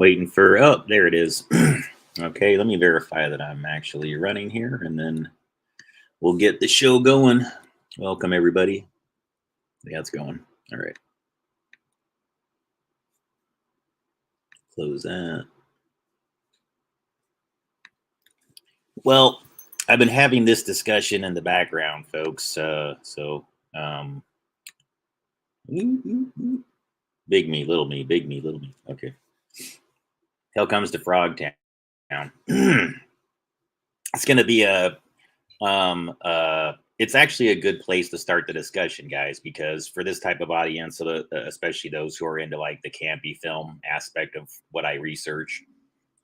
Waiting for, oh, there it is. Okay, let me verify that I'm actually running here and then we'll get the show going. Welcome, everybody. Yeah, it's going. All right. Close that. Well, I've been having this discussion in the background, folks. Big me, little me, big me, little me. Okay. Hell comes to Frogtown. It's going to be it's actually a good place to start the discussion, guys, because for this type of audience, so especially those who are into like the campy film aspect of what I research,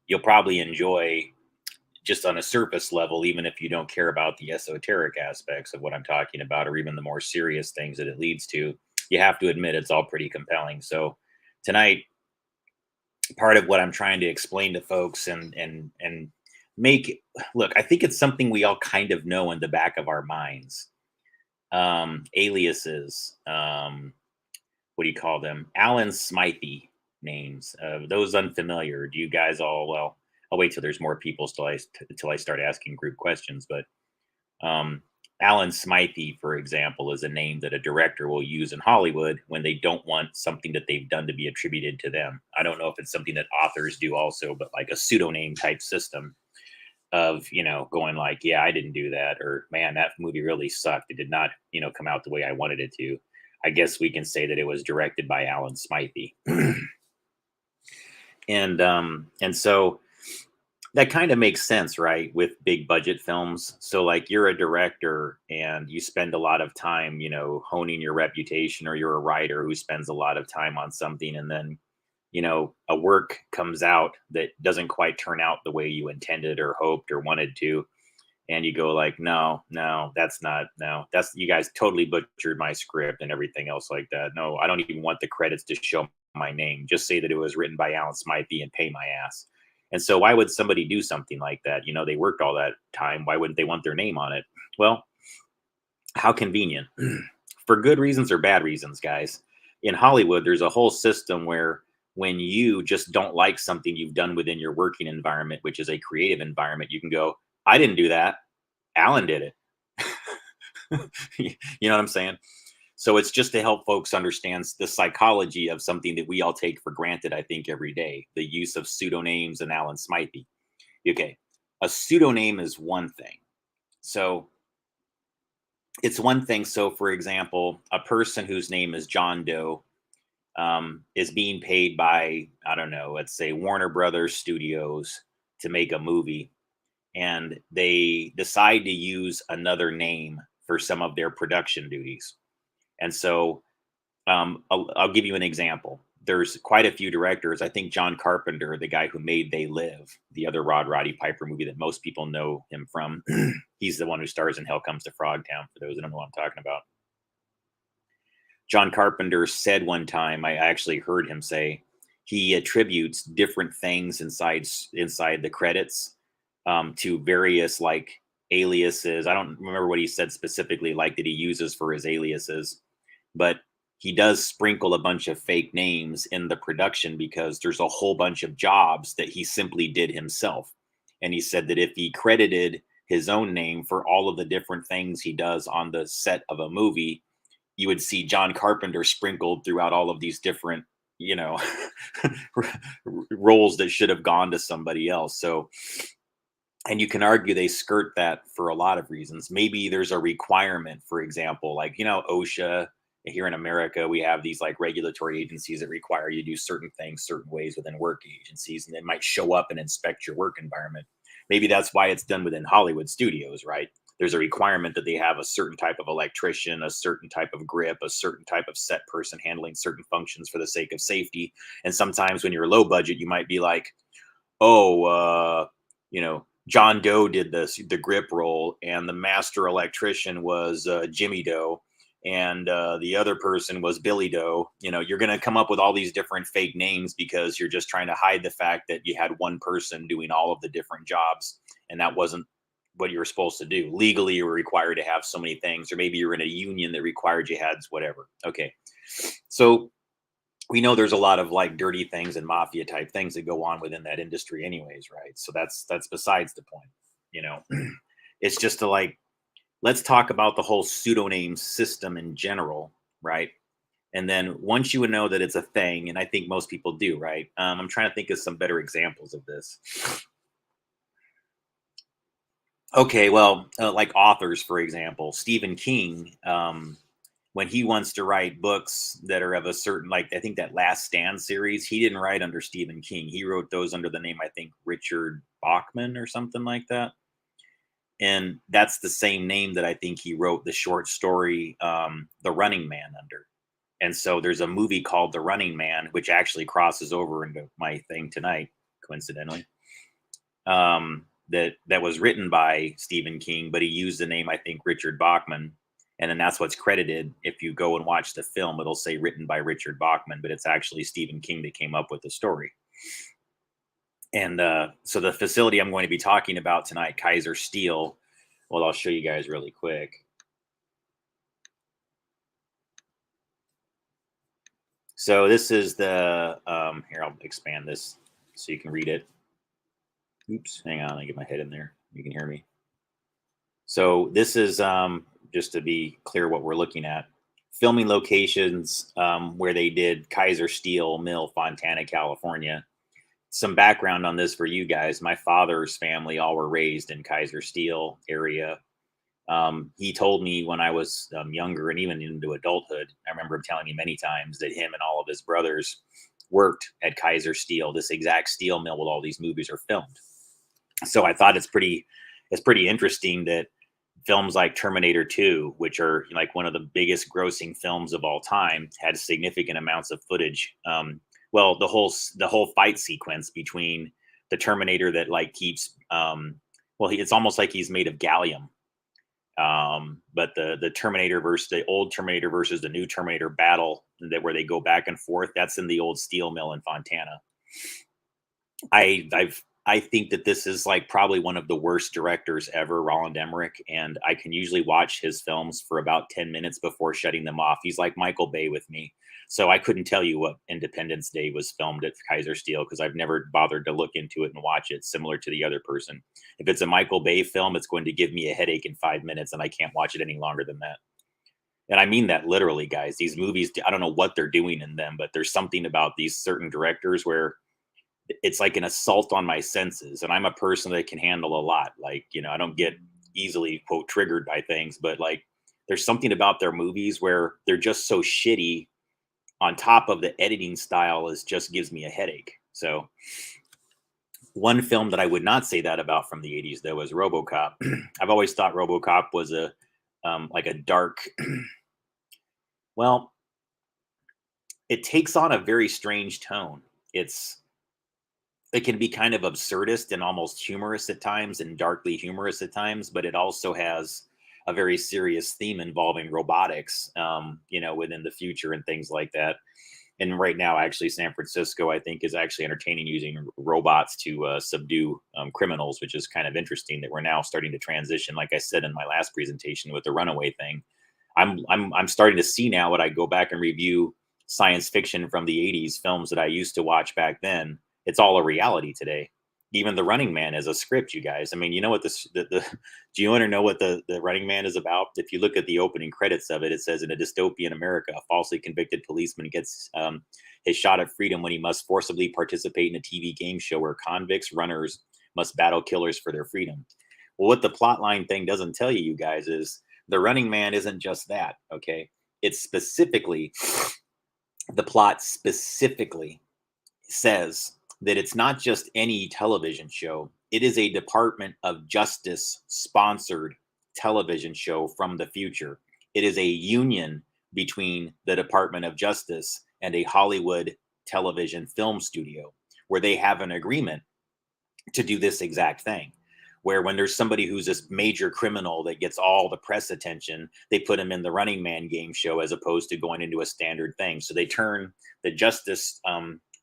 you'll probably enjoy just on a surface level, even if you don't care about the esoteric aspects of what I'm talking about, or even the more serious things that it leads to. You have to admit it's all pretty compelling. So tonight, part of what I'm trying to explain to folks and make look, I think it's something we all kind of know in the back of our minds. Aliases, what do you call them? Alan Smythe names. Those unfamiliar, do you guys all, well, I'll wait till there's more people till I start asking group questions. But Alan Smythe, for example, is a name that a director will use in Hollywood when they don't want something that they've done to be attributed to them. I don't know if it's something that authors do also, but like a pseudonym type system of, going like, yeah, I didn't do that, or man, that movie really sucked. It did not, come out the way I wanted it to. I guess we can say that it was directed by Alan Smythe. And so that kind of makes sense, right? With big budget films. So like you're a director and you spend a lot of time, honing your reputation, or you're a writer who spends a lot of time on something. And then, a work comes out that doesn't quite turn out the way you intended or hoped or wanted to. And you go like, no, that's, you guys totally butchered my script and everything else like that. No, I don't even want the credits to show my name. Just say that it was written by Alan Smythe and pay my ass. And so why would somebody do something like that? They worked all that time. Why wouldn't they want their name on it? Well, how convenient. For good reasons or bad reasons, guys. In Hollywood, there's a whole system where when you just don't like something you've done within your working environment, which is a creative environment, you can go, I didn't do that. Alan did it. You know what I'm saying? So it's just to help folks understand the psychology of something that we all take for granted, I think, every day. The use of pseudonyms and Alan Smythe. Okay, a pseudonym is one thing. So it's one thing. So, for example, a person whose name is John Doe is being paid by, I don't know, let's say Warner Brothers Studios to make a movie. And they decide to use another name for some of their production duties. And so I'll give you an example. There's quite a few directors. I think John Carpenter, the guy who made They Live, the other Roddy Piper movie that most people know him from, he's the one who stars in Hell Comes to Frogtown, for those that don't know what I'm talking about. John Carpenter said one time, I actually heard him say, he attributes different things inside the credits to various like aliases. I don't remember what he said specifically, like that he uses for his aliases, but he does sprinkle a bunch of fake names in the production because there's a whole bunch of jobs that he simply did himself. And he said that if he credited his own name for all of the different things he does on the set of a movie, you would see John Carpenter sprinkled throughout all of these different, roles that should have gone to somebody else. So, and you can argue they skirt that for a lot of reasons. Maybe there's a requirement, for example, like, OSHA. Here in America, we have these like regulatory agencies that require you to do certain things certain ways within work agencies, and they might show up and inspect your work environment. Maybe that's why it's done within Hollywood studios, right? There's a requirement that they have a certain type of electrician, a certain type of grip, a certain type of set person handling certain functions for the sake of safety. And sometimes when you're low budget, you might be like, John Doe did the grip roll, and the master electrician was Jimmy Doe, and the other person was Billy Doe. You're going to come up with all these different fake names because you're just trying to hide the fact that you had one person doing all of the different jobs, and that wasn't what you were supposed to do. Legally, you were required to have so many things, or maybe you're in a union that required you had whatever. Okay. So we know there's a lot of like dirty things and mafia type things that go on within that industry anyways, right? So that's besides the point, you know. It's just to like, let's talk about the whole pseudonym system in general, right? And then once you would know that it's a thing, and I think most people do, right? I'm trying to think of some better examples of this. Okay, well, like authors, for example, Stephen King, when he wants to write books that are of a certain, like I think that Last Stand series, he didn't write under Stephen King. He wrote those under the name, I think, Richard Bachman or something like that. And that's the same name that I think he wrote the short story, The Running Man under. And so there's a movie called The Running Man, which actually crosses over into my thing tonight, coincidentally. That was written by Stephen King, but he used the name, I think, Richard Bachman. And then that's what's credited. If you go and watch the film, it'll say written by Richard Bachman, but it's actually Stephen King that came up with the story. And so the facility I'm going to be talking about tonight, Kaiser Steel, well, I'll show you guys really quick. So this is the, here, I'll expand this so you can read it. Oops, hang on, let me get my head in there. You can hear me. So this is, just to be clear what we're looking at, filming locations where they did Kaiser Steel Mill, Fontana, California. Some background on this for you guys. My father's family all were raised in Kaiser Steel area. He told me when I was younger and even into adulthood, I remember him telling me many times that him and all of his brothers worked at Kaiser Steel, this exact steel mill where all these movies are filmed. So I thought it's pretty interesting that films like Terminator 2, which are like one of the biggest grossing films of all time, had significant amounts of footage. Well, the whole fight sequence between the Terminator that like keeps, well, it's almost like he's made of gallium. But the Terminator versus the old Terminator versus the new Terminator battle, that where they go back and forth, that's in the old steel mill in Fontana. I think that this is like probably one of the worst directors ever, Roland Emmerich, and I can usually watch his films for about 10 minutes before shutting them off. He's like Michael Bay with me. So I couldn't tell you what Independence Day was filmed at Kaiser Steel because I've never bothered to look into it and watch it, similar to the other person. If it's a Michael Bay film, it's going to give me a headache in 5 minutes and I can't watch it any longer than that. And I mean that literally, guys. These movies, I don't know what they're doing in them, but there's something about these certain directors where it's like an assault on my senses. And I'm a person that can handle a lot. Like, you know, I don't get easily, quote, triggered by things, but like there's something about their movies where they're just so shitty on top of the editing style is just gives me a headache. So one film that I would not say that about from the 80s though is Robocop. I've always thought Robocop was a like a dark well, it takes on a very strange tone. It can be kind of absurdist and almost humorous at times and darkly humorous at times, but it also has a very serious theme involving robotics, you know, within the future and things like that. And right now, actually, San Francisco, I think, is actually entertaining using robots to subdue criminals, which is kind of interesting that we're now starting to transition. Like I said in my last presentation with the runaway thing, I'm starting to see now what I go back and review science fiction from the 80s films that I used to watch back then. It's all a reality today. Even The Running Man is a script, you guys. I mean, you know what do you want to know what the Running Man is about? If you look at the opening credits of it, it says in a dystopian America, a falsely convicted policeman gets his shot at freedom when he must forcibly participate in a TV game show where convicts runners must battle killers for their freedom. Well, what the plotline thing doesn't tell you, you guys, is The Running Man isn't just that. Okay, it's specifically the plot specifically says that it's not just any television show. It is a Department of Justice sponsored television show from the future. It is a union between the Department of Justice and a Hollywood television film studio where they have an agreement to do this exact thing. Where when there's somebody who's this major criminal that gets all the press attention, they put him in the Running Man game show as opposed to going into a standard thing. So they turn the justice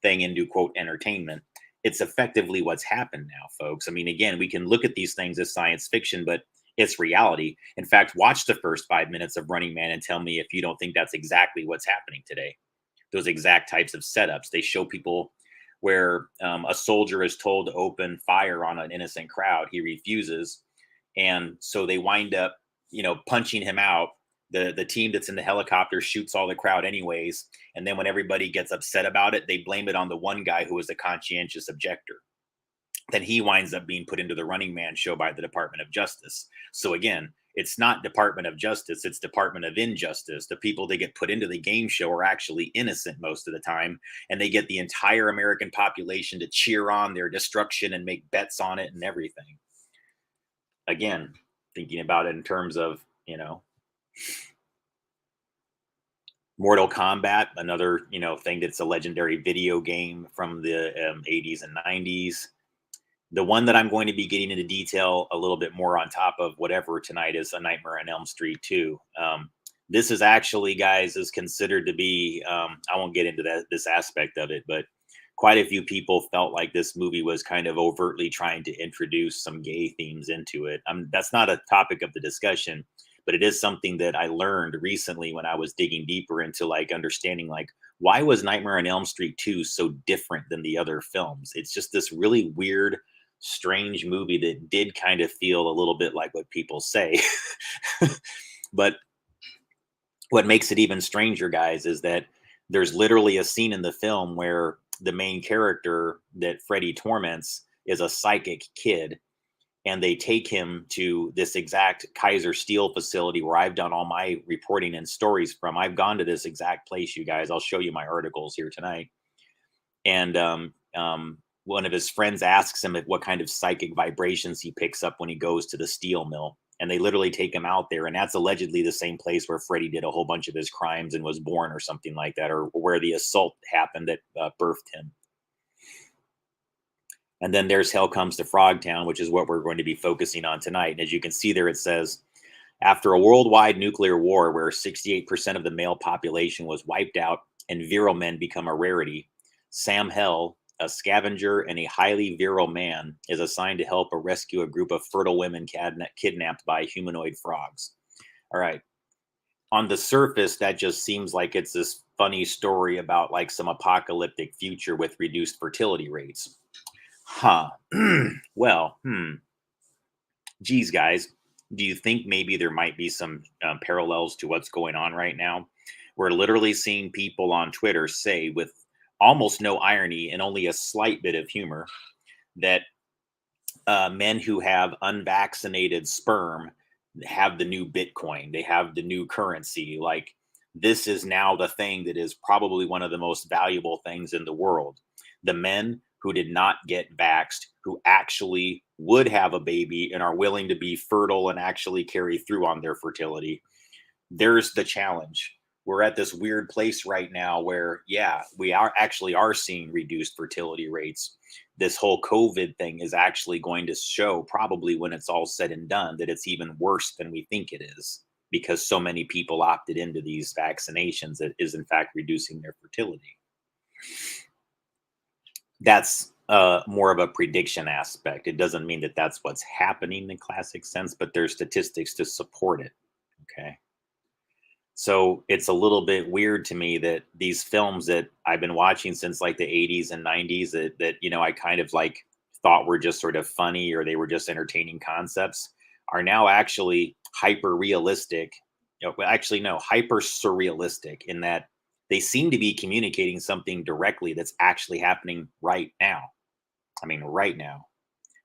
thing into, quote, entertainment. It's effectively what's happened now, folks. I mean, again, we can look at these things as science fiction, but it's reality. In fact, watch the first 5 minutes of Running Man and tell me if you don't think that's exactly what's happening today. those exact types of setups. They show people where a soldier is told to open fire on an innocent crowd. He refuses. And so they wind up, punching him out. The team that's in the helicopter shoots all the crowd anyways. And then when everybody gets upset about it, they blame it on the one guy who was the conscientious objector. Then he winds up being put into the Running Man show by the Department of Justice. So again, it's not Department of Justice, it's Department of Injustice. The people that get put into the game show are actually innocent most of the time, and they get the entire American population to cheer on their destruction and make bets on it and everything. Again, thinking about it in terms of, Mortal Kombat, another, thing that's a legendary video game from the 80s and 90s. The one that I'm going to be getting into detail a little bit more on top of whatever tonight is A Nightmare on Elm Street 2. This is actually, guys, is considered to be, I won't get into this aspect of it, but quite a few people felt like this movie was kind of overtly trying to introduce some gay themes into it. That's not a topic of the discussion, but it is something that I learned recently when I was digging deeper into understanding why was Nightmare on Elm Street 2 so different than the other films? It's just this really weird, strange movie that did kind of feel a little bit like what people say. But what makes it even stranger, guys, is that there's literally a scene in the film where the main character that Freddy torments is a psychic kid, and they take him to this exact Kaiser Steel facility where I've done all my reporting and stories from. I've gone to this exact place, you guys. I'll show you my articles here tonight. And one of his friends asks him what kind of psychic vibrations he picks up when he goes to the steel mill. And they literally take him out there. And that's allegedly the same place where Freddy did a whole bunch of his crimes and was born or something like that, or where the assault happened that birthed him. And then there's Hell Comes to Frogtown, which is what we're going to be focusing on tonight. And as you can see there, it says, after a worldwide nuclear war where 68% of the male population was wiped out and virile men become a rarity, Sam Hell, a scavenger and a highly virile man, is assigned to help rescue a group of fertile women kidnapped by humanoid frogs. All right. On the surface, that just seems like it's this funny story about some apocalyptic future with reduced fertility rates. Well, geez, guys, do you think maybe there might be some parallels to what's going on right now? We're literally seeing people on Twitter say, with almost no irony and only a slight bit of humor, that men who have unvaccinated sperm have the new Bitcoin. They have the new currency. This is now the thing that is probably one of the most valuable things in the world. The men who did not get vaxxed, who actually would have a baby and are willing to be fertile and actually carry through on their fertility. There's the challenge. We're at this weird place right now where, we are seeing reduced fertility rates. This whole COVID thing is actually going to show, probably when it's all said and done, that it's even worse than we think it is, because so many people opted into these vaccinations that is in fact reducing their fertility. That's more of a prediction aspect. It doesn't mean that that's what's happening in the classic sense, but there's statistics to support it. Okay. So it's a little bit weird to me that these films that I've been watching since the 80s and 90s that I kind of thought were just sort of funny, or they were just entertaining concepts, are now actually hyper realistic. Actually, no, hyper surrealistic, in that they seem to be communicating something directly that's actually happening right now. I mean, right now.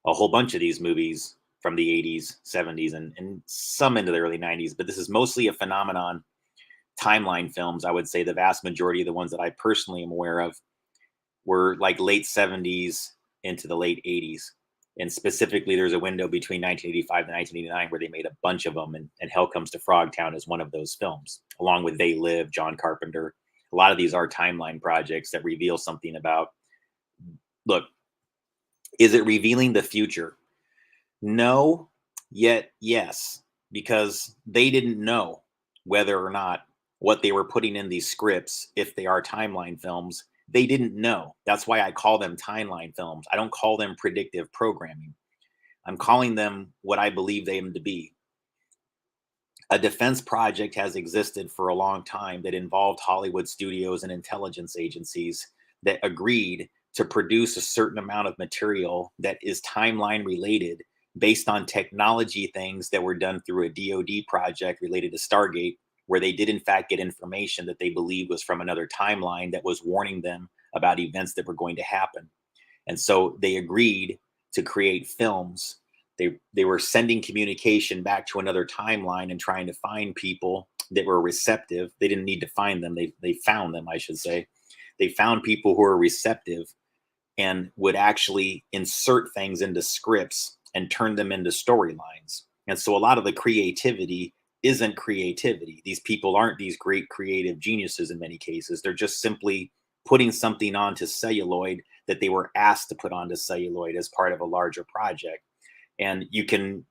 A whole bunch of these movies from the 80s, 70s, and some into the early 90s, but this is mostly a phenomenon. Timeline films, I would say the vast majority of the ones that I personally am aware of were late 70s into the late 80s. And specifically, there's a window between 1985 and 1989 where they made a bunch of them. And Hell Comes to Frogtown is one of those films, along with They Live, John Carpenter. A lot of these are timeline projects that reveal something about, look, is it revealing the future? No, yet yes, because they didn't know whether or not what they were putting in these scripts, if they are timeline films, they didn't know. That's why I call them timeline films. I don't call them predictive programming. I'm calling them what I believe them to be. A defense project has existed for a long time that involved Hollywood studios and intelligence agencies that agreed to produce a certain amount of material that is timeline related based on technology things that were done through a DoD project related to Stargate, where they did in fact get information that they believed was from another timeline that was warning them about events that were going to happen. And so they agreed to create films. They were sending communication back to another timeline and trying to find people that were receptive. They didn't need to find them. They found them, I should say. They found people who were receptive and would actually insert things into scripts and turn them into storylines. And so a lot of the creativity isn't creativity. These people aren't these great creative geniuses in many cases. They're just simply putting something onto celluloid that they were asked to put onto celluloid as part of a larger project. And you can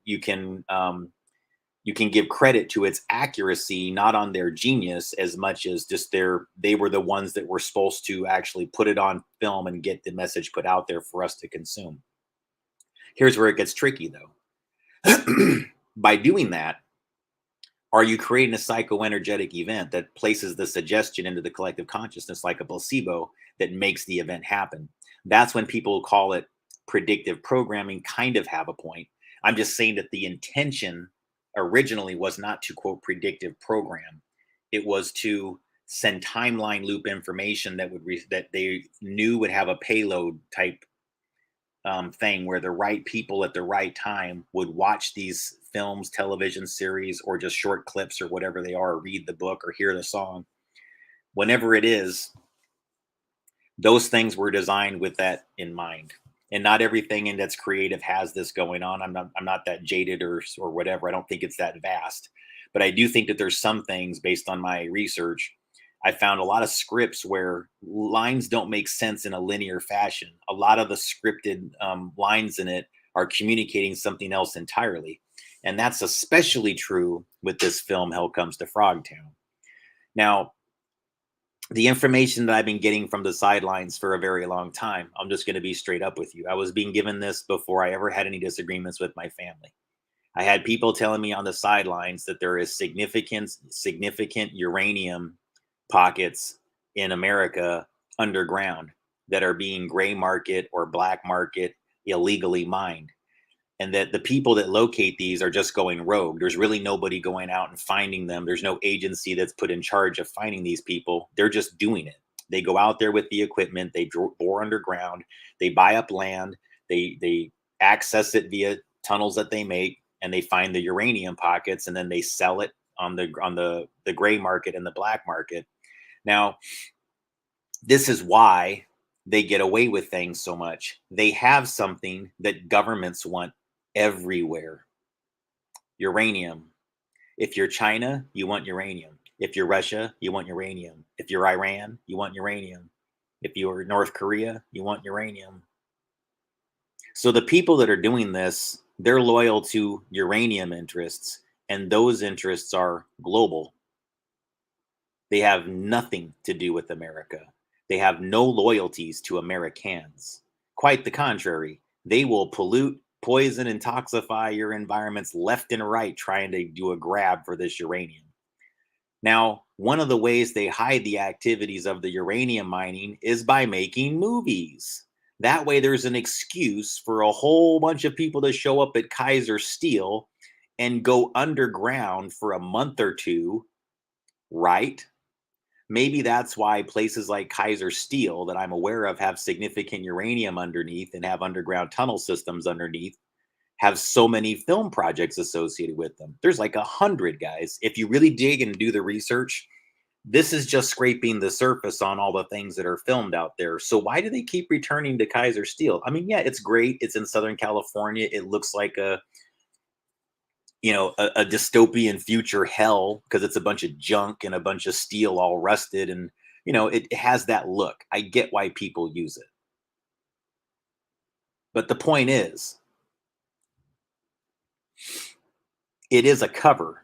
give credit to its accuracy, not on their genius as much as just they were the ones that were supposed to actually put it on film and get the message put out there for us to consume. Here's where it gets tricky though. By doing that, are you creating a psychoenergetic event that places the suggestion into the collective consciousness like a placebo that makes the event happen? That's when people call it predictive programming, kind of have a point. I'm just saying that the intention originally was not to quote predictive program. It was to send timeline loop information that that they knew would have a payload type thing where the right people at the right time would watch these films, television series, or just short clips or whatever they are, or read the book or hear the song. Whenever it is, those things were designed with that in mind. And not everything in that's creative has this going on. I'm not that jaded or whatever. I don't think it's that vast, but I do think that there's some things based on my research. I found a lot of scripts where lines don't make sense in a linear fashion. A lot of the scripted lines in it are communicating something else entirely. And that's especially true with this film, Hell Comes to Frogtown. Now, the information that I've been getting from the sidelines for a very long time, I'm just going to be straight up with you. I was being given this before I ever had any disagreements with my family. I had people telling me on the sidelines that there is significant uranium pockets in America underground that are being gray market or black market illegally mined. And that the people that locate these are just going rogue. There's really nobody going out and finding them. There's no agency that's put in charge of finding these people. They're just doing it. They go out there with the equipment. They bore underground. They buy up land. They access it via tunnels that they make, and they find the uranium pockets, and then they sell it on the gray market and the black market. Now, this is why they get away with things so much. They have something that governments want everywhere. Uranium. If you're China, you want uranium. If you're Russia, you want uranium. If you're Iran, you want uranium. If you're North Korea, you want uranium. So the people that are doing this, they're loyal to uranium interests, and those interests are global. They have nothing to do with America. They have no loyalties to Americans. Quite the contrary. They will pollute, poison, and toxify your environments left and right, trying to do a grab for this uranium. Now, one of the ways they hide the activities of the uranium mining is by making movies. That way there's an excuse for a whole bunch of people to show up at Kaiser Steel and go underground for a month or two, right? Maybe that's why places like Kaiser Steel that I'm aware of have significant uranium underneath and have underground tunnel systems underneath, have so many film projects associated with them. There's like 100, guys. If you really dig and do the research, this is just scraping the surface on all the things that are filmed out there. So why do they keep returning to Kaiser Steel? I mean, yeah, it's great. It's in Southern California. It looks like a dystopian future hell because it's a bunch of junk and a bunch of steel all rusted, and it has that look. I get why people use it, but the point is, it is a cover.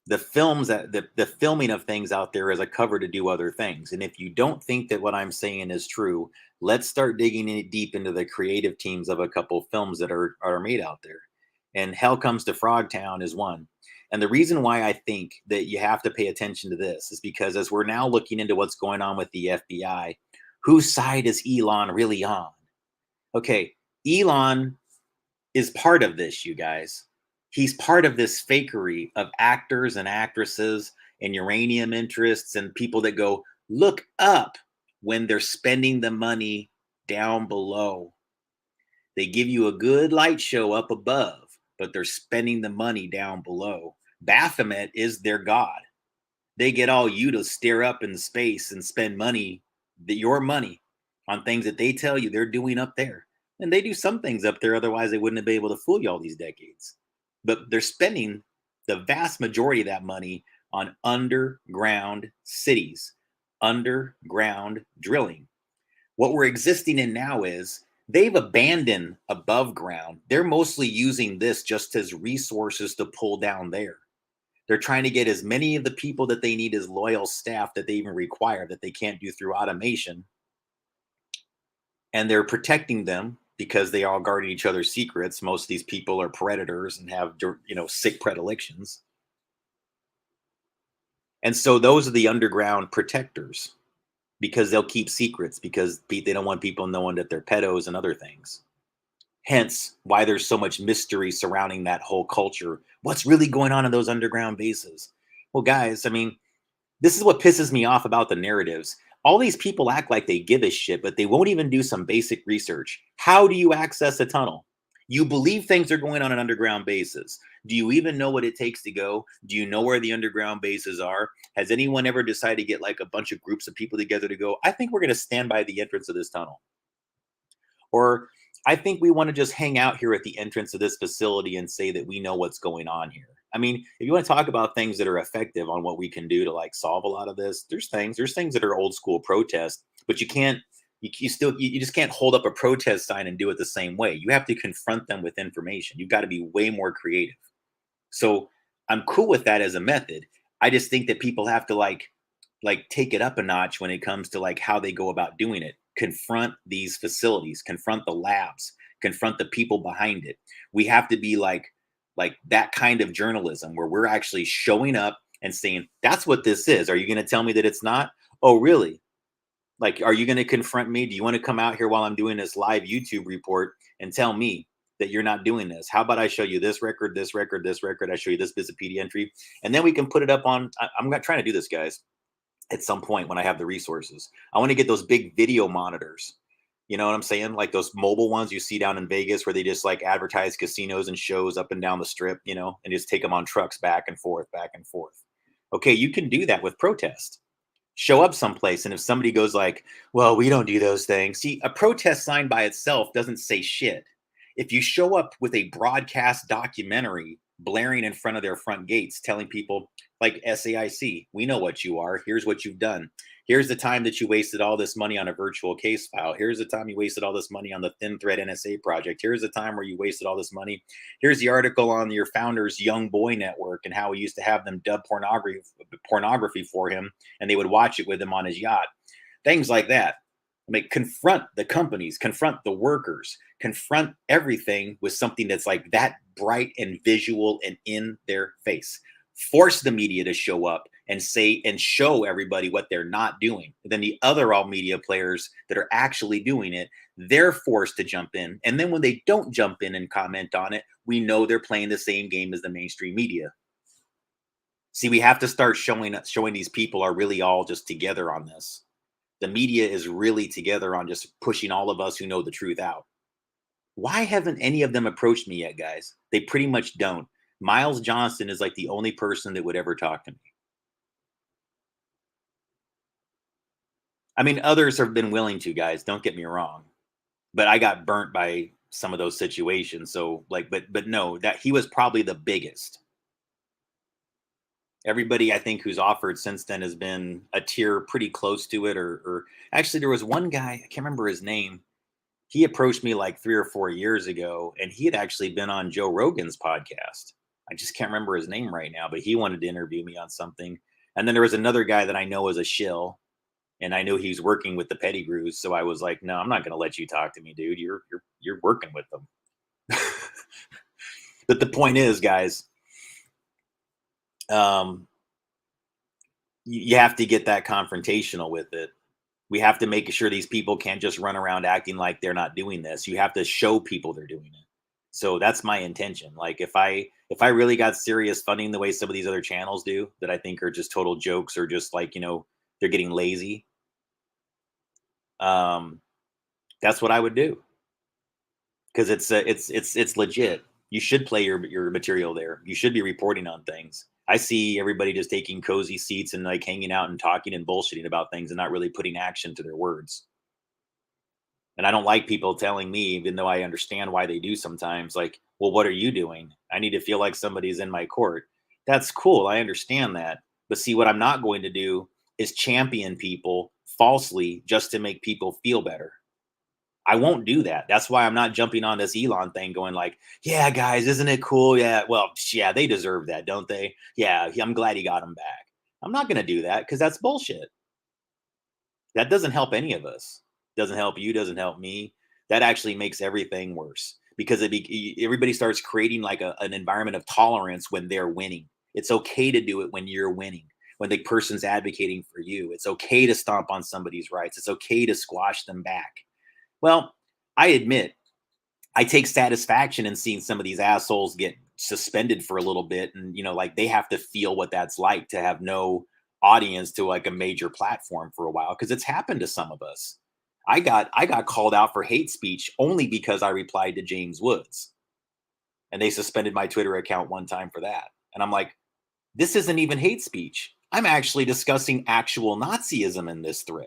The filming of things out there is a cover to do other things. And if you don't think that what I'm saying is true, let's start digging in deep into the creative teams of a couple films that are made out there. And Hell Comes to Frogtown is one. And the reason why I think that you have to pay attention to this is because as we're now looking into what's going on with the FBI, whose side is Elon really on? Okay, Elon is part of this, you guys. He's part of this fakery of actors and actresses and uranium interests and people that go, look up when they're spending the money down below. They give you a good light show up above, but they're spending the money down below. Baphomet is their god. They get all you to stare up in space and spend money, your money, on things that they tell you they're doing up there. And they do some things up there, otherwise they wouldn't have been able to fool you all these decades. But they're spending the vast majority of that money on underground cities, underground drilling. What we're existing in now is they've abandoned above ground. They're mostly using this just as resources to pull down there. They're trying to get as many of the people that they need as loyal staff that they even require that they can't do through automation. And they're protecting them because they all guard each other's secrets. Most of these people are predators and have, sick predilections. And so those are the underground protectors because they'll keep secrets because they don't want people knowing that they're pedos and other things. Hence why there's so much mystery surrounding that whole culture. What's really going on in those underground bases? Well, guys, I mean, this is what pisses me off about the narratives. All these people act like they give a shit, but they won't even do some basic research. How do you access a tunnel? You believe things are going on in underground bases. Do you even know what it takes to go? Do you know where the underground bases are? Has anyone ever decided to get like a bunch of groups of people together to go, I think we're going to stand by the entrance of this tunnel? Or I think we want to just hang out here at the entrance of this facility and say that we know what's going on here. I mean, if you want to talk about things that are effective on what we can do to like solve a lot of this, there's things that are old school protest, but you just can't hold up a protest sign and do it the same way. You have to confront them with information. You've got to be way more creative. So I'm cool with that as a method. I just think that people have to like take it up a notch when it comes to like how they go about doing it. Confront these facilities, confront the labs, confront the people behind it. We have to be like that kind of journalism where we're actually showing up and saying, that's what this is. Are you going to tell me that it's not? Oh, really? Like, are you going to confront me? Do you want to come out here while I'm doing this live YouTube report and tell me that you're not doing this? How about I show you this record, this record, this record? I show you this Wikipedia entry, and then we can put it up on. I'm not trying to do this, guys. At some point when I have the resources, I want to get those big video monitors. You know what I'm saying? Like those mobile ones you see down in Vegas where they just like advertise casinos and shows up and down the strip, and just take them on trucks back and forth, back and forth. Okay, you can do that with protest. Show up someplace, and if somebody goes like, well, we don't do those things. See, a protest sign by itself doesn't say shit. If you show up with a broadcast documentary blaring in front of their front gates, telling people like SAIC, we know what you are. Here's what you've done. Here's the time that you wasted all this money on a virtual case file. Here's the time you wasted all this money on the thin thread NSA project. Here's the time where you wasted all this money. Here's the article on your founder's young boy network and how he used to have them dub pornography for him, and they would watch it with him on his yacht. Things like that. I mean, confront the companies, confront the workers, confront everything with something that's like that bright and visual and in their face. Force the media to show up and say and show everybody what they're not doing. And then the other all media players that are actually doing it, they're forced to jump in. And then when they don't jump in and comment on it, we know they're playing the same game as the mainstream media. See, we have to start showing these people are really all just together on this. The media is really together on just pushing all of us who know the truth out. Why haven't any of them approached me yet, guys? They pretty much don't. Miles Johnston is like the only person that would ever talk to me. I mean, others have been willing to, guys. Don't get me wrong. But I got burnt by some of those situations. So but no, that he was probably the biggest. Everybody I think who's offered since then has been a tier pretty close to it. Or actually there was one guy, I can't remember his name. He approached me like 3 or 4 years ago, and he had actually been on Joe Rogan's podcast. I just can't remember his name right now, but he wanted to interview me on something. And then there was another guy that I know is a shill, and I knew he was working with the Pettigrews. So I was like, no, I'm not going to let you talk to me, dude. You're working with them. But the point is, guys, Um, you have to get that confrontational with it. We have to make sure these people can't just run around acting like they're not doing this. You have to show people they're doing it. So that's my intention. Like if I really got serious funding the way some of these other channels do, that I think are just total jokes or just like, they're getting lazy. Um, that's what I would do because it's legit. You should play your material there. You should be reporting on things. I see everybody just taking cozy seats and like hanging out and talking and bullshitting about things and not really putting action to their words. And I don't like people telling me, even though I understand why they do sometimes, like, well, what are you doing? I need to feel like somebody's in my court. That's cool. I understand that. But see, what I'm not going to do is champion people falsely just to make people feel better. I won't do that. That's why I'm not jumping on this Elon thing going like, yeah, guys, isn't it cool? Yeah, well, yeah, they deserve that, don't they? Yeah, I'm glad he got him back. I'm not going to do that because that's bullshit. That doesn't help any of us. Doesn't help you, doesn't help me. That actually makes everything worse because everybody starts creating like an environment of tolerance when they're winning. It's okay to do it when you're winning, when the person's advocating for you. It's okay to stomp on somebody's rights. It's okay to squash them back. Well, I admit I take satisfaction in seeing some of these assholes get suspended for a little bit and like they have to feel what that's like to have no audience to like a major platform for a while because it's happened to some of us. I got called out for hate speech only because I replied to James Woods and they suspended my Twitter account one time for that. And I'm like, this isn't even hate speech. I'm actually discussing actual Nazism in this thread.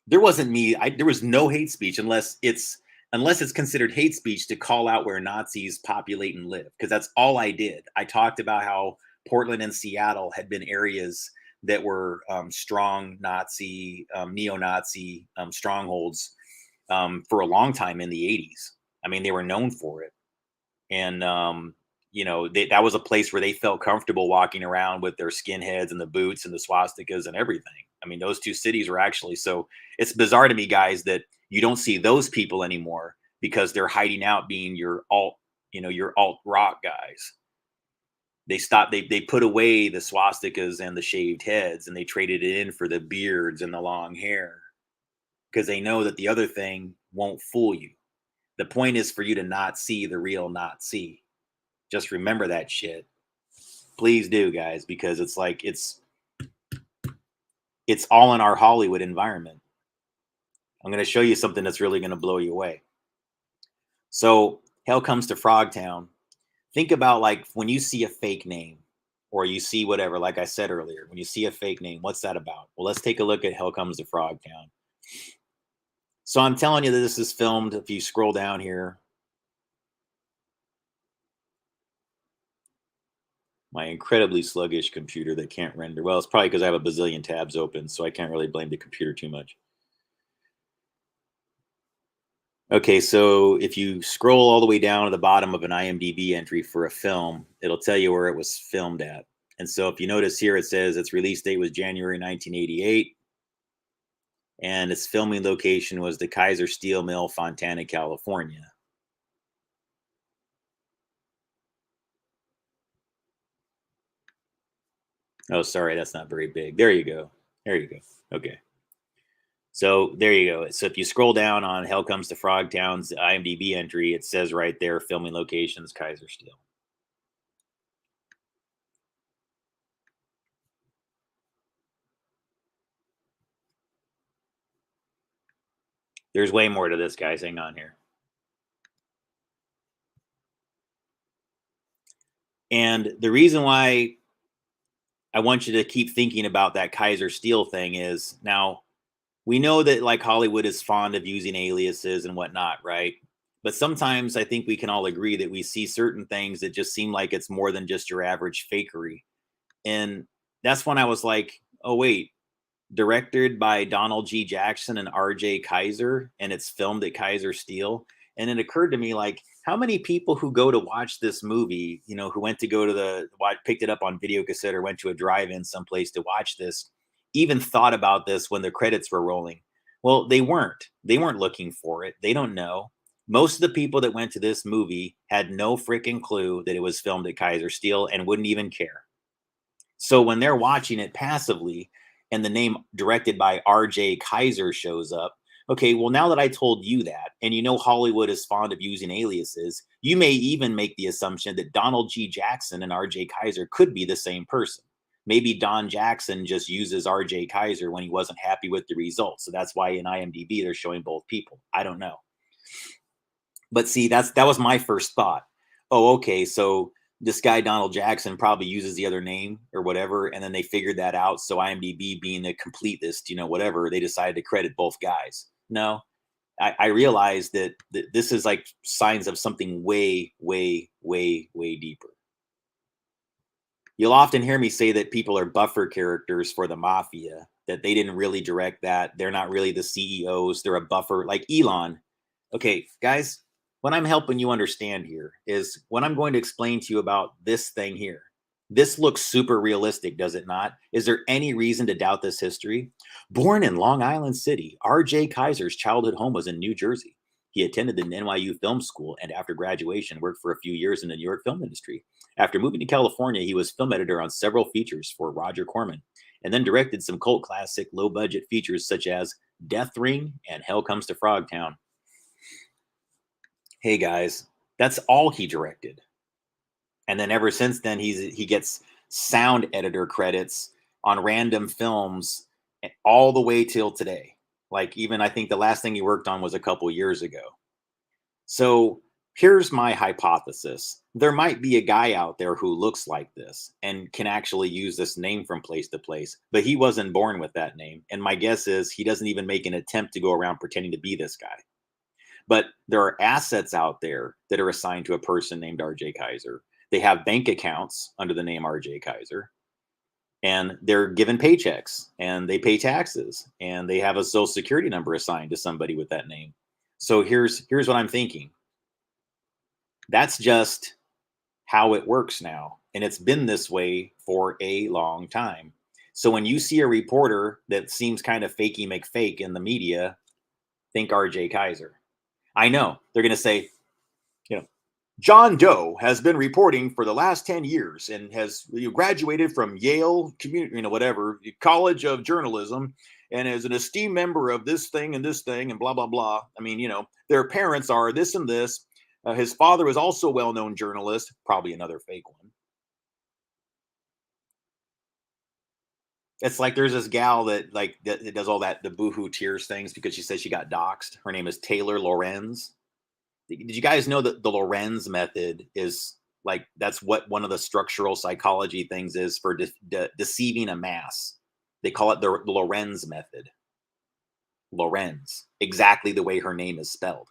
There wasn't me. There was no hate speech unless it's considered hate speech to call out where Nazis populate and live, because that's all I did. I talked about how Portland and Seattle had been areas that were strong Nazi, neo-Nazi strongholds for a long time in the 80s. I mean, they were known for it. And, that was a place where they felt comfortable walking around with their skinheads and the boots and the swastikas and everything. I mean, those two cities were actually, so it's bizarre to me, guys, that you don't see those people anymore because they're hiding out being your alt rock guys. They put away the swastikas and the shaved heads and they traded it in for the beards and the long hair because they know that the other thing won't fool you. The point is for you to not see the real Nazi. Just remember that shit. Please do, guys, because it's like it's all in our Hollywood environment. I'm going to show you something that's really going to blow you away. So, Hell Comes to Frogtown. Think about like when you see a fake name or you see whatever, like I said earlier, when you see a fake name, what's that about? Well, let's take a look at Hell Comes to Frogtown. So I'm telling you that this is filmed. If you scroll down here, my incredibly sluggish computer that can't render. Well, it's probably because I have a bazillion tabs open, so I can't really blame the computer too much. Okay, so if you scroll all the way down to the bottom of an IMDB entry for a film, it'll tell you where it was filmed at. And so if you notice here, it says its release date was January 1988, and its filming location was the Kaiser Steel Mill, Fontana, California. Oh, sorry, that's not very big. There you go. There you go. Okay. So there you go. So if you scroll down on Hell Comes to Frogtown's IMDb entry, it says right there, filming locations, Kaiser Steel. There's way more to this, guys. Hang on here. And the reason why I want you to keep thinking about that Kaiser Steel thing is now we know that like Hollywood is fond of using aliases and whatnot, right? But sometimes I think we can all agree that we see certain things that just seem like it's more than just your average fakery. And that's when I was like, oh, wait, directed by Donald G. Jackson and RJ Kizer, and it's filmed at Kaiser Steel. And it occurred to me, like, how many people who go to watch this movie, who went to go to picked it up on video cassette or went to a drive-in someplace to watch this, even thought about this when the credits were rolling? Well, they weren't. They weren't looking for it. They don't know. Most of the people that went to this movie had no freaking clue that it was filmed at Kaiser Steel and wouldn't even care. So when they're watching it passively and the name directed by RJ Kizer shows up, okay, well, now that I told you that, and you know Hollywood is fond of using aliases, you may even make the assumption that Donald G. Jackson and RJ Kizer could be the same person. Maybe Don Jackson just uses RJ Kizer when he wasn't happy with the results. So that's why in IMDb they're showing both people. I don't know. But see, that was my first thought. Oh, okay, so this guy Donald Jackson probably uses the other name or whatever, and then they figured that out. So IMDb being the completist, whatever, they decided to credit both guys. No, I realized that this is like signs of something way, way, way, way deeper. You'll often hear me say that people are buffer characters for the mafia, that they didn't really direct that. They're not really the CEOs. They're a buffer like Elon. Okay, guys, what I'm helping you understand here is what I'm going to explain to you about this thing here. This looks super realistic, does it not? Is there any reason to doubt this history? Born in Long Island City, RJ Kizer's childhood home was in New Jersey. He attended the NYU Film School and after graduation worked for a few years in the New York film industry. After moving to California, he was film editor on several features for Roger Corman and then directed some cult classic low-budget features such as Death Ring and Hell Comes to Frogtown. Hey guys, that's all he directed. And then ever since then, he gets sound editor credits on random films all the way till today. Like even I think the last thing he worked on was a couple years ago. So here's my hypothesis. There might be a guy out there who looks like this and can actually use this name from place to place, but he wasn't born with that name. And my guess is he doesn't even make an attempt to go around pretending to be this guy. But there are assets out there that are assigned to a person named RJ Kizer. They have bank accounts under the name RJ Kizer, and they're given paychecks and they pay taxes and they have a social security number assigned to somebody with that name. So here's what I'm thinking. That's just how it works now. And it's been this way for a long time. So when you see a reporter that seems kind of fakey McFake in the media, think RJ Kizer. I know they're going to say, John Doe has been reporting for the last 10 years and has graduated from Yale community, whatever, College of Journalism, and is an esteemed member of this thing and blah, blah, blah. I mean, their parents are this and this. His father was also a well-known journalist, probably another fake one. It's like there's this gal that does all the boohoo tears things because she says she got doxxed. Her name is Taylor Lorenz. Did you guys know that the Lorenz method is like that's what one of the structural psychology things is for deceiving a mass? They call it the Lorenz method. Lorenz, exactly the way her name is spelled.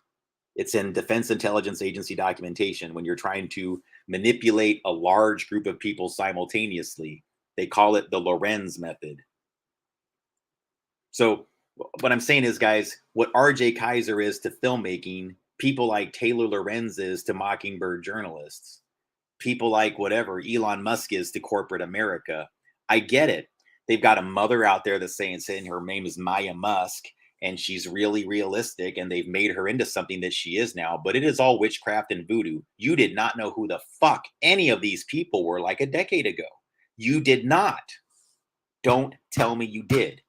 It's in Defense Intelligence Agency documentation. When you're trying to manipulate a large group of people simultaneously, they call it the Lorenz method. So what I'm saying is, guys, what RJ Kizer is to filmmaking, people like Taylor Lorenz is to Mockingbird journalists, people like whatever Elon Musk is to corporate America. I get it. They've got a mother out there that's saying her name is Maya Musk and she's really realistic and they've made her into something that she is now, but it is all witchcraft and voodoo. You did not know who the fuck any of these people were like a decade ago. You did not. Don't tell me you did.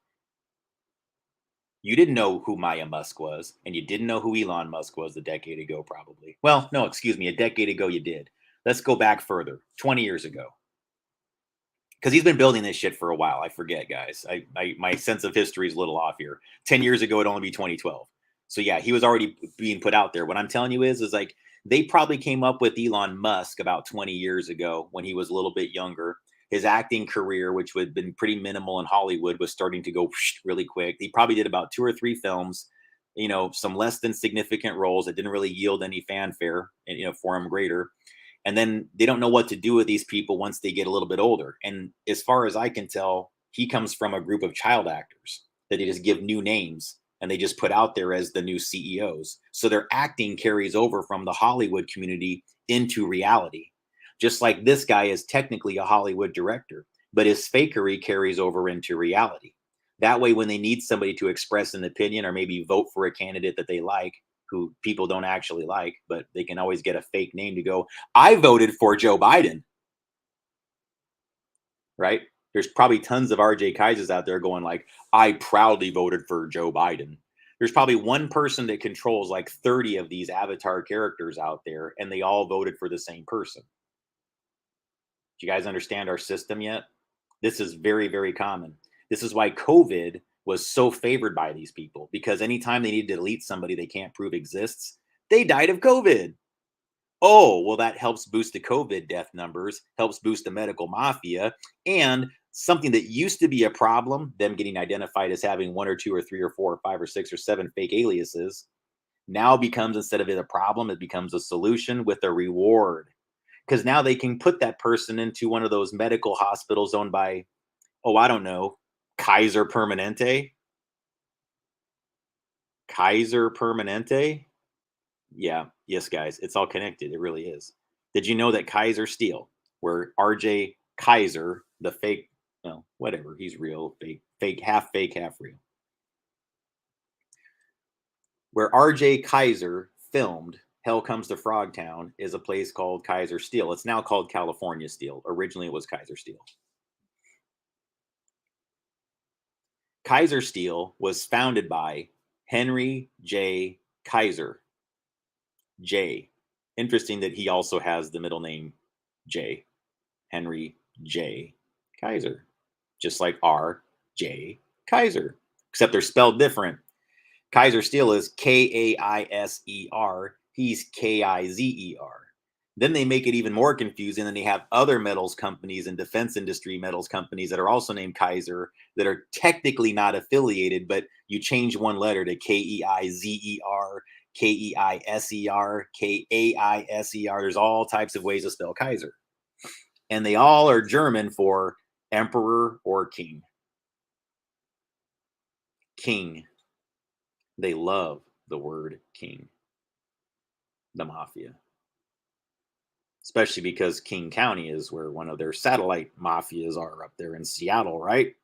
You didn't know who Maya Musk was, and you didn't know who Elon Musk was a decade ago, probably. Well, no, excuse me, a decade ago you did. Let's go back further, 20 years ago. Because he's been building this shit for a while. I forget, guys. My sense of history is a little off here. 10 years ago, it'd only be 2012. So yeah, he was already being put out there. What I'm telling you is like, they probably came up with Elon Musk about 20 years ago when he was a little bit younger. His acting career, which would have been pretty minimal in Hollywood, was starting to go really quick. He probably did about 2 or 3 films, some less than significant roles that didn't really yield any fanfare, for him greater. And then they don't know what to do with these people once they get a little bit older. And as far as I can tell, he comes from a group of child actors that they just give new names and they just put out there as the new CEOs. So their acting carries over from the Hollywood community into reality. Just like this guy is technically a Hollywood director, but his fakery carries over into reality. That way, when they need somebody to express an opinion or maybe vote for a candidate that they like, who people don't actually like, but they can always get a fake name to go, I voted for Joe Biden. Right? There's probably tons of RJ Kizers out there going like, I proudly voted for Joe Biden. There's probably one person that controls like 30 of these avatar characters out there, and they all voted for the same person. Do you guys understand our system yet? This is very, very common. This is why COVID was so favored by these people, because anytime they need to delete somebody they can't prove exists, they died of COVID. Oh, well, that helps boost the COVID death numbers, helps boost the medical mafia, and something that used to be a problem, them getting identified as having 1 or 2 or 3 or 4 or 5 or 6 or 7 fake aliases, now becomes, instead of it a problem, it becomes a solution with a reward. Because now they can put that person into one of those medical hospitals owned by, oh, I don't know, Kaiser Permanente? Kaiser Permanente? Yeah, yes, guys, it's all connected. It really is. Did you know that Kaiser Steel, where RJ Kizer, the fake, well, whatever, he's real, fake, half real, where RJ Kizer filmed Hell Comes to Frogtown is a place called Kaiser Steel. It's now called California Steel. Originally, it was Kaiser Steel. Kaiser Steel was founded by Henry J. Kaiser. J. Interesting that he also has the middle name J. Henry J. Kaiser. Just like R.J. Kizer, except they're spelled different. Kaiser Steel is Kaiser. He's Kizer. Then they make it even more confusing. And they have other metals companies and defense industry metals companies that are also named Kaiser that are technically not affiliated, but you change one letter to Keizer, Keiser, Kaiser. There's all types of ways to spell Kaiser. And they all are German for emperor or king. King. They love the word king. The mafia. Especially because King County is where one of their satellite mafias are up there in Seattle, right?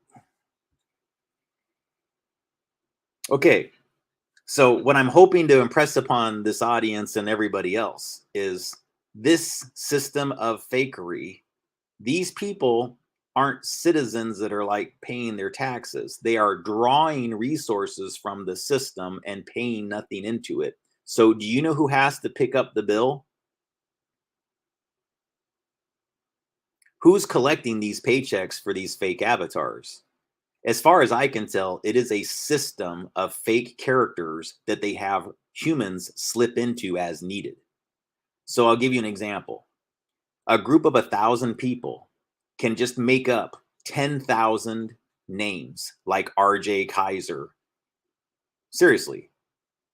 Okay. So what I'm hoping to impress upon this audience and everybody else is this system of fakery. These people aren't citizens that are like paying their taxes. They are drawing resources from the system and paying nothing into it. So do you know who has to pick up the bill? Who's collecting these paychecks for these fake avatars? As far as I can tell, it is a system of fake characters that they have humans slip into as needed. So I'll give you an example. A group of 1,000 people can just make up 10,000 names like RJ Kizer. Seriously.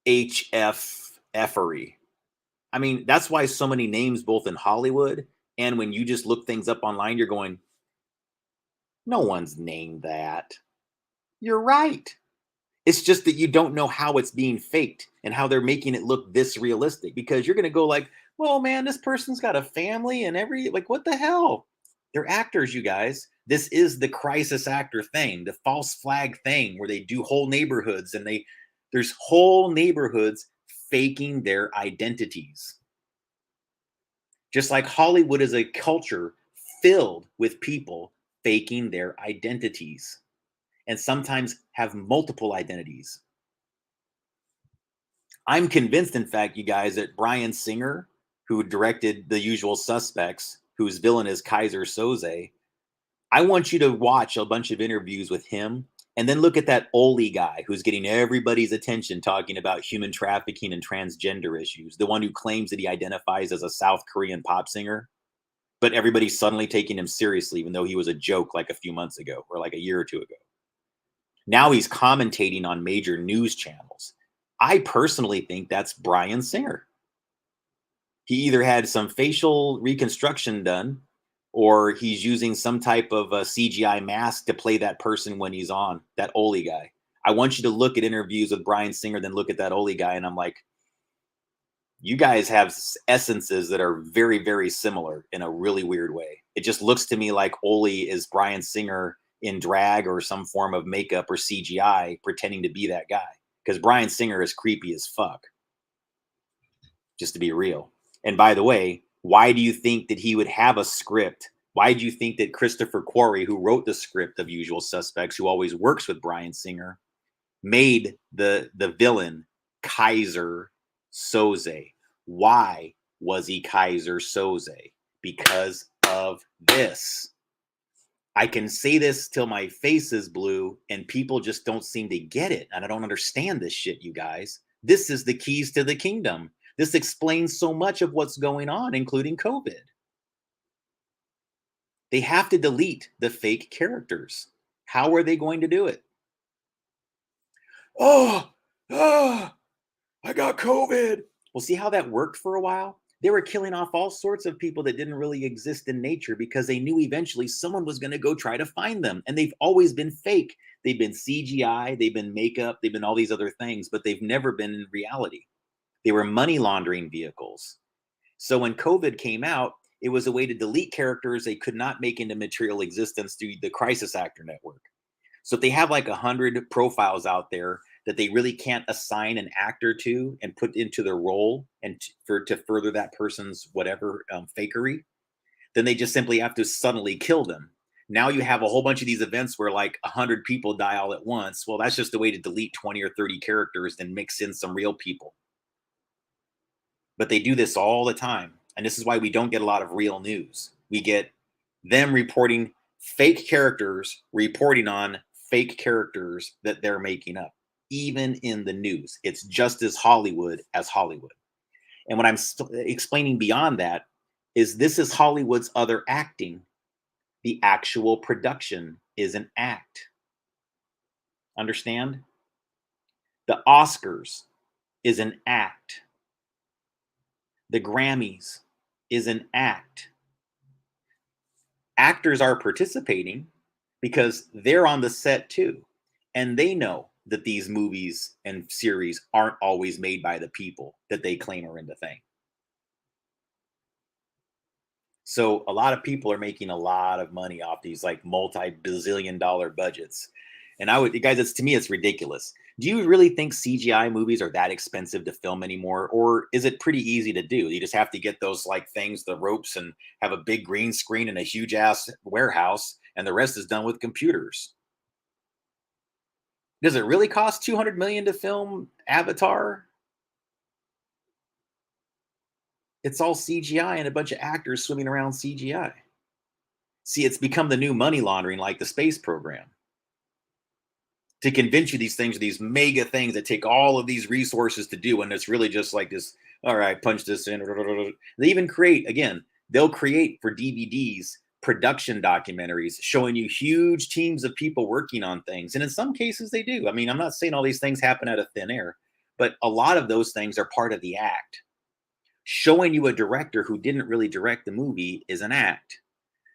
HF Effery. I mean, that's why so many names both in Hollywood and when you just look things up online, you're going, no one's named that. You're right. It's just that you don't know how it's being faked and how they're making it look this realistic, because you're going to go like, well, man, this person's got a family and like, what the hell? They're actors, you guys. This is the crisis actor thing, the false flag thing where they do whole neighborhoods and there's whole neighborhoods faking their identities. Just like Hollywood is a culture filled with people faking their identities and sometimes have multiple identities. I'm convinced, in fact, you guys, that Bryan Singer, who directed The Usual Suspects, whose villain is Kaiser Soze, I want you to watch a bunch of interviews with him and then look at that Oli guy who's getting everybody's attention talking about human trafficking and transgender issues, the one who claims that he identifies as a South Korean pop singer, but everybody's suddenly taking him seriously, even though he was a joke like a few months ago or like a year or two ago. Now he's commentating on major news channels. I personally think that's Bryan Singer. He either had some facial reconstruction done or he's using some type of a CGI mask to play that person when he's on, that Oli guy. I want you to look at interviews with Bryan Singer, then look at that Oli guy, and I'm like, you guys have essences that are very, very similar in a really weird way. It just looks to me like Oli is Bryan Singer in drag or some form of makeup or CGI pretending to be that guy. Because Bryan Singer is creepy as fuck. Just to be real. And by the way, why do you think that he would have a script Why do you think that Christopher Quarry, who wrote the script of Usual Suspects, who always works with Bryan Singer, made the villain Kaiser Soze? Why was he Kaiser Soze? Because of this. I can say this till my face is blue, and people just don't seem to get it. And I don't understand this shit, you guys. This is the keys to the kingdom. This explains so much of what's going on, including COVID. They have to delete the fake characters. How are they going to do it? Oh, I got COVID. Well, see how that worked for a while? They were killing off all sorts of people that didn't really exist in nature because they knew eventually someone was going to go try to find them. And they've always been fake. They've been CGI, they've been makeup, they've been all these other things, but they've never been in reality. They were money laundering vehicles. So when COVID came out, it was a way to delete characters they could not make into material existence through the crisis actor network. So if they have like 100 profiles out there that they really can't assign an actor to and put into their role and to further that person's whatever fakery, then they just simply have to suddenly kill them. Now you have a whole bunch of these events where like 100 people die all at once. Well, that's just a way to delete 20 or 30 characters and mix in some real people. But they do this all the time. And this is why we don't get a lot of real news. We get them reporting fake characters, reporting on fake characters that they're making up. Even in the news, it's just as Hollywood as Hollywood. And what I'm explaining beyond that is this is Hollywood's other acting. The actual production is an act. Understand? The Oscars is an act. The Grammys is an act. Actors are participating because they're on the set too. And they know that these movies and series aren't always made by the people that they claim are in the thing. So a lot of people are making a lot of money off these like multi-bazillion dollar budgets. And guys, to me, it's ridiculous. Do you really think CGI movies are that expensive to film anymore? Or is it pretty easy to do? You just have to get those like things, the ropes, and have a big green screen and a huge ass warehouse, and the rest is done with computers. Does it really cost $200 million to film Avatar? It's all CGI and a bunch of actors swimming around CGI. See, it's become the new money laundering, like the space program. To convince you these things are these mega things that take all of these resources to do, and it's really just like this, all right, punch this in. They even create, again, they'll create for DVDs production documentaries showing you huge teams of people working on things. And in some cases they do. I mean, I'm not saying all these things happen out of thin air, but a lot of those things are part of the act. Showing you a director who didn't really direct the movie is an act.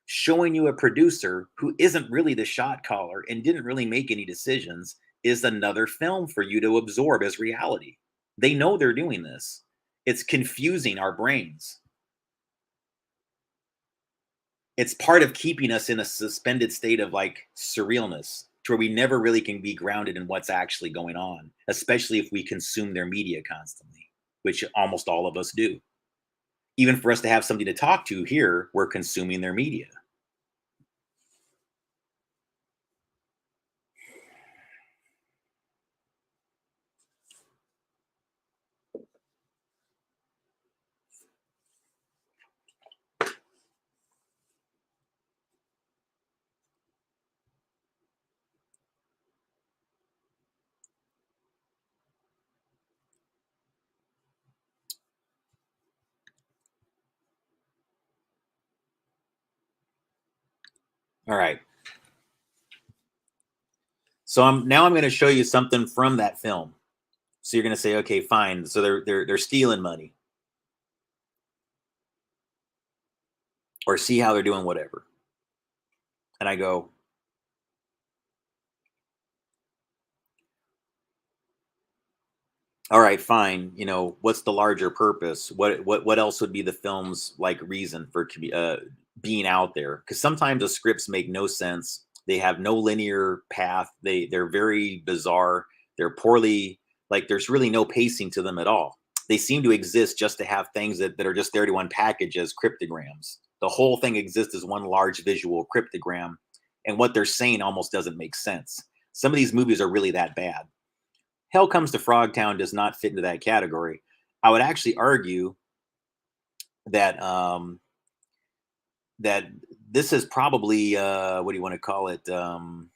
Showing you a producer who isn't really the shot caller and didn't really make any decisions is another film for you to absorb as reality. They know they're doing this. It's confusing our brains. It's part of keeping us in a suspended state of like surrealness, to where we never really can be grounded in what's actually going on, especially if we consume their media constantly, which almost all of us do. Even for us to have somebody to talk to here, we're consuming their media. All right. So I'm going to show you something from that film. So you're going to say, okay, fine. So they're stealing money, or see how they're doing whatever. And I go, all right, fine. You know, what's the larger purpose? What else would be the film's like reason for being out there? Because sometimes the scripts make no sense. They have no linear path. They're very bizarre. They're poorly, like there's really no pacing to them at all. They seem to exist just to have things that are just there to unpackage as cryptograms. The whole thing exists as one large visual cryptogram, and what they're saying almost doesn't make sense. Some of these movies are really that bad. Hell Comes to Frogtown does not fit into that category. I would actually argue that that this is probably what do you want to call it? Um,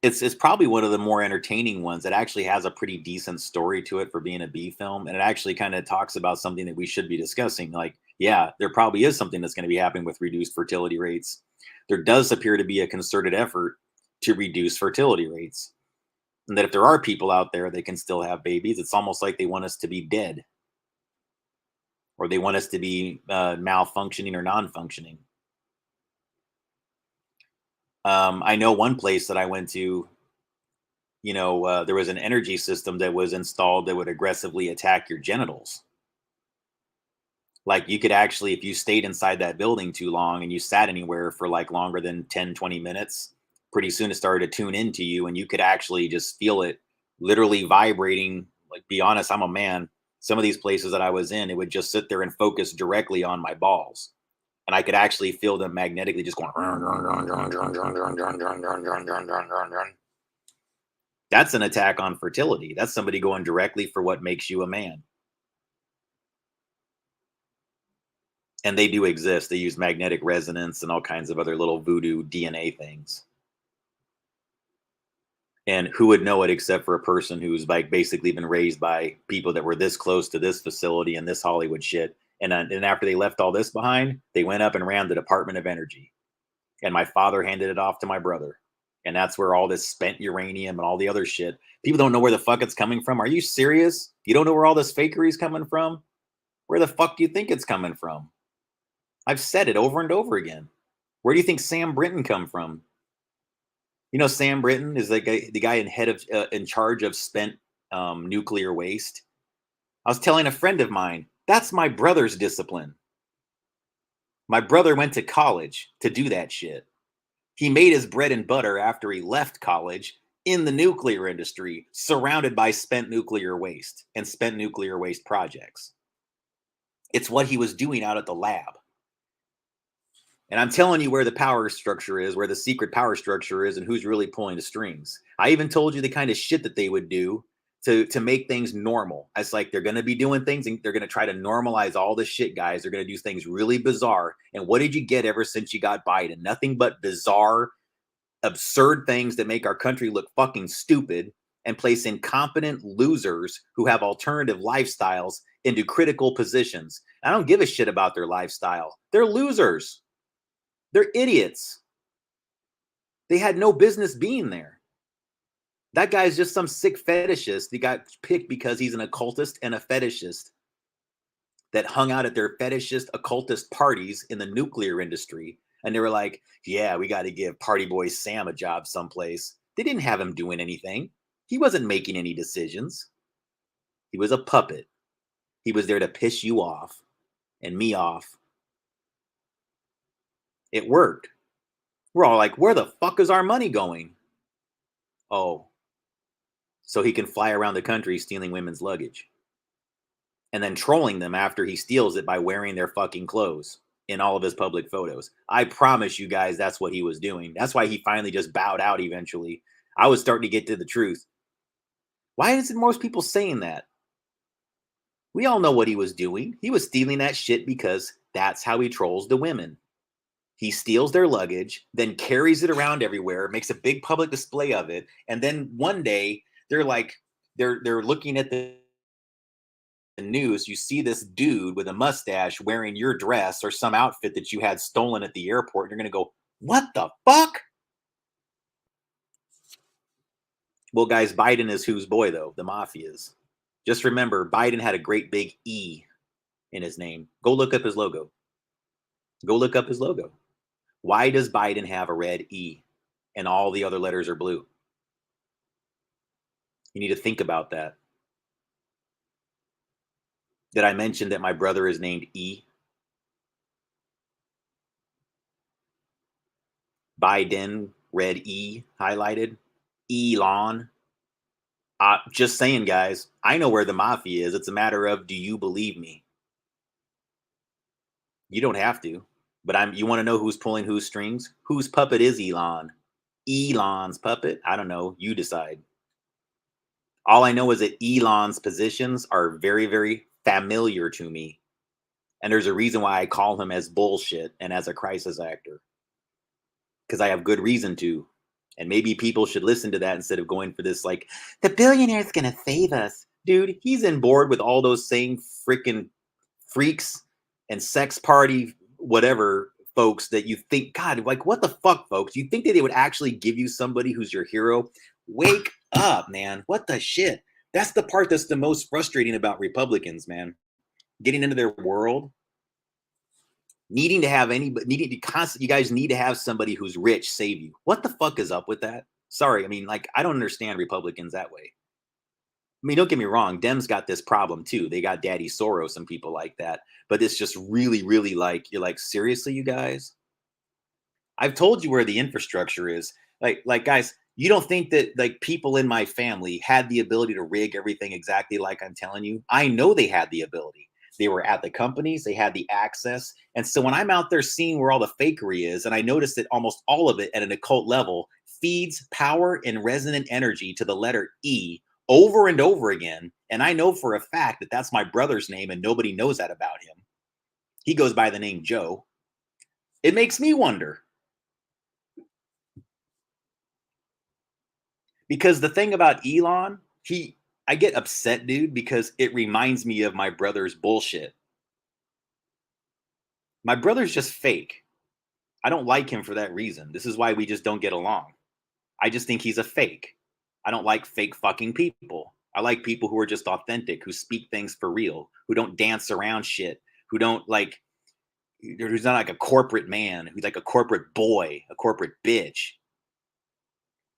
it's probably one of the more entertaining ones that actually has a pretty decent story to it for being a B film, and it actually kind of talks about something that we should be discussing. Like, yeah, there probably is something that's going to be happening with reduced fertility rates. There does appear to be a concerted effort to reduce fertility rates, and that if there are people out there that can still have babies, it's almost like they want us to be dead, or they want us to be malfunctioning or non-functioning. I know one place that I went to, there was an energy system that was installed that would aggressively attack your genitals. Like, you could actually, if you stayed inside that building too long and you sat anywhere for like longer than 10, 20 minutes, pretty soon it started to tune into you, and you could actually just feel it literally vibrating. Like, be honest, I'm a man. Some of these places that I was in, it would just sit there and focus directly on my balls. And I could actually feel them magnetically just going. That's an attack on fertility. That's somebody going directly for what makes you a man. And they do exist. They use magnetic resonance and all kinds of other little voodoo DNA things. And who would know it except for a person who's like basically been raised by people that were this close to this facility and this Hollywood shit. And after they left all this behind, they went up and ran the Department of Energy. And my father handed it off to my brother. And that's where all this spent uranium and all the other shit. People don't know where the fuck it's coming from. Are you serious? You don't know where all this fakery is coming from? Where the fuck do you think it's coming from? I've said it over and over again. Where do you think Sam Brinton come from? You know, Sam Brinton is the guy in charge of spent nuclear waste. I was telling a friend of mine, that's my brother's discipline. My brother went to college to do that shit. He made his bread and butter after he left college in the nuclear industry, surrounded by spent nuclear waste and spent nuclear waste projects. It's what he was doing out at the lab. And I'm telling you where the power structure is, where the secret power structure is, and who's really pulling the strings. I even told you the kind of shit that they would do to make things normal. It's like they're going to be doing things and they're going to try to normalize all this shit, guys. They're going to do things really bizarre. And what did you get ever since you got Biden? Nothing but bizarre, absurd things that make our country look fucking stupid and place incompetent losers who have alternative lifestyles into critical positions. I don't give a shit about their lifestyle. They're losers. They're idiots. They had no business being there. That guy's just some sick fetishist. He got picked because he's an occultist and a fetishist that hung out at their fetishist occultist parties in the nuclear industry. And they were like, yeah, we got to give Party Boy Sam a job someplace. They didn't have him doing anything. He wasn't making any decisions. He was a puppet. He was there to piss you off and me off. It worked. We're all like, where the fuck is our money going? Oh, so he can fly around the country stealing women's luggage and then trolling them after he steals it by wearing their fucking clothes in all of his public photos. I promise you guys that's what he was doing. That's why he finally just bowed out eventually. I was starting to get to the truth. Why isn't most people saying that? We all know what he was doing. He was stealing that shit because that's how he trolls the women. He steals their luggage, then carries it around everywhere, makes a big public display of it, and then one day they're like, they're looking at the news. You see this dude with a mustache wearing your dress or some outfit that you had stolen at the airport. And you're going to go, what the fuck? Well, guys, Biden is whose boy, though? The mafia's. Just remember, Biden had a great big E in his name. Go look up his logo. Go look up his logo. Why does Biden have a red E and all the other letters are blue? You need to think about that. Did I mention that my brother is named E? Biden, red E highlighted. Elon. Just saying, guys, I know where the mafia is. It's a matter of, do you believe me? You don't have to, but you want to know who's pulling whose strings? Whose puppet is Elon? Elon's puppet? I don't know. You decide. All I know is that Elon's positions are very, very familiar to me. And there's a reason why I call him as bullshit and as a crisis actor. Because I have good reason to. And maybe people should listen to that instead of going for this, like, the billionaire's going to save us. Dude, he's in board with all those same freaking freaks and sex party, whatever folks that you think, God, like, what the fuck, folks? You think that they would actually give you somebody who's your hero? Wake up, man. What the shit? That's the part that's the most frustrating about Republicans, man. Getting into their world, needing to have anybody, needing to constantly, you guys need to have somebody who's rich save you. What the fuck is up with that? Sorry, I mean, like, I don't understand Republicans that way. I mean, don't get me wrong, Dems got this problem too. They got Daddy Soros and people like that. But it's just really, really like, you're like, seriously, you guys? I've told you where the infrastructure is. Like guys, you don't think that like people in my family had the ability to rig everything exactly like I'm telling you? I know they had the ability. They were at the companies, they had the access. And so when I'm out there seeing where all the fakery is, and I noticed that almost all of it at an occult level feeds power and resonant energy to the letter E over and over again. And I know for a fact that that's my brother's name and nobody knows that about him. He goes by the name Joe. It makes me wonder. Because the thing about Elon, I get upset, dude, because it reminds me of my brother's bullshit. My brother's just fake. I don't like him for that reason. This is why we just don't get along. I just think he's a fake. I don't like fake fucking people. I like people who are just authentic, who speak things for real, who don't dance around shit, who don't like, who's not like a corporate man, who's like a corporate boy, a corporate bitch.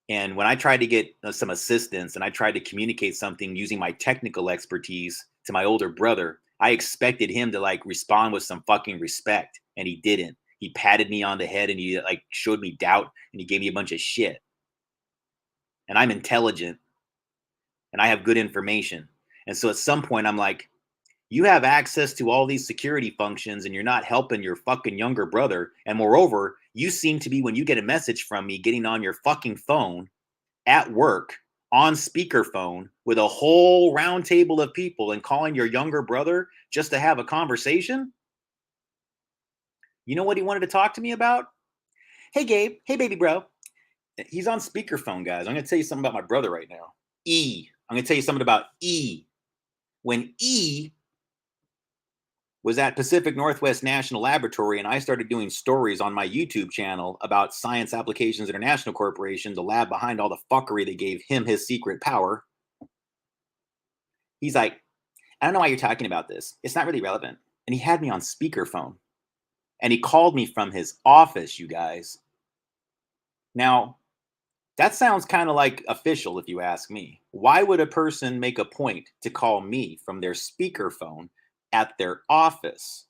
And when I tried to get some assistance and I tried to communicate something using my technical expertise to my older brother, I expected him to like respond with some fucking respect. And he didn't. He patted me on the head and he like showed me doubt and he gave me a bunch of shit. And I'm intelligent and I have good information. And so at some point, I'm like, you have access to all these security functions and you're not helping your fucking younger brother. And moreover, you seem to be, when you get a message from me, getting on your fucking phone at work on speakerphone with a whole round table of people and calling your younger brother just to have a conversation. You know what he wanted to talk to me about? Hey, Gabe. Hey, baby bro. He's on speakerphone, guys. I'm going to tell you something about my brother right now. I'm going to tell you something about E. When E was at Pacific Northwest National Laboratory and I started doing stories on my YouTube channel about Science Applications International Corporation, the lab behind all the fuckery that gave him his secret power, he's like, I don't know why you're talking about this. It's not really relevant. And he had me on speakerphone. And he called me from his office, you guys. Now, that sounds kind of like official if you ask me. Why would a person make a point to call me from their speakerphone at their office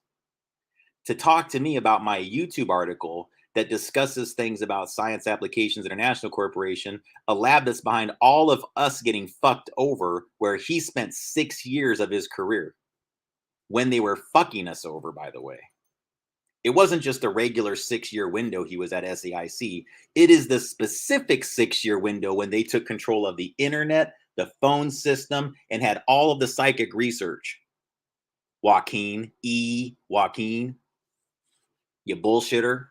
to talk to me about my YouTube article that discusses things about Science Applications International Corporation, a lab that's behind all of us getting fucked over, where he spent 6 years of his career when they were fucking us over, by the way. It wasn't just a regular 6-year window he was at SAIC. It is the specific 6-year window when they took control of the internet, the phone system, and had all of the psychic research. Joaquin, Joaquin, you bullshitter.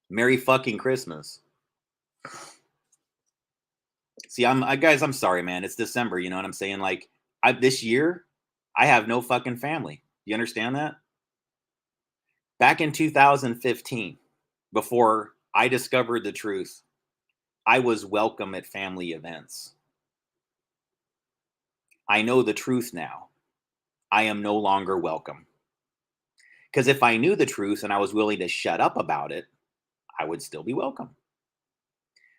Merry fucking Christmas. See, guys, I'm sorry, man. It's December, you know what I'm saying? Like, this year, I have no fucking family. You understand that? Back in 2015, before I discovered the truth, I was welcome at family events. I know the truth now. I am no longer welcome. Because if I knew the truth and I was willing to shut up about it, I would still be welcome.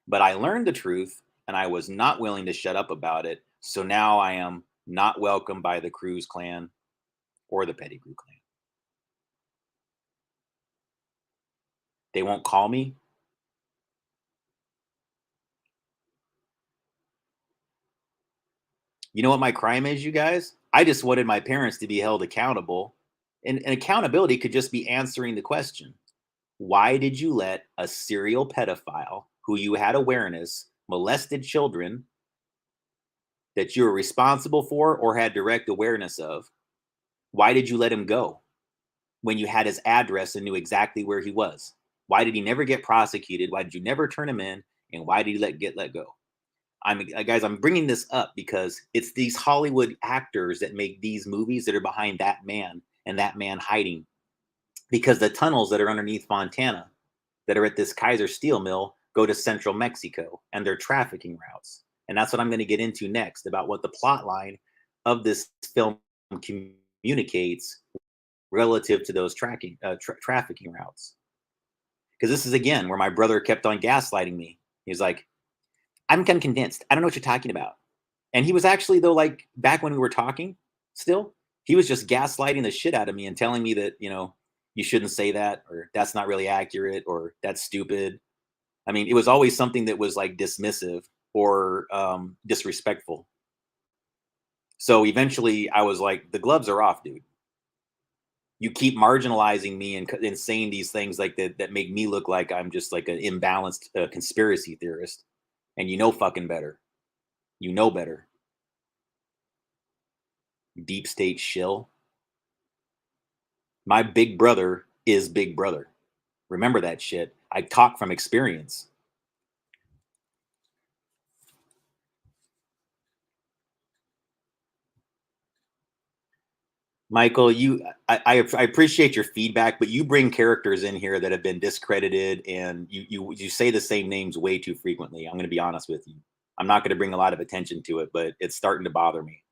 But I learned the truth and I was not willing to shut up about it. So now I am not welcome by the Cruz clan or the Pettigrew clan. They won't call me. You know what my crime is, you guys? I just wanted my parents to be held accountable. And accountability could just be answering the question: why did you let a serial pedophile who you had awareness molested children that you were responsible for or had direct awareness of? Why did you let him go when you had his address and knew exactly where he was? Why did he never get prosecuted? Why did you never turn him in? And why did he get let go? I'm bringing this up because it's these Hollywood actors that make these movies that are behind that man and that man hiding, because the tunnels that are underneath Fontana that are at this Kaiser Steel mill go to central Mexico, and they're trafficking routes. And that's what I'm going to get into next, about what the plot line of this film communicates relative to those trafficking routes. Because this is, again, where my brother kept on gaslighting me. He's like, I'm convinced. I don't know what you're talking about. And he was actually, though, like back when we were talking still, he was just gaslighting the shit out of me and telling me that, you shouldn't say that, or that's not really accurate, or that's stupid. I mean, it was always something that was like dismissive or disrespectful. So eventually I was like, the gloves are off, dude. You keep marginalizing me and saying these things like that make me look like I'm just like an imbalanced conspiracy theorist. And you know fucking better. You know better. Deep state shill. My big brother is Big Brother. Remember that shit. I talk from experience. Michael, I appreciate your feedback, but you bring characters in here that have been discredited, and you say the same names way too frequently. I'm going to be honest with you. I'm not going to bring a lot of attention to it, but it's starting to bother me.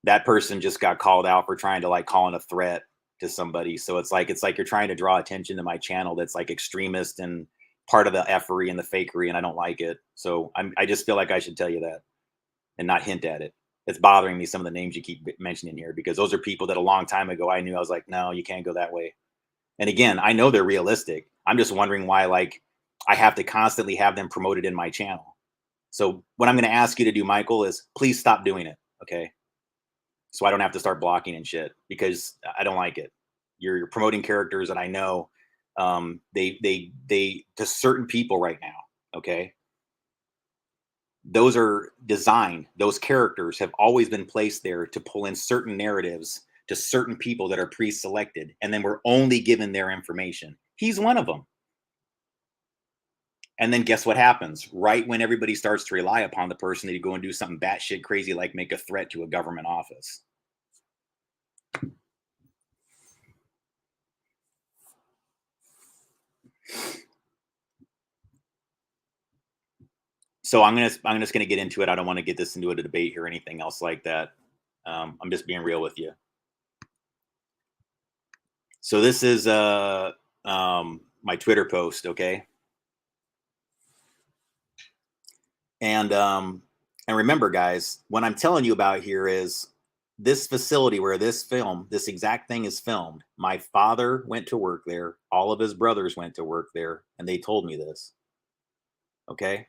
That person just got called out for trying to like call in a threat to somebody. So it's like you're trying to draw attention to my channel that's like extremist and part of the effery and the fakery, and I don't like it. So I just feel like I should tell you that and not hint at it. It's bothering me, some of the names you keep mentioning here, because those are people that a long time ago I knew. I was like, no, you can't go that way. And again, I know they're realistic. I'm just wondering why, like, I have to constantly have them promoted in my channel. So what I'm going to ask you to do, Michael, is please stop doing it. Okay. So I don't have to start blocking and shit, because I don't like it. You're promoting characters that I know they to certain people right now. Okay. Those are designed, those characters have always been placed there to pull in certain narratives to certain people that are pre-selected, and then we're only given their information. He's one of them. And then guess what happens? Right when everybody starts to rely upon the person, they go and do something batshit crazy, like make a threat to a government office. So I'm just gonna get into it. I don't want to get this into a debate or anything else like that. I'm just being real with you. So this is my Twitter post, okay? And remember, guys, what I'm telling you about here is this facility where this exact thing is filmed. My father went to work there. All of his brothers went to work there, and they told me this. Okay.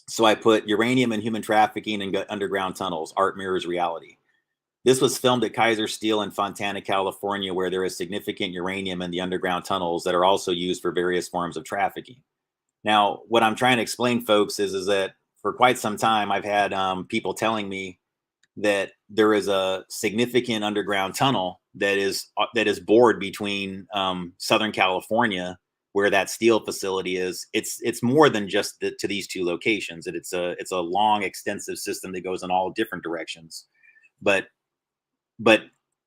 So I put uranium and human trafficking and underground tunnels. Art mirrors reality. This was filmed at Kaiser Steel in Fontana, California, where there is significant uranium in the underground tunnels that are also used for various forms of trafficking. Now, what I'm trying to explain, folks, is that for quite some time, I've had people telling me that there is a significant underground tunnel that is bored between Southern California, where that steel facility is. It's more than just to these two locations. It's a long, extensive system that goes in all different directions, but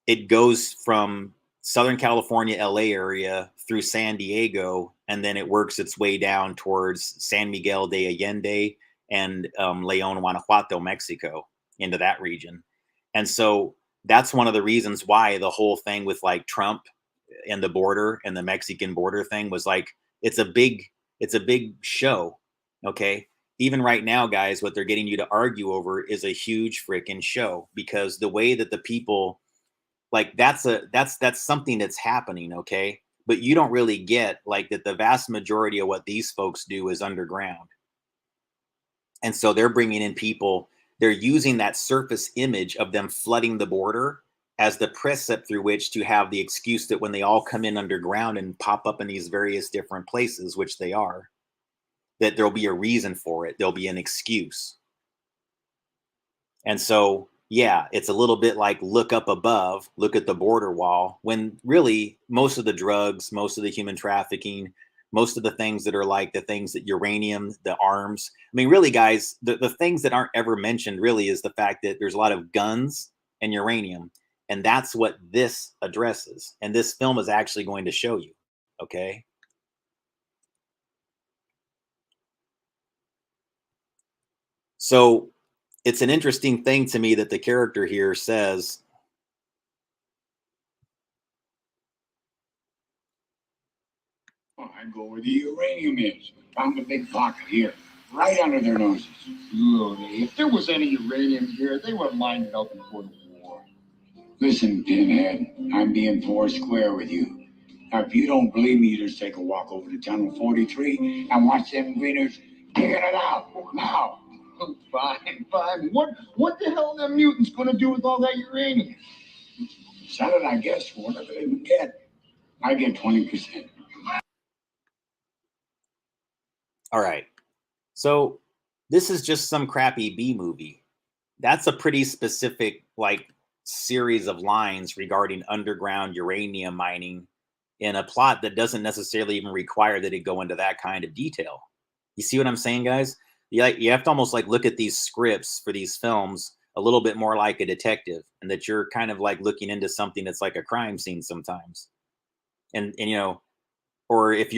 it goes from Southern California, LA area through San Diego, and then it works its way down towards San Miguel de Allende and León, Guanajuato, Mexico, into that region. And so that's one of the reasons why the whole thing with like Trump and the border and the Mexican border thing was like, it's a big show. Okay. Even right now, guys, what they're getting you to argue over is a huge freaking show, because the way that the people, like that's something that's happening, okay? But you don't really get like that the vast majority of what these folks do is underground. And so they're bringing in people, they're using that surface image of them flooding the border as the precept through which to have the excuse that when they all come in underground and pop up in these various different places, which they are, that there'll be a reason for it. There'll be an excuse. And so, yeah, it's a little bit like look up above, look at the border wall, when really most of the drugs, most of the human trafficking, most of the things that are like the things that uranium, the arms. I mean, really, guys, the things that aren't ever mentioned really is the fact that there's a lot of guns and uranium. And that's what this addresses. And this film is actually going to show you. Okay. So it's an interesting thing to me that the character here says, I go where the uranium is. Found a big pocket here, right under their noses. Look, if there was any uranium here, they would have lined it up before the war. Listen, Pinhead, I'm being four square with you. Now, if you don't believe me, you just take a walk over to Tunnel 43 and watch them greeners digging it out now. Fine, fine. What the hell are them mutants going to do with all that uranium? Sell it, I guess, for whatever they can get. I get 20%. all right. So this is just some crappy B movie. That's a pretty specific like series of lines regarding underground uranium mining in a plot that doesn't necessarily even require that it go into that kind of detail. You see what I'm saying, guys? You have to almost like look at these scripts for these films a little bit more like a detective, and that you're kind of like looking into something that's like a crime scene sometimes. And you know, or if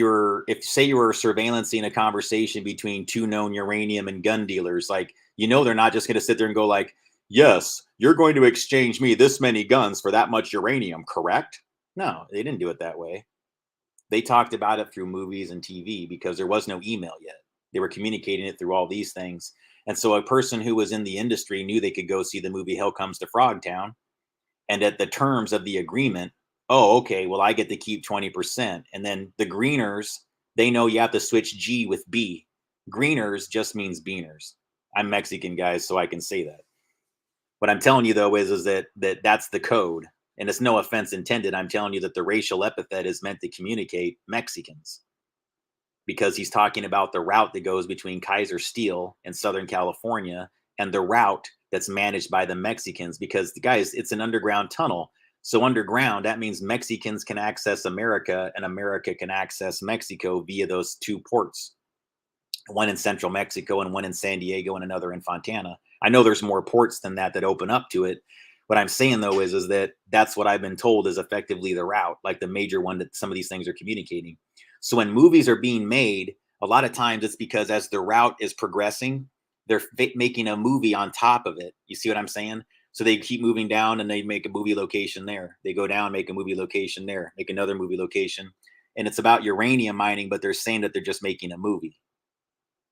say you were surveillancing a conversation between two known uranium and gun dealers, like they're not just going to sit there and go like, yes, you're going to exchange me this many guns for that much uranium, correct? No, they didn't do it that way. They talked about it through movies and TV because there was no email yet. They were communicating it through all these things. And so a person who was in the industry knew they could go see the movie Hell Comes to Frogtown, and at the terms of the agreement, oh, okay, well, I get to keep 20%. And then the greeners, they know you have to switch G with B. Greeners just means beaners. I'm Mexican, guys, so I can say that. What I'm telling you though is that's the code. And it's no offense intended. I'm telling you that the racial epithet is meant to communicate Mexicans, because he's talking about the route that goes between Kaiser Steel in Southern California and the route that's managed by the Mexicans, because guys, it's an underground tunnel. So underground, that means Mexicans can access America and America can access Mexico via those two ports, one in central Mexico and one in San Diego and another in Fontana. I know there's more ports than that open up to it. What I'm saying though is that that's what I've been told is effectively the route, like the major one that some of these things are communicating. So when movies are being made, a lot of times it's because as the route is progressing, they're making a movie on top of it. You see what I'm saying? So they keep moving down and they make a movie location there. They go down, make a movie location there, make another movie location. And it's about uranium mining, but they're saying that they're just making a movie.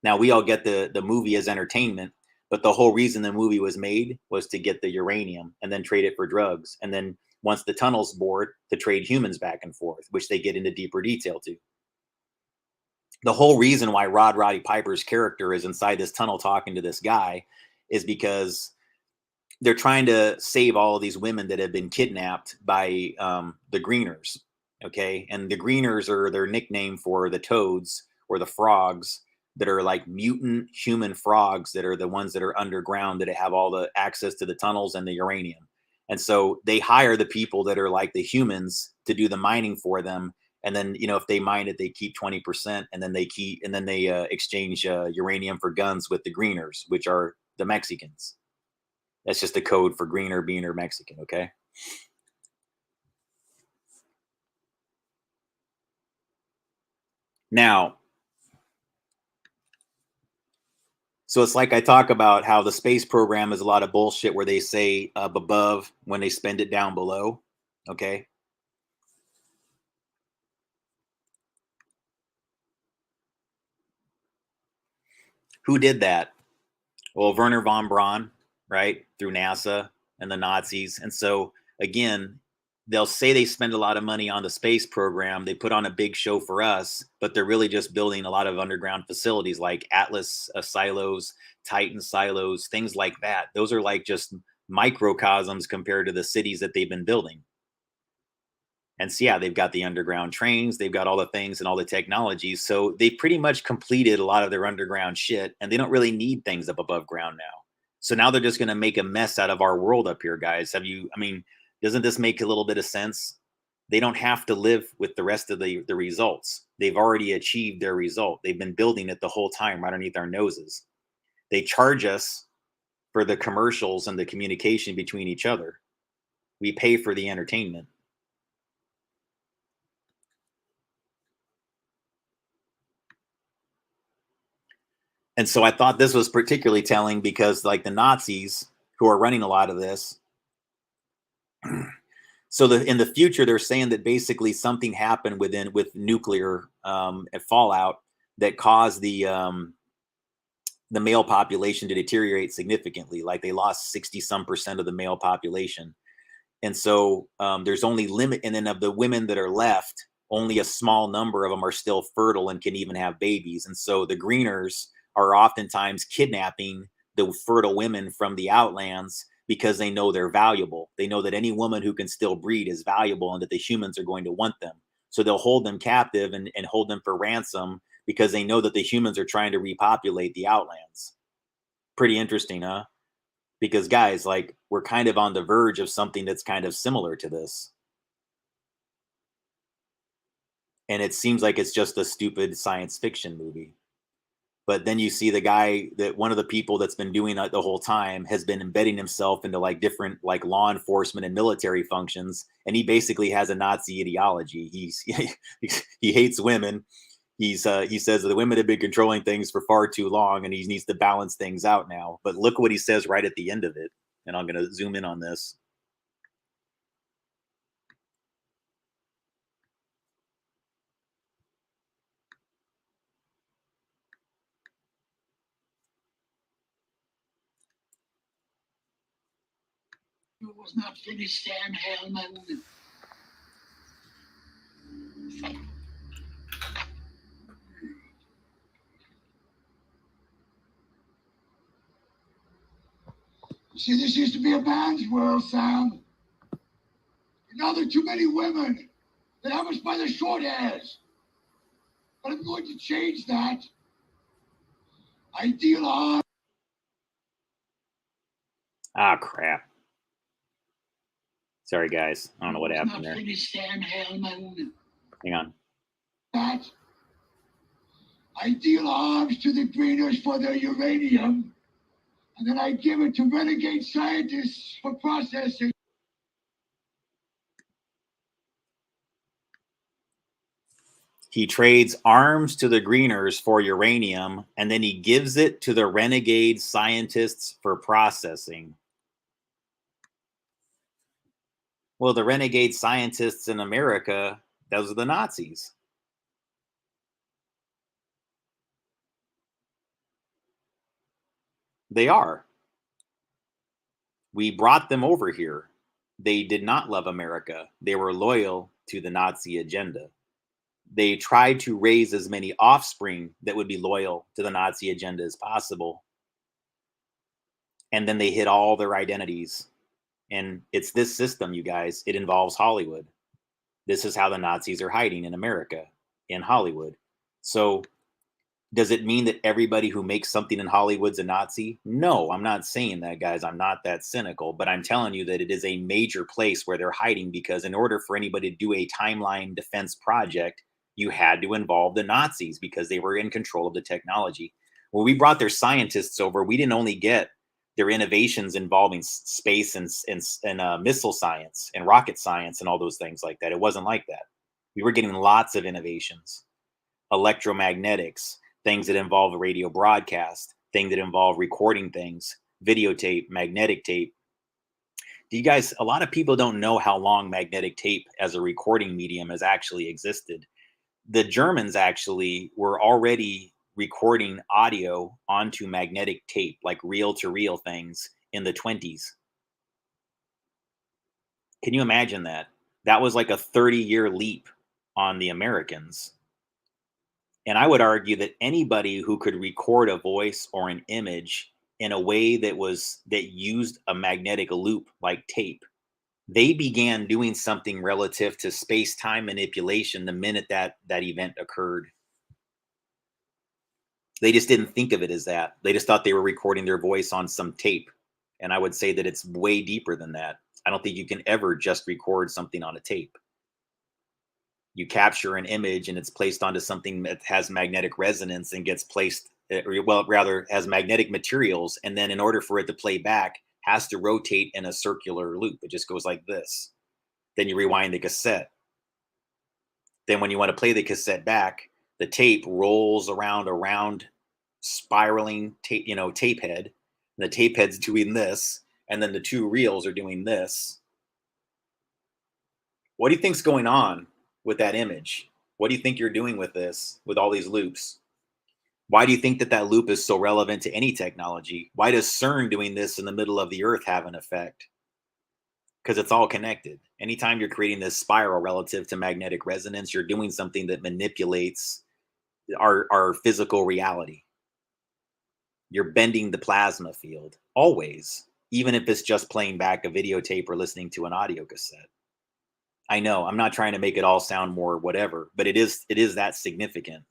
Now we all get the movie as entertainment, but the whole reason the movie was made was to get the uranium and then trade it for drugs. And then once the tunnel's bored, to trade humans back and forth, which they get into deeper detail to. The whole reason why Roddy Piper's character is inside this tunnel talking to this guy is because they're trying to save all of these women that have been kidnapped by the greeners. Okay. And the greeners are their nickname for the toads or the frogs that are like mutant human frogs that are the ones that are underground that have all the access to the tunnels and the uranium. And so they hire the people that are like the humans to do the mining for them. And then, if they mine it, they keep 20%, and then they exchange uranium for guns with the greeners, which are the Mexicans. That's just a code for greener, beaner, Mexican. Okay. Now, so it's like I talk about how the space program is a lot of bullshit where they say up above when they spend it down below. Okay. Who did that? Well, Werner von Braun, right? Through NASA and the Nazis. And so again, they'll say they spend a lot of money on the space program. They put on a big show for us, but they're really just building a lot of underground facilities like Atlas silos, Titan silos, things like that. Those are like just microcosms compared to the cities that they've been building. And so, yeah, they've got the underground trains, they've got all the things and all the technologies. So they pretty much completed a lot of their underground shit, and they don't really need things up above ground now. So now they're just going to make a mess out of our world up here, guys. I mean, doesn't this make a little bit of sense? They don't have to live with the rest of the results. They've already achieved their result. They've been building it the whole time right underneath our noses. They charge us for the commercials and the communication between each other. We pay for the entertainment. And so I thought this was particularly telling because, like, the Nazis who are running a lot of this, so in the future they're saying that basically something happened with nuclear fallout that caused the male population to deteriorate significantly. Like, they lost 60% of the male population, and so there's only limit. And then of the women that are left, only a small number of them are still fertile and can even have babies. And so the Greeners are oftentimes kidnapping the fertile women from the outlands because they know they're valuable. They know that any woman who can still breed is valuable and that the humans are going to want them. So they'll hold them captive and hold them for ransom because they know that the humans are trying to repopulate the outlands. Pretty interesting, huh? Because, guys, like, we're kind of on the verge of something that's kind of similar to this. And it seems like it's just a stupid science fiction movie. But then you see the guy, that one of the people that's been doing that the whole time has been embedding himself into like different like law enforcement and military functions, and he basically has a Nazi ideology. He hates women. He says that the women have been controlling things for far too long, and he needs to balance things out now. But look what he says right at the end of it, and I'm going to zoom in on this. It was not finished, Sam. Hell, my woman. See, this used to be a man's world, Sam. Now there are too many women. They have us by the short hairs. But I'm going to change that. Ideal. Ah, crap. Sorry, guys. I don't know what happened there. Hang on. That ideal arms to the Greeners for their uranium, and then I give it to renegade scientists for processing. He trades arms to the Greeners for uranium, and then he gives it to the renegade scientists for processing. Well, the renegade scientists in America, those are the Nazis. They are. We brought them over here. They did not love America. They were loyal to the Nazi agenda. They tried to raise as many offspring that would be loyal to the Nazi agenda as possible. And then they hid all their identities. And it's this system, you guys. It involves Hollywood. This is how the Nazis are hiding in America, in Hollywood. So does it mean that everybody who makes something in Hollywood's a Nazi? No, I'm not saying that, guys. I'm not that cynical, but I'm telling you that it is a major place where they're hiding, because in order for anybody to do a timeline defense project, you had to involve the Nazis because they were in control of the technology. When we brought their scientists over, we didn't only get their innovations involving space and missile science and rocket science and all those things like that. It wasn't like that. We were getting lots of innovations, electromagnetics, things that involve radio broadcast, things that involve recording things, videotape, magnetic tape. Do you guys, a lot of people don't know how long magnetic tape as a recording medium has actually existed. The Germans actually were already recording audio onto magnetic tape, like reel-to-reel things, in the 20s. Can you imagine that? That was like a 30-year leap on the Americans. And I would argue that anybody who could record a voice or an image in a way that used a magnetic loop like tape, they began doing something relative to space-time manipulation the minute that event occurred. They just didn't think of it as that. They just thought they were recording their voice on some tape. And I would say that it's way deeper than that. I don't think you can ever just record something on a tape. You capture an image and it's placed onto something that has magnetic resonance and gets placed, well, rather has magnetic materials. And then in order for it to play back, has to rotate in a circular loop. It just goes like this. Then you rewind the cassette. Then when you want to play the cassette back, the tape rolls around spiraling tape, tape head. And the tape head's doing this. And then the two reels are doing this. What do you think's going on with that image? What do you think you're doing with this, with all these loops? Why do you think that loop is so relevant to any technology? Why does CERN doing this in the middle of the earth have an effect? Because it's all connected. Anytime you're creating this spiral relative to magnetic resonance, you're doing something that manipulates our physical reality. You're bending the plasma field, always, even if it's just playing back a videotape or listening to an audio cassette. I know I'm not trying to make it all sound more whatever, but it is that significant.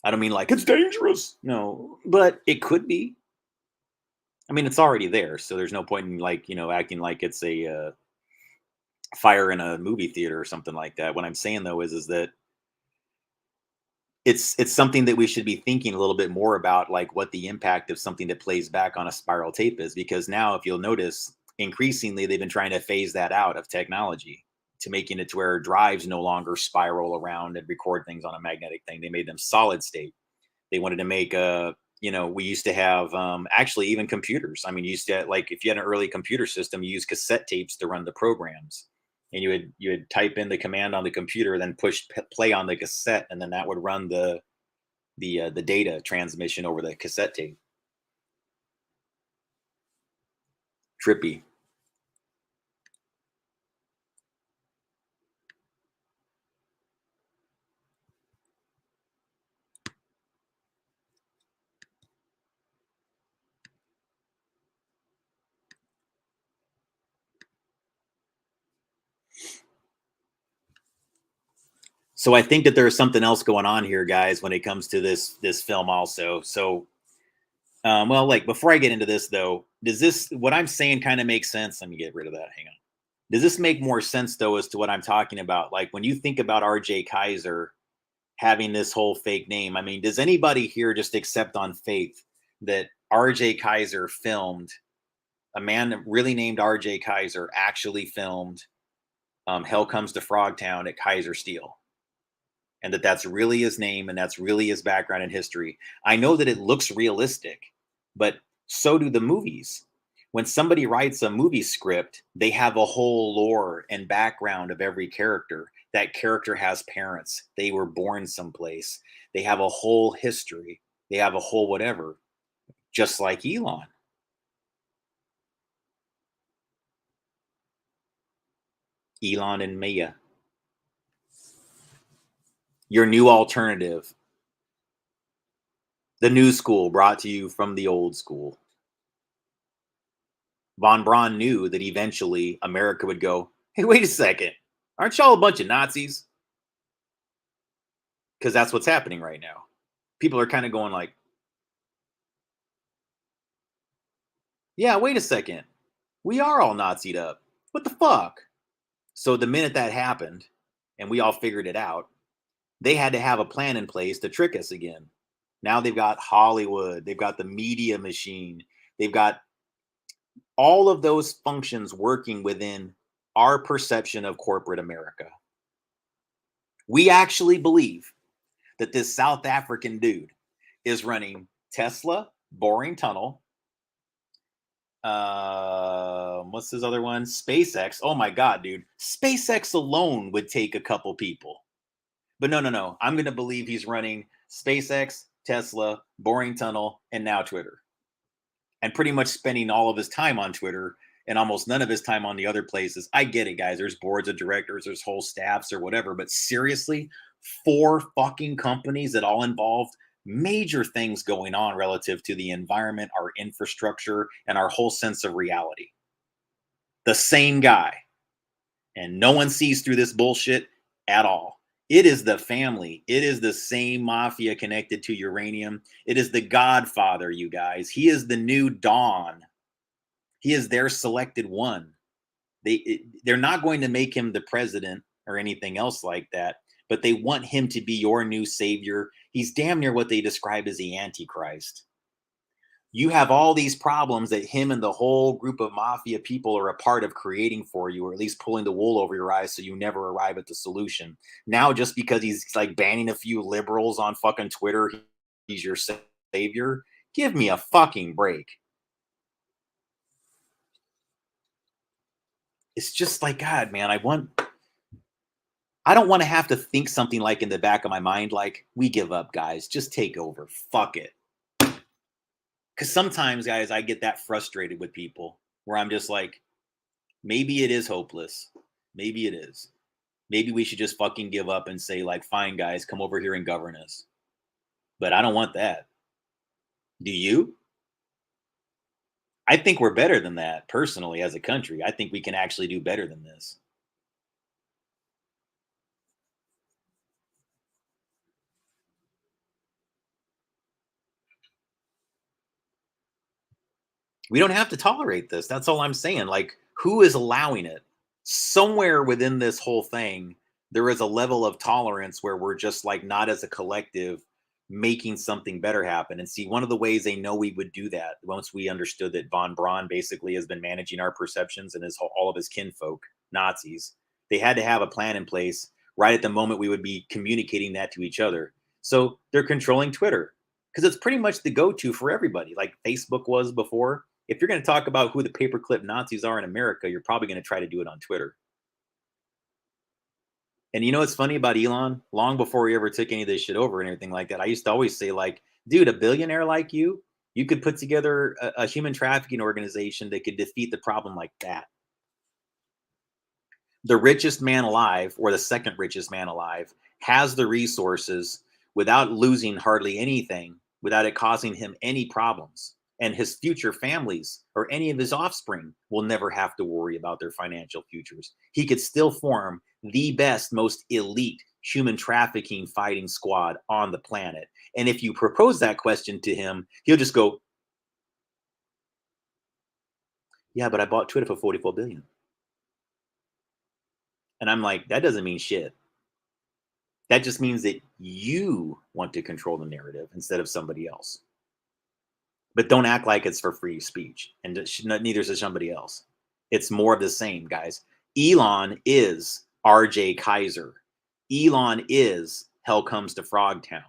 I don't mean like it's dangerous. No, but it could be. I mean, it's already there, so there's no point in acting like it's a fire in a movie theater or something like that. What I'm saying though is that it's something that we should be thinking a little bit more about, like what the impact of something that plays back on a spiral tape is, because now if you'll notice, increasingly they've been trying to phase that out of technology to making it to where drives no longer spiral around and record things on a magnetic thing. They made them solid state. They wanted to make we used to have actually even computers. I mean, you used to, like, if you had an early computer system, you used cassette tapes to run the programs, and you would type in the command on the computer, then push play on the cassette, and then that would run the data transmission over the cassette tape. Trippy. So I think that there's something else going on here, guys, when it comes to this film also. So, well, like before I get into this though, does what I'm saying kind of make sense? Let me get rid of that. Hang on. Does this make more sense though as to what I'm talking about? Like when you think about RJ Kizer having this whole fake name, I mean, does anybody here just accept on faith that RJ Kizer filmed, a man really named RJ Kizer actually filmed Hell Comes to Frogtown at Kaiser Steel? And that's really his name and that's really his background in history. I know that it looks realistic, but so do the movies. When somebody writes a movie script, they have a whole lore and background of every character. That character has parents. They were born someplace. They have a whole history. They have a whole whatever, just like Elon. Elon and Mia. Your new alternative. The new school brought to you from the old school. Von Braun knew that eventually America would go, hey, wait a second. Aren't y'all a bunch of Nazis? Because that's what's happening right now. People are kind of going like, yeah, wait a second. We are all Nazi'd up. What the fuck? So the minute that happened and we all figured it out, they had to have a plan in place to trick us again. Now they've got Hollywood. They've got the media machine. They've got all of those functions working within our perception of corporate America. We actually believe that this South African dude is running Tesla, Boring Tunnel. What's his other one? SpaceX. Oh my God, dude. SpaceX alone would take a couple people. But no. I'm going to believe he's running SpaceX, Tesla, Boring Tunnel, and now Twitter. And pretty much spending all of his time on Twitter and almost none of his time on the other places. I get it, guys. There's boards of directors, there's whole staffs or whatever. But seriously, 4 fucking companies that all involved major things going on relative to the environment, our infrastructure, and our whole sense of reality. The same guy. And no one sees through this bullshit at all. It is the family. It is the same mafia connected to uranium. It is the Godfather, you guys. He is the new Dawn. He is their selected one. They're not going to make him the president or anything else like that, but they want him to be your new savior. He's damn near what they describe as the Antichrist. You have all these problems that him and the whole group of mafia people are a part of creating for you, or at least pulling the wool over your eyes so you never arrive at the solution. Now, just because he's like banning a few liberals on fucking Twitter, he's your savior. Give me a fucking break. It's just like, God, man, I don't want to have to think something like in the back of my mind, like, we give up, guys, just take over. Fuck it. Because sometimes, guys, I get that frustrated with people where I'm just like, maybe it is hopeless. Maybe it is. Maybe we should just fucking give up and say, like, fine, guys, come over here and govern us. But I don't want that. Do you? I think we're better than that, personally, as a country. I think we can actually do better than this. We don't have to tolerate this. That's all I'm saying. Like, who is allowing it? Somewhere within this whole thing, there is a level of tolerance where we're just like not as a collective making something better happen. And see, one of the ways they know we would do that once we understood that von Braun basically has been managing our perceptions and all of his kinfolk, Nazis, they had to have a plan in place right at the moment we would be communicating that to each other. So they're controlling Twitter because it's pretty much the go-to for everybody, like Facebook was before. If you're going to talk about who the paperclip Nazis are in America, you're probably going to try to do it on Twitter. And you know what's funny about Elon? Long before he ever took any of this shit over and everything like that, I used to always say, like, dude, a billionaire like you could put together a human trafficking organization that could defeat the problem like that. The richest man alive, or the second richest man alive, has the resources without losing hardly anything, without it causing him any problems. And his future families or any of his offspring will never have to worry about their financial futures. He could still form the best, most elite human trafficking fighting squad on the planet. And if you propose that question to him, he'll just go, yeah, but I bought Twitter for 44 billion. And I'm like, that doesn't mean shit. That just means that you want to control the narrative instead of somebody else. But don't act like it's for free speech, and neither is somebody else. It's more of the same, guys. Elon is RJ Kizer. Elon is Hell Comes to Frogtown.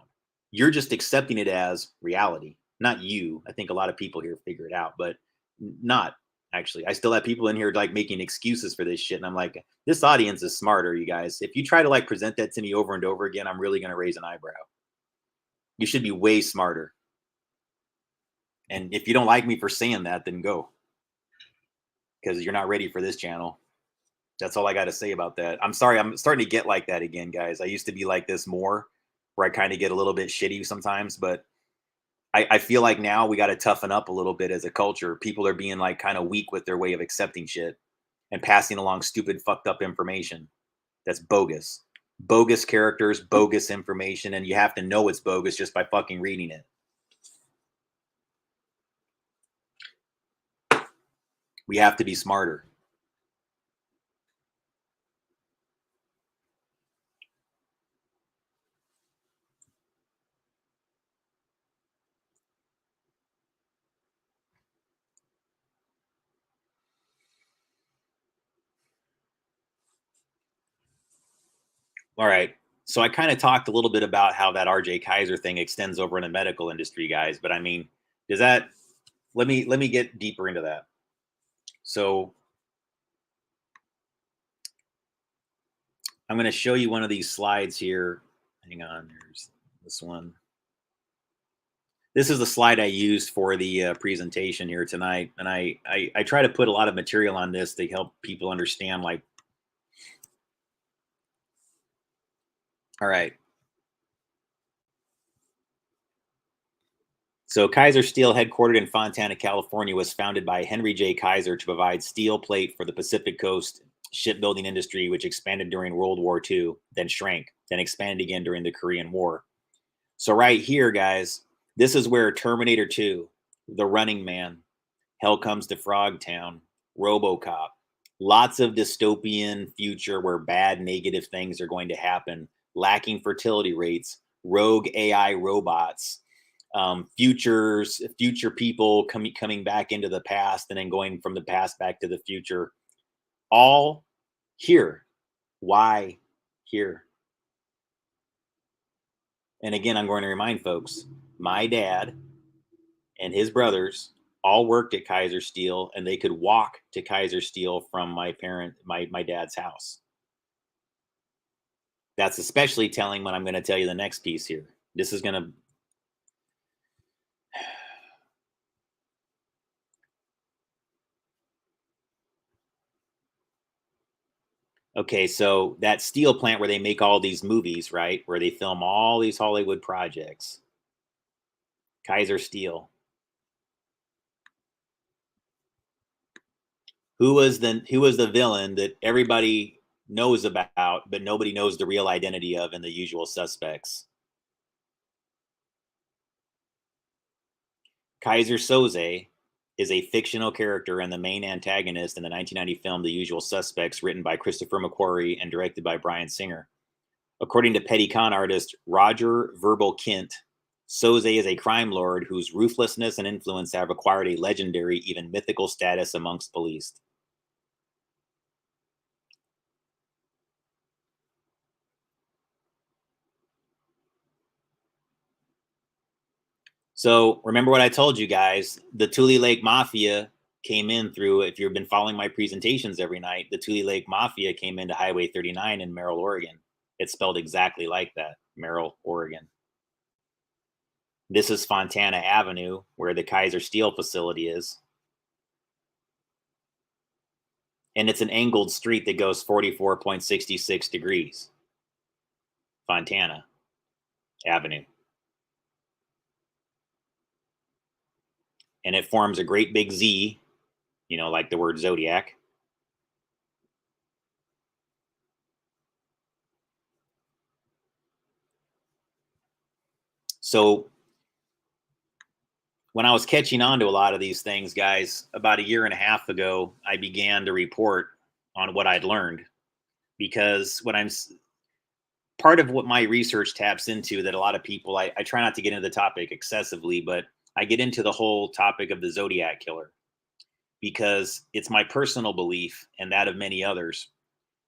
You're just accepting it as reality. Not you. I think a lot of people here figure it out, but not actually. I still have people in here like making excuses for this shit, and I'm like, this audience is smarter, you guys. If you try to like present that to me over and over again, I'm really going to raise an eyebrow. You should be way smarter. And if you don't like me for saying that, then go. Because you're not ready for this channel. That's all I got to say about that. I'm sorry. I'm starting to get like that again, guys. I used to be like this more, where I kind of get a little bit shitty sometimes. But I feel like now we got to toughen up a little bit as a culture. People are being like kind of weak with their way of accepting shit and passing along stupid, fucked up information. That's bogus. Bogus characters, bogus information. And you have to know it's bogus just by fucking reading it. We have to be smarter. All right. So I kind of talked a little bit about how that RJ Kizer thing extends over in the medical industry, guys. But I mean, does that, let me get deeper into that. So I'm going to show you one of these slides here. Hang on, there's this one. This is the slide I used for the presentation here tonight, and I try to put a lot of material on this to help people understand. Like, all right, so Kaiser Steel, headquartered in Fontana, California, was founded by Henry J. Kaiser to provide steel plate for the Pacific Coast shipbuilding industry, which expanded during World War II, then shrank, then expanded again during the Korean War. So right here, guys, this is where Terminator 2, The Running Man, Hell Comes to Frogtown, Robocop, lots of dystopian future where bad, negative things are going to happen, lacking fertility rates, rogue AI robots, future people coming back into the past and then going from the past back to the future. All here. Why here? And again, I'm going to remind folks, my dad and his brothers all worked at Kaiser Steel, and they could walk to Kaiser Steel from my dad's house. That's especially telling when I'm going to tell you the next piece here. This is going to... Okay, so that steel plant where they make all these movies, right? Where they film all these Hollywood projects. Kaiser Steel. Who was the villain that everybody knows about, but nobody knows the real identity of in The Usual Suspects? Kaiser Soze is a fictional character and the main antagonist in the 1990 film The Usual Suspects, written by Christopher McQuarrie and directed by Bryan Singer. According to petty con artist Roger Verbal Kint, Soze is a crime lord whose ruthlessness and influence have acquired a legendary, even mythical status amongst police. So remember what I told you guys, the Tule Lake Mafia came in through, if you've been following my presentations every night, the Tule Lake Mafia came into Highway 39 in Merrill, Oregon. It's spelled exactly like that, Merrill, Oregon. This is Fontana Avenue, where the Kaiser Steel facility is. And it's an angled street that goes 44.66 degrees. Fontana Avenue. And it forms a great big Z, you know, like the word zodiac. So when I was catching on to a lot of these things, guys, about a year and a half ago, I began to report on what I'd learned, because part of what my research taps into, that a lot of people, I try not to get into the topic excessively, but I get into the whole topic of the Zodiac killer, because it's my personal belief, and that of many others,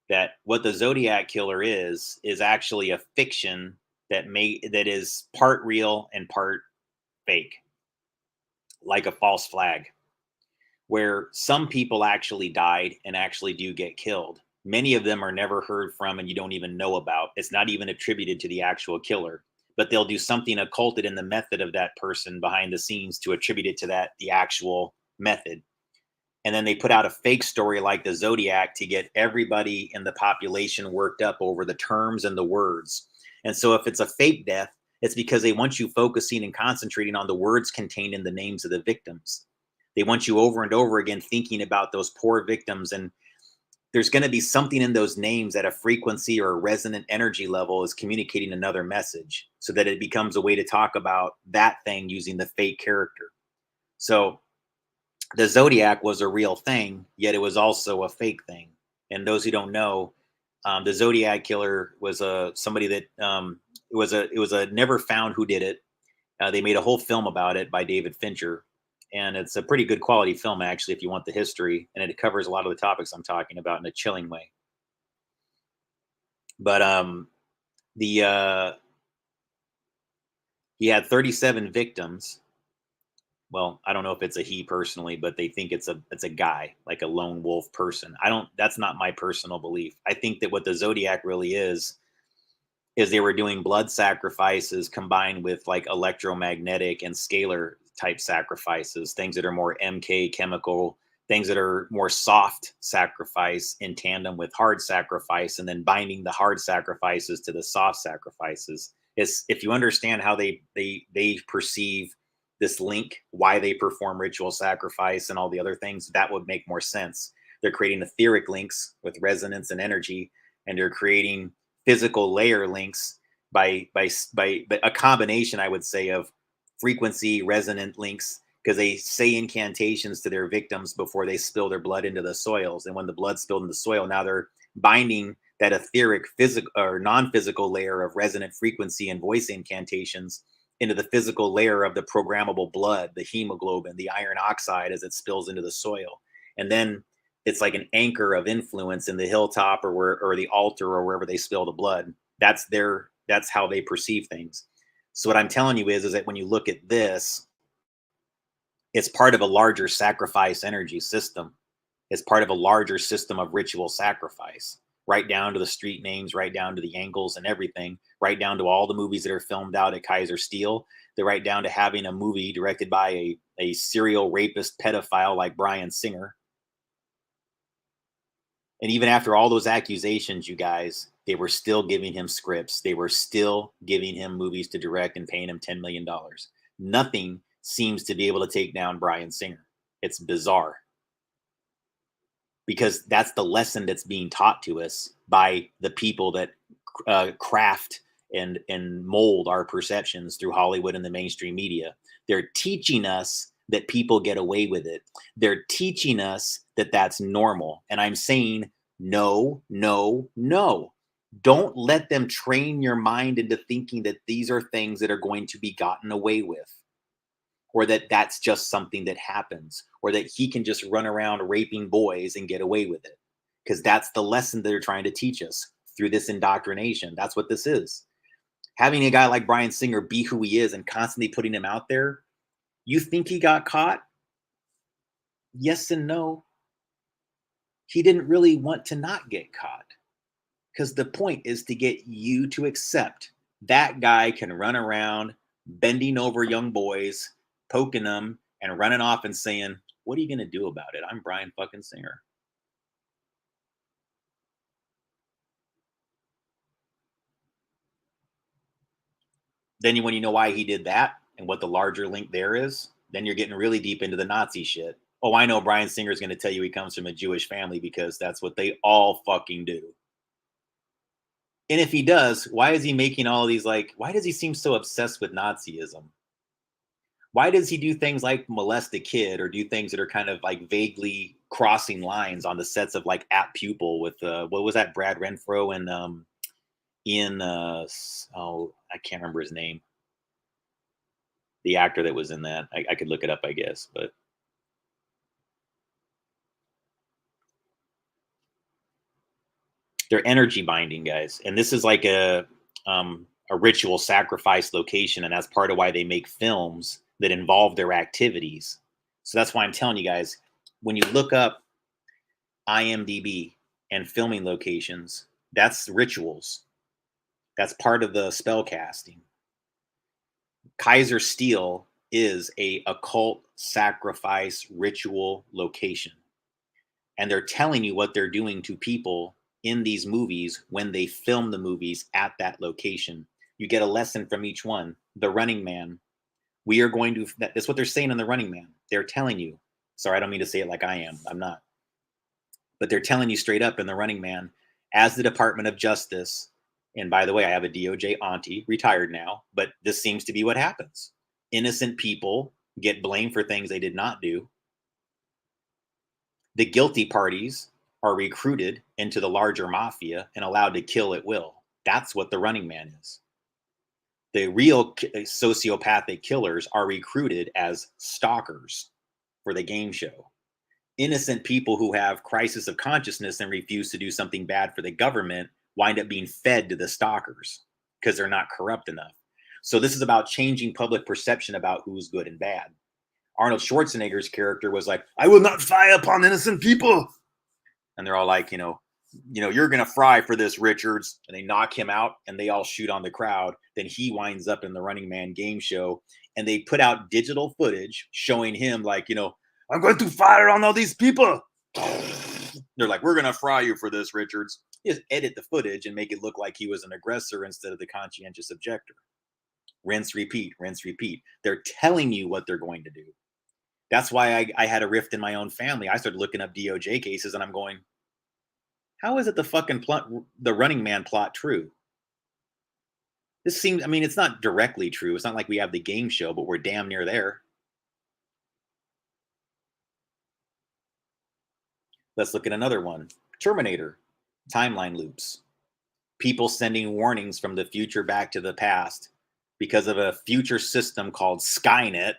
that what the Zodiac killer is actually a fiction that is part real and part fake, like a false flag, where some people actually died and actually do get killed. Many of them are never heard from, and you don't even know about. It's not even attributed to the actual killer, but they'll do something occulted in the method of that person behind the scenes to attribute it to the actual method. And then they put out a fake story like the Zodiac to get everybody in the population worked up over the terms and the words. And so if it's a fake death, it's because they want you focusing and concentrating on the words contained in the names of the victims. They want you over and over again thinking about those poor victims. And there's going to be something in those names at a frequency or a resonant energy level is communicating another message, so that it becomes a way to talk about that thing using the fake character. So the Zodiac was a real thing, yet it was also a fake thing. And those who don't know, the Zodiac killer was somebody that it was a never found who did it. They made a whole film about it by David Fincher, and it's a pretty good quality film, actually, if you want the history, and it covers a lot of the topics I'm talking about in a chilling way. But he had 37 victims. Well, I don't know if it's a he personally, but they think it's a guy, like a lone wolf person. That's not my personal belief. I think that what the Zodiac really is is they were doing blood sacrifices combined with like electromagnetic and scalar type sacrifices, things that are more MK chemical, things that are more soft sacrifice in tandem with hard sacrifice, and then binding the hard sacrifices to the soft sacrifices. Is if you understand how they perceive this link, why they perform ritual sacrifice and all the other things, that would make more sense. They're creating etheric links with resonance and energy, and they're creating physical layer links by a combination, I would say, of frequency resonant links, because they say incantations to their victims before they spill their blood into the soils. And when the blood spilled in the soil, now they're binding that etheric physical or non-physical layer of resonant frequency and voice incantations into the physical layer of the programmable blood, the hemoglobin, the iron oxide, as it spills into the soil. And then it's like an anchor of influence in the hilltop or the altar or wherever they spill the blood. That's how they perceive things. So what I'm telling you is that when you look at this, it's part of a larger sacrifice energy system. It's part of a larger system of ritual sacrifice, right down to the street names, right down to the angles and everything, right down to all the movies that are filmed out at Kaiser Steel. They're right down to having a movie directed by a serial rapist pedophile like Bryan Singer. And even after all those accusations, you guys, they were still giving him scripts. They were still giving him movies to direct and paying him $10 million. Nothing seems to be able to take down Bryan Singer. It's bizarre. Because that's the lesson that's being taught to us by the people that craft and mold our perceptions through Hollywood and the mainstream media. They're teaching us that people get away with it. They're teaching us that that's normal. And I'm saying, no, no, no. Don't let them train your mind into thinking that these are things that are going to be gotten away with, or that that's just something that happens, or that he can just run around raping boys and get away with it. Because that's the lesson they're trying to teach us through this indoctrination. That's what this is. Having a guy like Bryan Singer be who he is and constantly putting him out there, you think he got caught? Yes and no. He didn't really want to not get caught, because the point is to get you to accept that guy can run around bending over young boys, poking them, and running off and saying, what are you going to do about it? I'm Bryan fucking Singer. Then when you know why he did that and what the larger link there is, then you're getting really deep into the Nazi shit. Oh, I know Bryan Singer is going to tell you he comes from a Jewish family because that's what they all fucking do. And if he does, why is he making all these, like, why does he seem so obsessed with Nazism? Why does he do things like molest a kid or do things that are kind of like vaguely crossing lines on the sets of like At Pupil with, what was that, Brad Renfro and I can't remember his name. The actor that was in that. I could look it up, I guess, but they're energy binding, guys. And this is like a ritual sacrifice location, and that's part of why they make films that involve their activities. So that's why I'm telling you guys, when you look up IMDB and filming locations, that's rituals. That's part of the spell casting. Kaiser Steel is a occult sacrifice ritual location. And they're telling you what they're doing to people in these movies when they film the movies at that location. You get a lesson from each one. The Running Man. We are going to, that's what they're saying in The Running Man. They're telling you, sorry, I don't mean to say it like I am. I'm not. But they're telling you straight up in The Running Man, as the Department of Justice, and by the way, I have a DOJ auntie, retired now, but this seems to be what happens. Innocent people get blamed for things they did not do. The guilty parties are recruited into the larger mafia and allowed to kill at will. That's what The Running Man is. The real sociopathic killers are recruited as stalkers for the game show. Innocent people who have crisis of consciousness and refuse to do something bad for the government wind up being fed to the stalkers because they're not corrupt enough. So this is about changing public perception about who's good and bad. Arnold Schwarzenegger's character was like, I will not fire upon innocent people. And they're all like, you're going to fry for this, Richards. And they knock him out and they all shoot on the crowd. Then he winds up in the Running Man game show. And they put out digital footage showing him like, I'm going to fire on all these people. They're like, we're going to fry you for this, Richards. Just edit the footage and make it look like he was an aggressor instead of the conscientious objector. Rinse, repeat, rinse, repeat. They're telling you what they're going to do. That's why I had a rift in my own family. I started looking up DOJ cases and I'm going, how is it the fucking plot, the Running Man plot true? This seems, it's not directly true. It's not like we have the game show, but we're damn near there. Let's look at another one. Terminator, timeline loops. People sending warnings from the future back to the past because of a future system called Skynet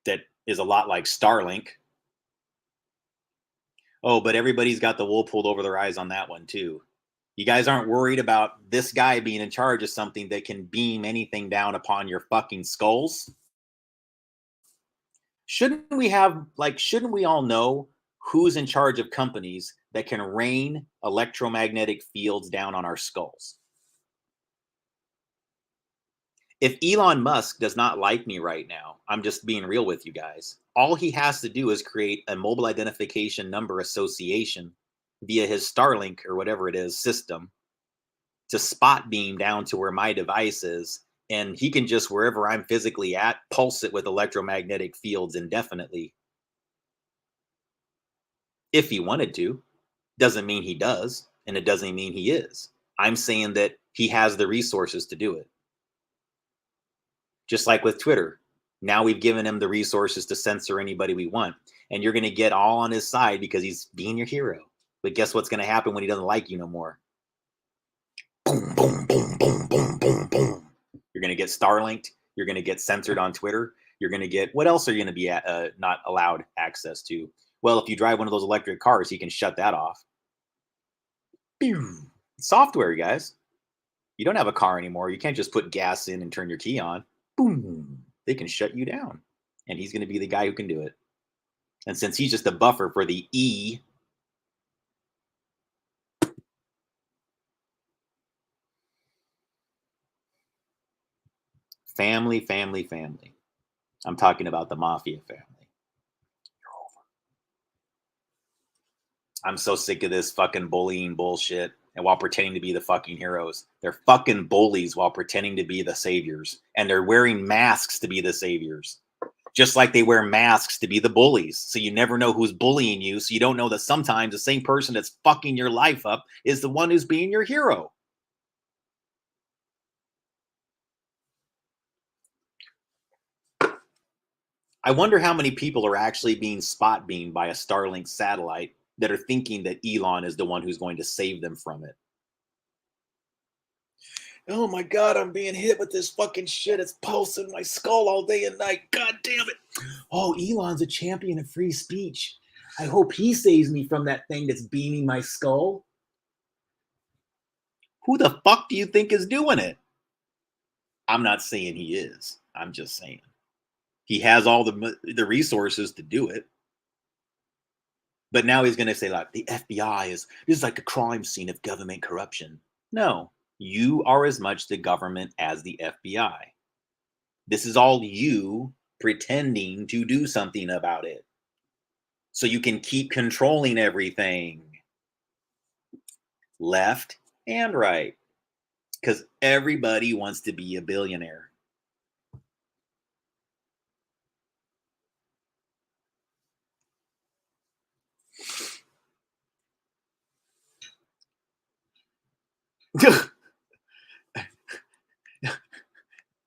that is a lot like Starlink. Oh, but everybody's got the wool pulled over their eyes on that one too. You guys aren't worried about this guy being in charge of something that can beam anything down upon your fucking skulls? Shouldn't we all know who's in charge of companies that can rain electromagnetic fields down on our skulls? If Elon Musk does not like me right now, I'm just being real with you guys. All he has to do is create a mobile identification number association via his Starlink or whatever it is system to spot beam down to where my device is. And he can just, wherever I'm physically at, pulse it with electromagnetic fields indefinitely. If he wanted to. Doesn't mean he does. And it doesn't mean he is. I'm saying that he has the resources to do it. Just like with Twitter. Now we've given him the resources to censor anybody we want. And you're going to get all on his side because he's being your hero. But guess what's going to happen when he doesn't like you no more? Boom, boom, boom, boom, boom, boom, boom. You're going to get Starlinked. You're going to get censored on Twitter. You're going to get, what else are you going to be not allowed access to? Well, if you drive one of those electric cars, you can shut that off. Software, guys. You don't have a car anymore. You can't just put gas in and turn your key on. Boom. They can shut you down. And he's going to be the guy who can do it. And since he's just a buffer for the E, family. I'm talking about the mafia family. You're over. I'm so sick of this fucking bullying bullshit. And while pretending to be the fucking heroes, they're fucking bullies while pretending to be the saviors. And they're wearing masks to be the saviors. Just like they wear masks to be the bullies. So you never know who's bullying you. So you don't know that sometimes the same person that's fucking your life up is the one who's being your hero. I wonder how many people are actually being spot beamed by a Starlink satellite that are thinking that Elon is the one who's going to save them from it. Oh my God, I'm being hit with this fucking shit. It's pulsing my skull all day and night. God damn it. Oh, Elon's a champion of free speech. I hope he saves me from that thing that's beaming my skull. Who the fuck do you think is doing it? I'm not saying he is. I'm just saying. He has all the resources to do it. But now he's going to say, like, the FBI this is like a crime scene of government corruption. No, you are as much the government as the FBI. This is all you pretending to do something about it. So you can keep controlling everything. Left and right. Because everybody wants to be a billionaire.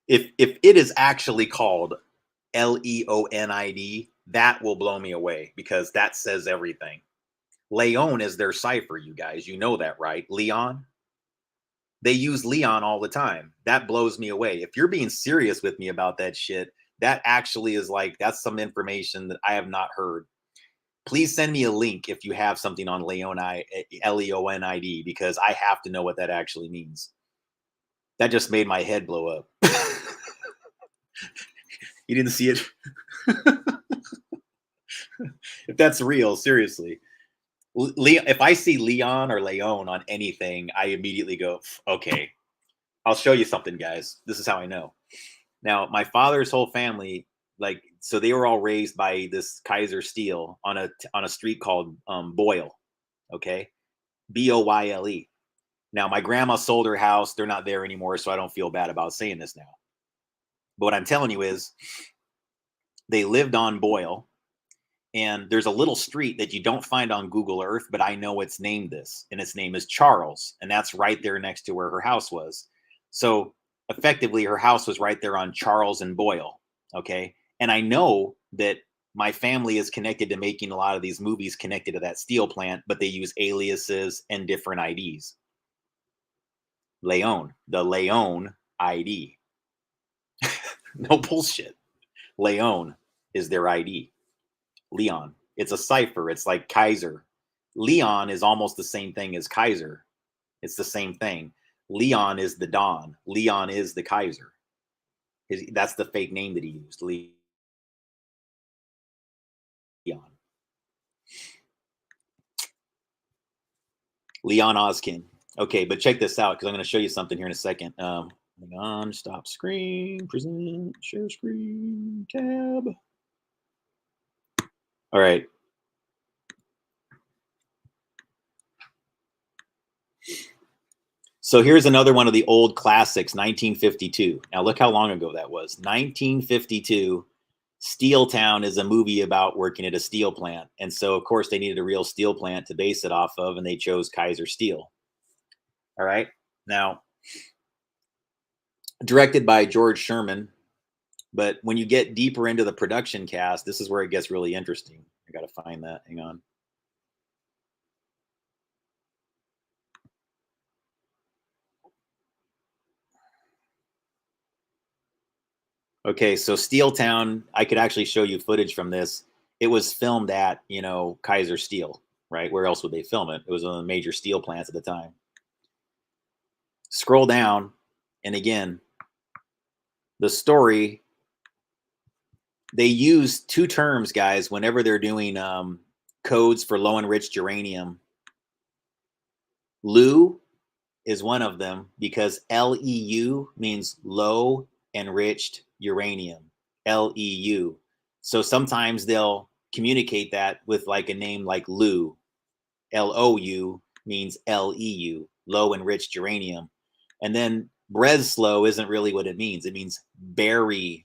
If it is actually called Leonid, that will blow me away because that says everything. Leon is their cipher, you guys. You know that, right? Leon. They use Leon all the time. That blows me away. If you're being serious with me about that shit, that actually is like, that's some information that I have not heard. Please send me a link if you have something on Leonid, because I have to know what that actually means. That just made my head blow up. You didn't see it? If that's real, seriously. If I see Leon or Leon on anything, I immediately go, okay, I'll show you something, guys. This is how I know. Now, my father's whole family, like, so they were all raised by this Kaiser Steel on a street called Boyle, okay, Boyle. Now, my grandma sold her house; they're not there anymore, so I don't feel bad about saying this now. But what I'm telling you is, they lived on Boyle, and there's a little street that you don't find on Google Earth, but I know it's named this, and its name is Charles, and that's right there next to where her house was. So effectively, her house was right there on Charles and Boyle. Okay. And I know that my family is connected to making a lot of these movies connected to that steel plant, but they use aliases and different IDs. Leon, the Leon ID. No bullshit. Leon is their ID. Leon. It's a cipher. It's like Kaiser. Leon is almost the same thing as Kaiser. It's the same thing. Leon is the Don. Leon is the Kaiser. That's the fake name that he used. Leon. Leon Oskin. Okay, but check this out because I'm going to show you something here in a second. Hang on, stop screen, present, share screen, tab. All right. So here's another one of the old classics, 1952. Now look how long ago that was. 1952. Steel Town is a movie about working at a steel plant. And so, of course, they needed a real steel plant to base it off of, and they chose Kaiser Steel. All right. Now, directed by George Sherman. But when you get deeper into the production cast, this is where it gets really interesting. I got to find that. Hang on. Okay, so Steel Town, I could actually show you footage from this. It was filmed at, Kaiser Steel, right? Where else would they film it? It was one of the major steel plants at the time. Scroll down, and again, the story, they use two terms, guys, whenever they're doing codes for low enriched uranium. LEU is one of them because LEU means low enriched uranium. LEU. So sometimes they'll communicate that with like a name like LEU. LOU means LEU, low enriched uranium. And then Breslow isn't really what it means. It means bury.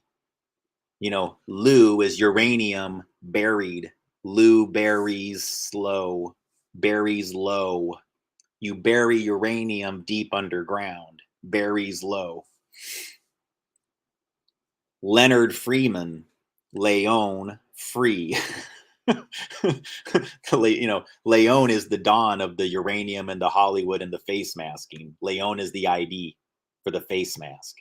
LEU is uranium buried. LEU buries slow, buries low. You bury uranium deep underground, buries low. Leonard Freeman, Leon Free. Leon is the dawn of the uranium and the Hollywood and the face masking. Leon is the ID for the face mask.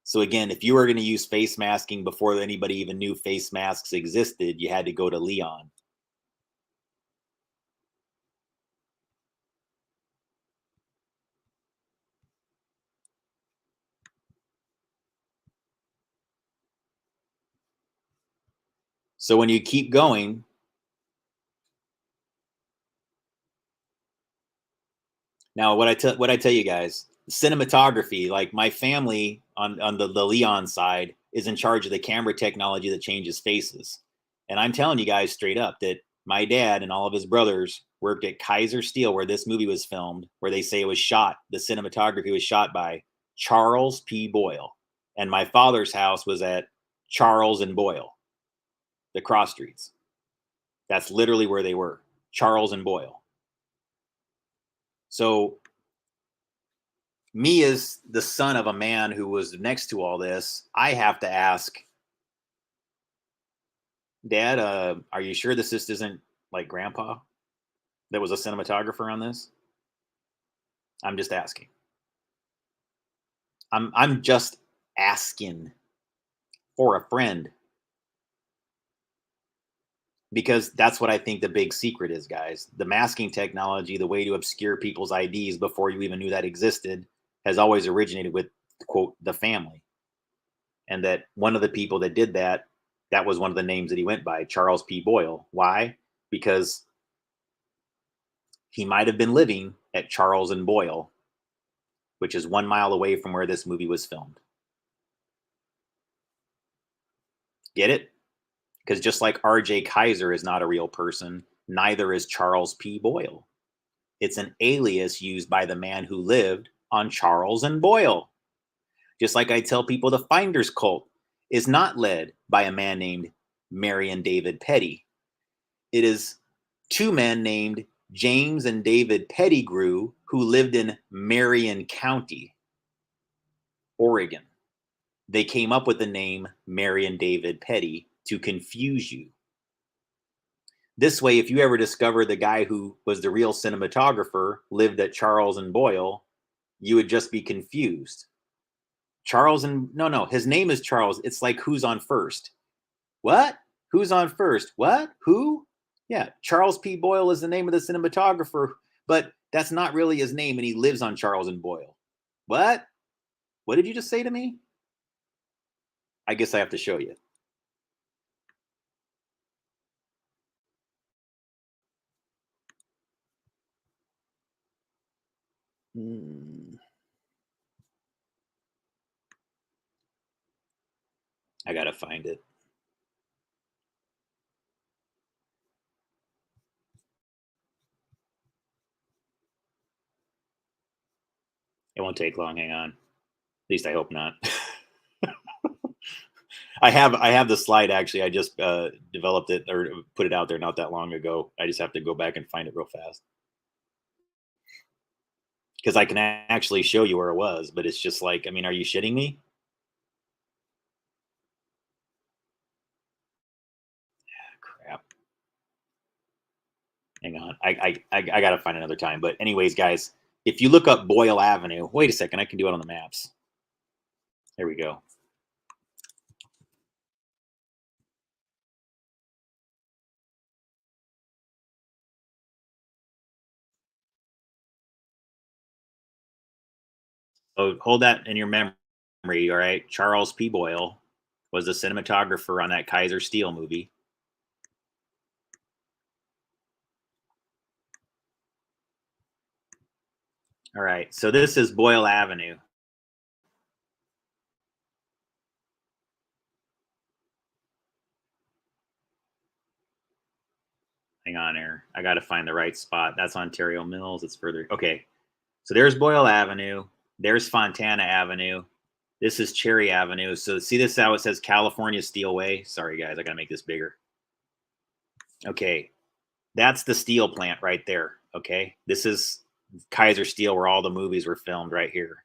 So again, if you were going to use face masking before anybody even knew face masks existed, you had to go to Leon. So when you keep going, now what I tell you guys, cinematography, like my family on the Leon side is in charge of the camera technology that changes faces. And I'm telling you guys straight up that my dad and all of his brothers worked at Kaiser Steel where this movie was filmed, where they say it was shot. The cinematography was shot by Charles P. Boyle. And my father's house was at Charles and Boyle, the cross streets. That's literally where they were, Charles and Boyle. So me as the son of a man who was next to all this, I have to ask, Dad, are you sure this just isn't like Grandpa that was a cinematographer on this? I'm just asking. I'm just asking for a friend. Because that's what I think the big secret is, guys. The masking technology, the way to obscure people's IDs before you even knew that existed, has always originated with, quote, the family. And that one of the people that did that, that was one of the names that he went by, Charles P. Boyle. Why? Because he might have been living at Charles and Boyle, which is 1 mile away from where this movie was filmed. Get it? Because just like RJ Kizer is not a real person, neither is Charles P. Boyle. It's an alias used by the man who lived on Charles and Boyle. Just like I tell people the Finders cult is not led by a man named Marion David Petty. It is two men named James and David Pettigrew who lived in Marion County, Oregon. They came up with the name Marion David Petty to confuse you. This way, if you ever discover the guy who was the real cinematographer lived at Charles and Boyle, you would just be confused. Charles and no, his name is Charles. It's like who's on first? What? Who's on first? What? Who? Yeah, Charles P. Boyle is the name of the cinematographer, but that's not really his name, and he lives on Charles and Boyle. What? What did you just say to me? I guess I have to show you. I gotta find it. It won't take long. Hang on. At least I hope not. I have the slide actually. I just developed it or put it out there not that long ago. I just have to go back and find it real fast because I can actually show you where it was, but it's just like, I mean, are you shitting me? Crap. Hang on. I gotta find another time. But anyways, guys, if you look up Boyle Avenue, wait a second, I can do it on the maps. There we go. So hold that in your memory, all right? Charles P. Boyle was the cinematographer on that Kaiser Steel movie. All right, so this is Boyle Avenue. Hang on here. I got to find the right spot. That's Ontario Mills. It's further. Okay, so there's Boyle Avenue. There's Fontana Avenue. This is Cherry Avenue. So see this how it says California Steelway? Sorry, guys. I got to make this bigger. Okay, that's the steel plant right there. Okay, this is Kaiser Steel where all the movies were filmed right here.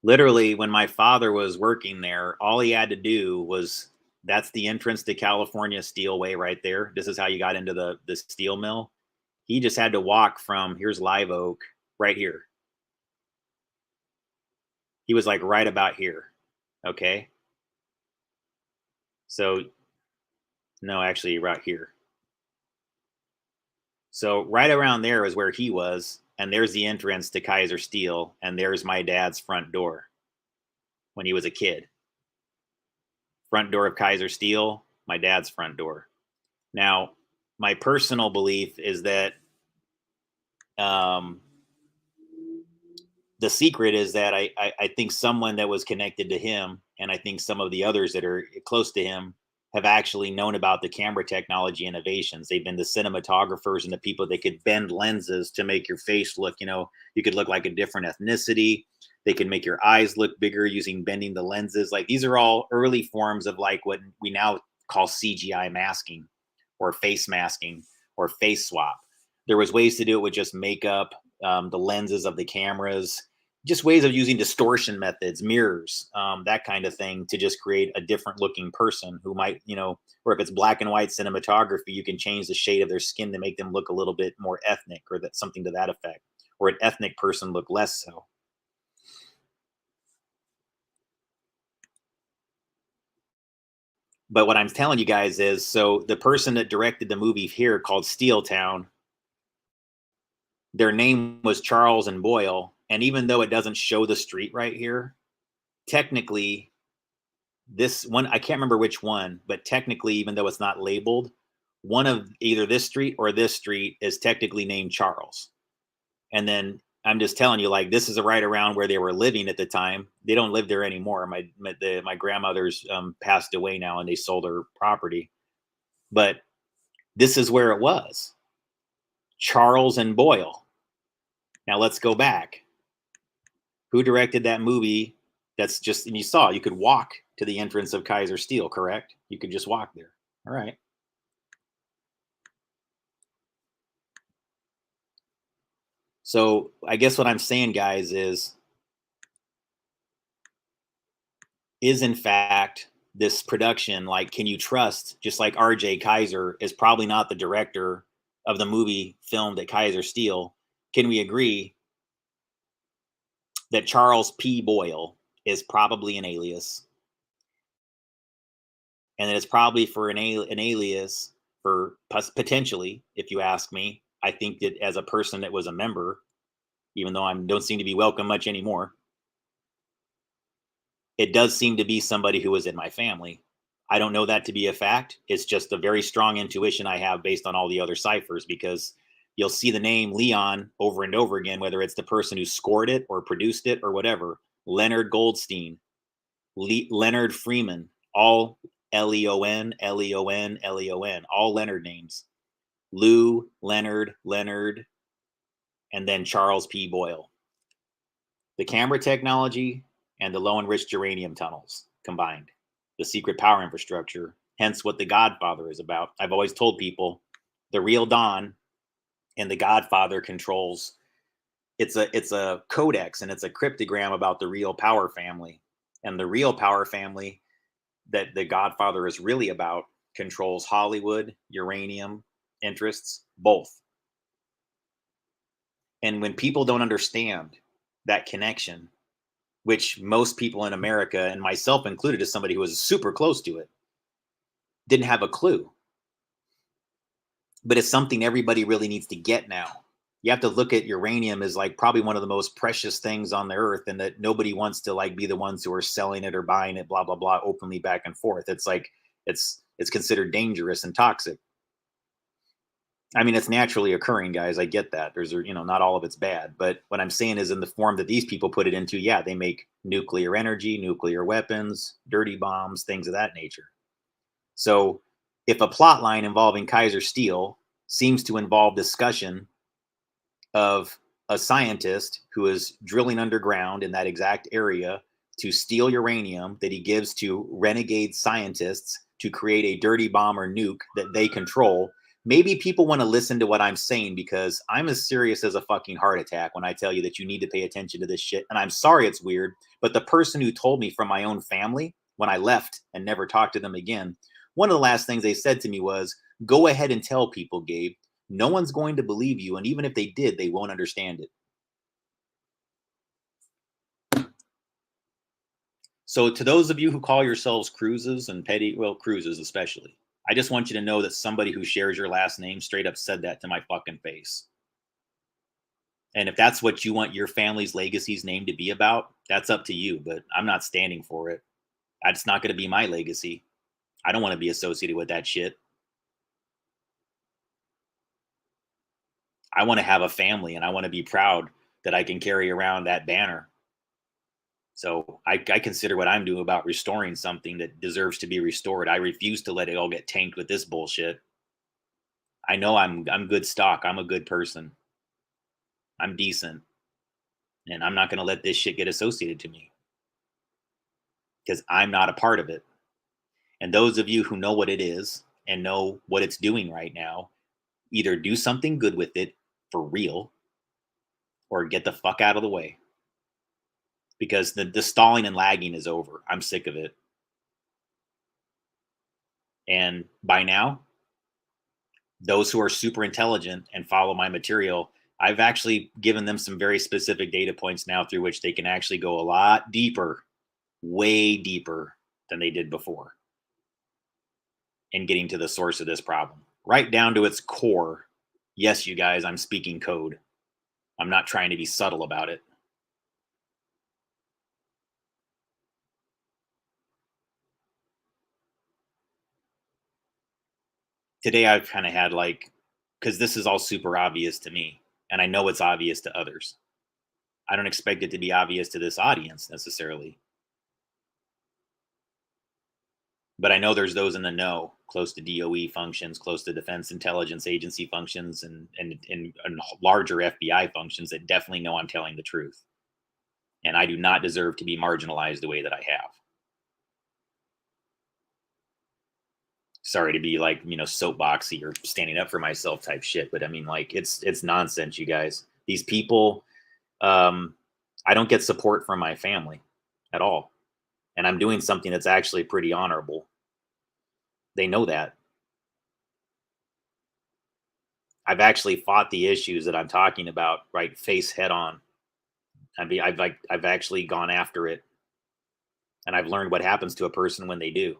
Literally, when my father was working there, all he had to do was that's the entrance to California Steelway right there. This is how you got into the steel mill. He just had to walk from here's Live Oak right here. He was like right about here. Okay. So, no, actually, right here. So, right around there is where he was. And there's the entrance to Kaiser Steel. And there's my dad's front door when he was a kid. Front door of Kaiser Steel, my dad's front door. Now, my personal belief is that the secret is that I think someone that was connected to him, and I think some of the others that are close to him, have actually known about the camera technology innovations. They've been the cinematographers and the people that could bend lenses to make your face look, you could look like a different ethnicity. They can make your eyes look bigger using bending the lenses. Like these are all early forms of like what we now call CGI masking or face masking or face swap. There was ways to do it with just makeup, the lenses of the cameras, just ways of using distortion methods, mirrors, that kind of thing to just create a different looking person who might, or if it's black and white cinematography, you can change the shade of their skin to make them look a little bit more ethnic or that something to that effect, or an ethnic person look less so. But what I'm telling you guys is, so the person that directed the movie here called Steel Town, their name was Charles and Boyle. And even though it doesn't show the street right here, technically, this one, I can't remember which one, but technically, even though it's not labeled, one of either this street or this street is technically named Charles. And then I'm just telling you, like, this is right around where they were living at the time. They don't live there anymore. My grandmother's passed away now, and they sold her property. But this is where it was. Charles and Boyle. Now let's go back. Who directed that movie? That's just, and you saw, you could walk to the entrance of Kaiser Steel, correct? You could just walk there. All right. So I guess what I'm saying, guys, is in fact this production, like, can you trust, just like RJ Kizer is probably not the director of the movie filmed at Kaiser Steel, can we agree that Charles P. Boyle is probably an alias? And that it's probably for an alias for potentially, if you ask me. I think that as a person that was a member, even though I don't seem to be welcome much anymore, it does seem to be somebody who was in my family. I don't know that to be a fact. It's just a very strong intuition I have based on all the other ciphers, because you'll see the name Leon over and over again, whether it's the person who scored it or produced it or whatever. Leonard Goldstein, Leonard Freeman, all Leon, Leon, Leon, all Leonard names. Lou, Leonard, and then Charles P. Boyle. The camera technology and the low enriched uranium tunnels combined, the secret power infrastructure, hence what The Godfather is about. I've always told people the real Don and The Godfather controls, it's a codex and it's a cryptogram about the real power family. And the real power family that The Godfather is really about controls Hollywood, uranium interests, both. And when people don't understand that connection, which most people in America, and myself included as somebody who was super close to it, didn't have a clue. But it's something everybody really needs to get now. You have to look at uranium as like probably one of the most precious things on the earth, and that nobody wants to like be the ones who are selling it or buying it, blah, blah, blah, openly back and forth. It's like, it's considered dangerous and toxic. I mean, it's naturally occurring, guys. I get that. There's, not all of it's bad. But what I'm saying is in the form that these people put it into, yeah, they make nuclear energy, nuclear weapons, dirty bombs, things of that nature. So if a plot line involving Kaiser Steel seems to involve discussion of a scientist who is drilling underground in that exact area to steal uranium that he gives to renegade scientists to create a dirty bomb or nuke that they control, maybe people want to listen to what I'm saying, because I'm as serious as a fucking heart attack when I tell you that you need to pay attention to this shit. And I'm sorry it's weird, but the person who told me from my own family when I left and never talked to them again, one of the last things they said to me was, go ahead and tell people, Gabe. No one's going to believe you. And even if they did, they won't understand it. So to those of you who call yourselves cruises and petty, well, cruises especially, I just want you to know that somebody who shares your last name straight up said that to my fucking face. And if that's what you want your family's legacy's name to be about, that's up to you, but I'm not standing for it. That's not going to be my legacy. I don't want to be associated with that shit. I want to have a family, and I want to be proud that I can carry around that banner. So I consider what I'm doing about restoring something that deserves to be restored. I refuse to let it all get tanked with this bullshit. I know I'm good stock. I'm a good person. I'm decent. And I'm not going to let this shit get associated to me, because I'm not a part of it. And those of you who know what it is and know what it's doing right now, either do something good with it for real or get the fuck out of the way. Because the stalling and lagging is over. I'm sick of it. And by now, those who are super intelligent and follow my material, I've actually given them some very specific data points now through which they can actually go a lot deeper, way deeper than they did before. in getting to the source of this problem, right down to its core. Yes, you guys, I'm speaking code. I'm not trying to be subtle about it. Today I've kind of had like, because this is all super obvious to me, and I know it's obvious to others. I don't expect it to be obvious to this audience necessarily, but I know there's those in the know, close to DOE functions, close to Defense Intelligence Agency functions, and larger FBI functions that definitely know I'm telling the truth. And I do not deserve to be marginalized the way that I have. Sorry to be like, soapboxy or standing up for myself type shit, but I mean, like, it's nonsense, you guys. These people, I don't get support from my family at all. And I'm doing something that's actually pretty honorable. They know that. I've actually fought the issues that I'm talking about, right, face head on. I've actually gone after it, and I've learned what happens to a person when they do.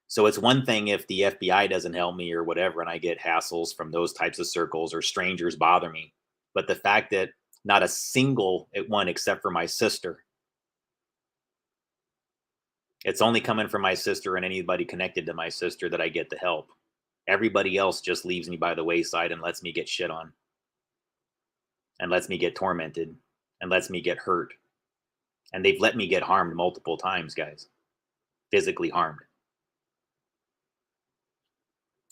So it's one thing if the FBI doesn't help me or whatever, and I get hassles from those types of circles or strangers bother me. But the fact that not a single one except for my sister, it's only coming from my sister and anybody connected to my sister that I get the help. Everybody else just leaves me by the wayside and lets me get shit on, and lets me get tormented, and lets me get hurt. And they've let me get harmed multiple times, guys. Physically harmed.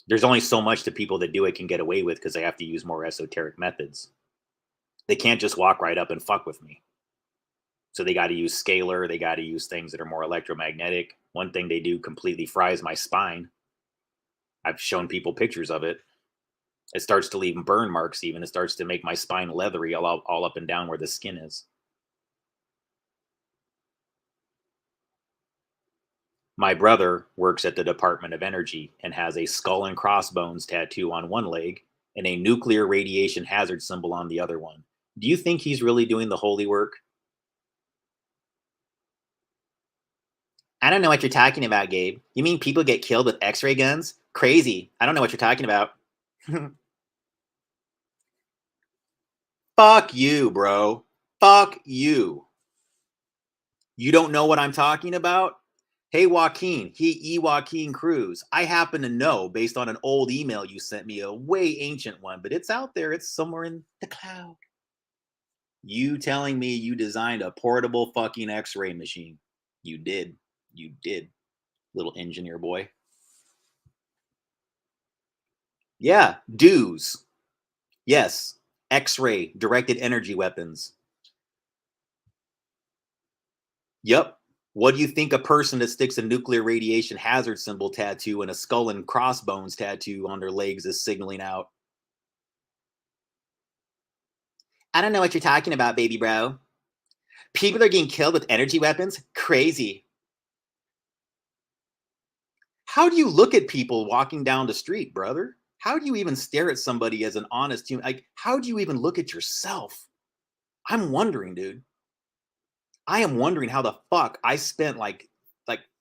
There's only so much the people that do it can get away with because they have to use more esoteric methods. They can't just walk right up and fuck with me. So they got to use scalar. They got to use things that are more electromagnetic. One thing they do completely fries my spine. I've shown people pictures of it. It starts to leave burn marks even. It starts to make my spine leathery all up and down where the skin is. My brother works at the Department of Energy and has a skull and crossbones tattoo on one leg and a nuclear radiation hazard symbol on the other one. Do you think he's really doing the holy work? I don't know what you're talking about, Gabe. You mean people get killed with X-ray guns? Crazy. I don't know what you're talking about. Fuck you, bro. Fuck you. You don't know what I'm talking about? Hey, Joaquin, Joaquin Cruz. I happen to know based on an old email you sent me, a way ancient one, but it's out there. It's somewhere in the cloud. You telling me you designed a portable fucking X-ray machine. You did. You did, little engineer boy. Yeah, dues. Yes, X-ray, directed energy weapons. Yep. What do you think a person that sticks a nuclear radiation hazard symbol tattoo and a skull and crossbones tattoo on their legs is signaling out? I don't know what you're talking about, baby bro. People are getting killed with energy weapons? Crazy. How do you look at people walking down the street, brother? How do you even stare at somebody as an honest human? Like, how do you even look at yourself? I'm wondering, dude. I am wondering how the fuck I spent like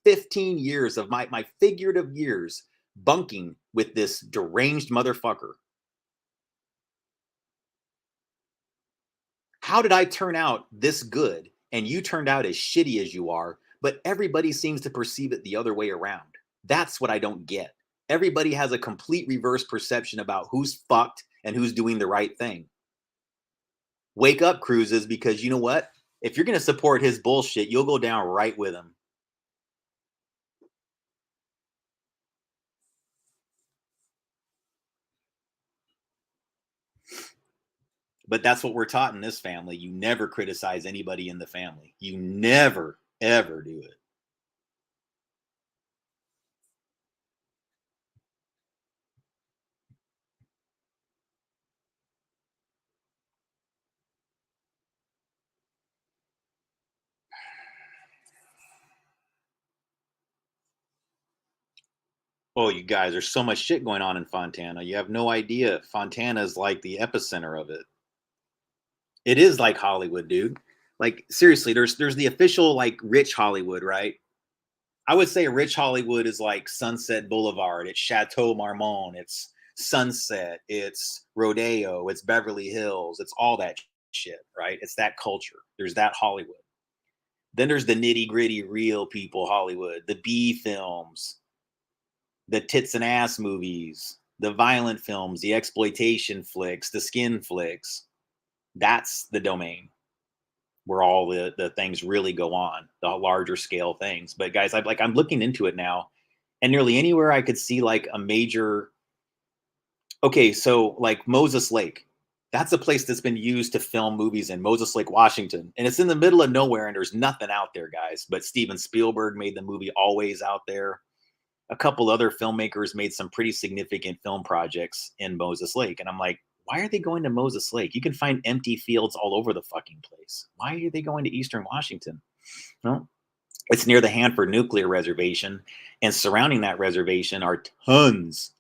15 years of my figurative years bunking with this deranged motherfucker. How did I turn out this good and you turned out as shitty as you are, but everybody seems to perceive it the other way around? That's what I don't get. Everybody has a complete reverse perception about who's fucked and who's doing the right thing. Wake up, Cruises, because you know what? If you're going to support his bullshit, you'll go down right with him. But that's what we're taught in this family. You never criticize anybody in the family. You never, ever do it. Oh, you guys, there's so much shit going on in Fontana. You have no idea. Fontana is like the epicenter of it. It is like Hollywood, dude. Like seriously, there's the official like rich Hollywood, right? I would say rich Hollywood is like Sunset Boulevard, it's Chateau Marmont, it's Sunset, it's Rodeo, it's Beverly Hills, it's all that shit, right? It's that culture. There's that Hollywood. Then there's the nitty gritty, real people Hollywood, the B films, the tits and ass movies, the violent films, the exploitation flicks, the skin flicks. That's the domain where all the things really go on, the larger scale things. But guys, I'm looking into it now, and nearly anywhere I could see like a major. Okay, so like Moses Lake, that's a place that's been used to film movies in Moses Lake, Washington, and it's in the middle of nowhere, and there's nothing out there, guys. But Steven Spielberg made the movie Always out there. A couple other filmmakers made some pretty significant film projects in Moses Lake, and I'm like, why are they going to Moses Lake? You can find empty fields all over the fucking place. Why are they going to Eastern Washington? Well, it's near the Hanford Nuclear Reservation, and surrounding that reservation are tons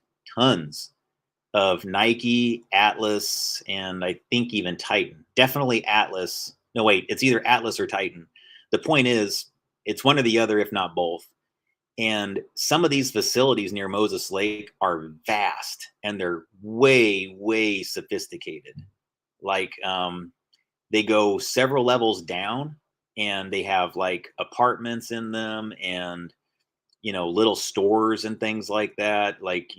of Nike, Atlas, and I think even Titan. Definitely Atlas. No, wait, it's either Atlas or Titan. The point is, it's one or the other, if not both. And some of these facilities near Moses Lake are vast, and they're way sophisticated. Like they go several levels down, and they have like apartments in them, and little stores and things like that. Like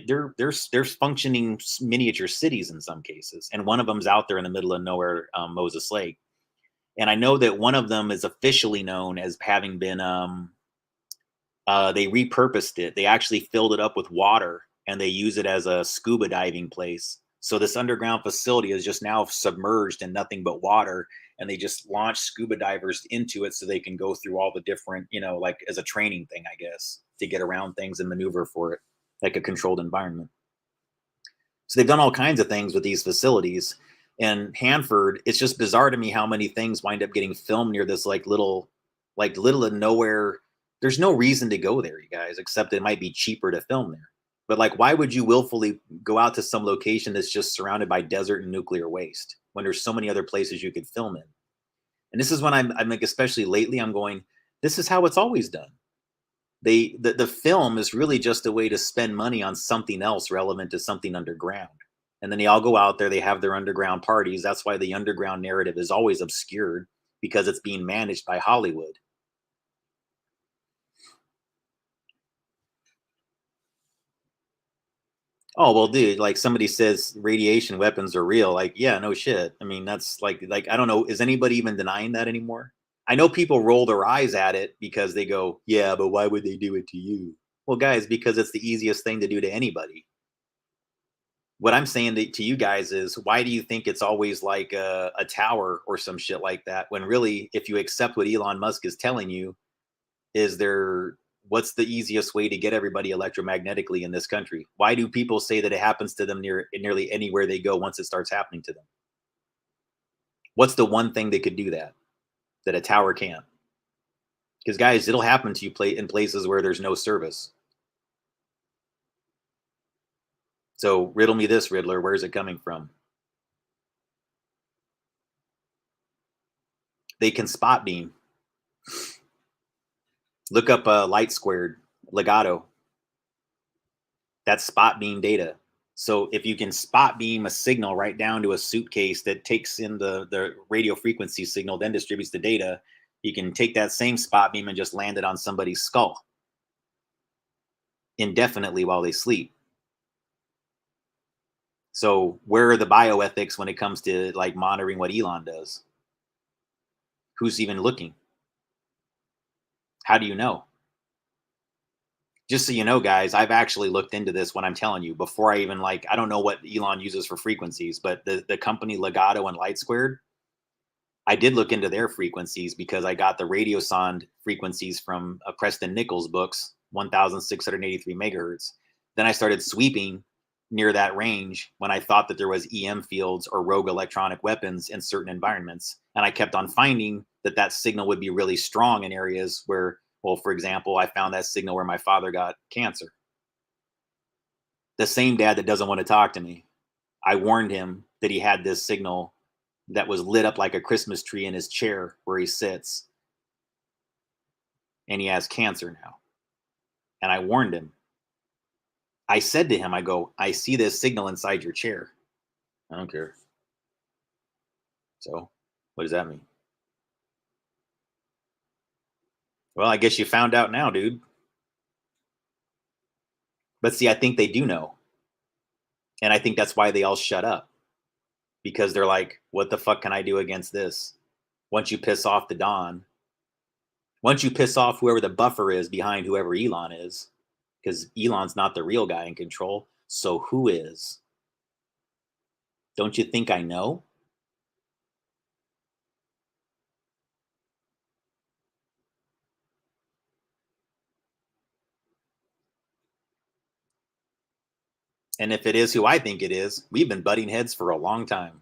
they're functioning miniature cities in some cases, and one of them's out there in the middle of nowhere, Moses Lake. And I know that one of them is officially known as having been they repurposed it. They actually filled it up with water, and they use it as a scuba diving place. So this underground facility is just now submerged in nothing but water, and they just launch scuba divers into it so they can go through all the different, like as a training thing, I guess, to get around things and maneuver for it, like a controlled environment. So they've done all kinds of things with these facilities. And Hanford, it's just bizarre to me how many things wind up getting filmed near this little and nowhere. There's no reason to go there, you guys, except it might be cheaper to film there. But like, why would you willfully go out to some location that's just surrounded by desert and nuclear waste when there's so many other places you could film in? And this is when I'm like, especially lately, I'm going, this is how it's always done. The film is really just a way to spend money on something else relevant to something underground. And then they all go out there, they have their underground parties. That's why the underground narrative is always obscured, because it's being managed by Hollywood. Oh, well, dude, like somebody says radiation weapons are real. Like, yeah, no shit. I mean, that's like I don't know. Is anybody even denying that anymore? I know people roll their eyes at it because they go, yeah, but why would they do it to you? Well, guys, because it's the easiest thing to do to anybody. What I'm saying to you guys is, why do you think it's always like a tower or some shit like that? When really, if you accept what Elon Musk is telling you, what's the easiest way to get everybody electromagnetically in this country? Why do people say that it happens to them nearly anywhere they go once it starts happening to them? What's the one thing they could do that a tower can't? Because guys, it'll happen to you in places where there's no service. So riddle me this, Riddler. Where is it coming from? They can spot beam. Look up light squared, legato. That's spot beam data. So if you can spot beam a signal right down to a suitcase that takes in the radio frequency signal, then distributes the data, you can take that same spot beam and just land it on somebody's skull indefinitely while they sleep. So where are the bioethics when it comes to like monitoring what Elon does? Who's even looking? How do you know? Just so you know, guys, I've actually looked into this when I'm telling you before I even I don't know what Elon uses for frequencies, but the company Legato and Light Squared, I did look into their frequencies because I got the radio sonde frequencies from Preston Nichols' books, 1,683 megahertz. Then I started sweeping near that range when I thought that there was EM fields or rogue electronic weapons in certain environments. And I kept on finding that signal would be really strong in areas where, well, for example, I found that signal where my father got cancer. The same dad that doesn't want to talk to me. I warned him that he had this signal that was lit up like a Christmas tree in his chair where he sits. and he has cancer now. And I warned him. I said to him, I go, I see this signal inside your chair. I don't care. So, what does that mean? Well, I guess you found out now, dude. But see, I think they do know. And I think that's why they all shut up. Because they're like, what the fuck can I do against this? Once you piss off the Don, once you piss off whoever the buffer is behind whoever Elon is, because Elon's not the real guy in control, so who is? Don't you think I know? And if it is who I think it is, we've been butting heads for a long time.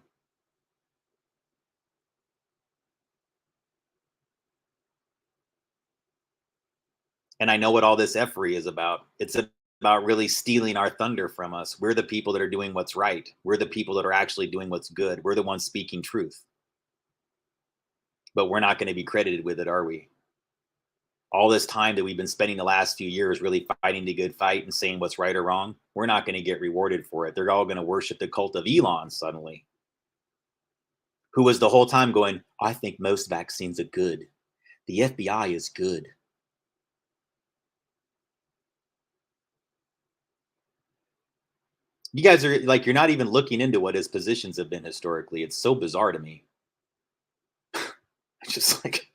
And I know what all this effery is about. It's about really stealing our thunder from us. We're the people that are doing what's right. We're the people that are actually doing what's good. We're the ones speaking truth. But we're not going to be credited with it, are we? All this time that we've been spending the last few years really fighting the good fight and saying what's right or wrong, we're not going to get rewarded for it. They're all going to worship the cult of Elon suddenly, who was the whole time going, I think most vaccines are good. The FBI is good. You guys are like, you're not even looking into what his positions have been historically. It's so bizarre to me. It's just like,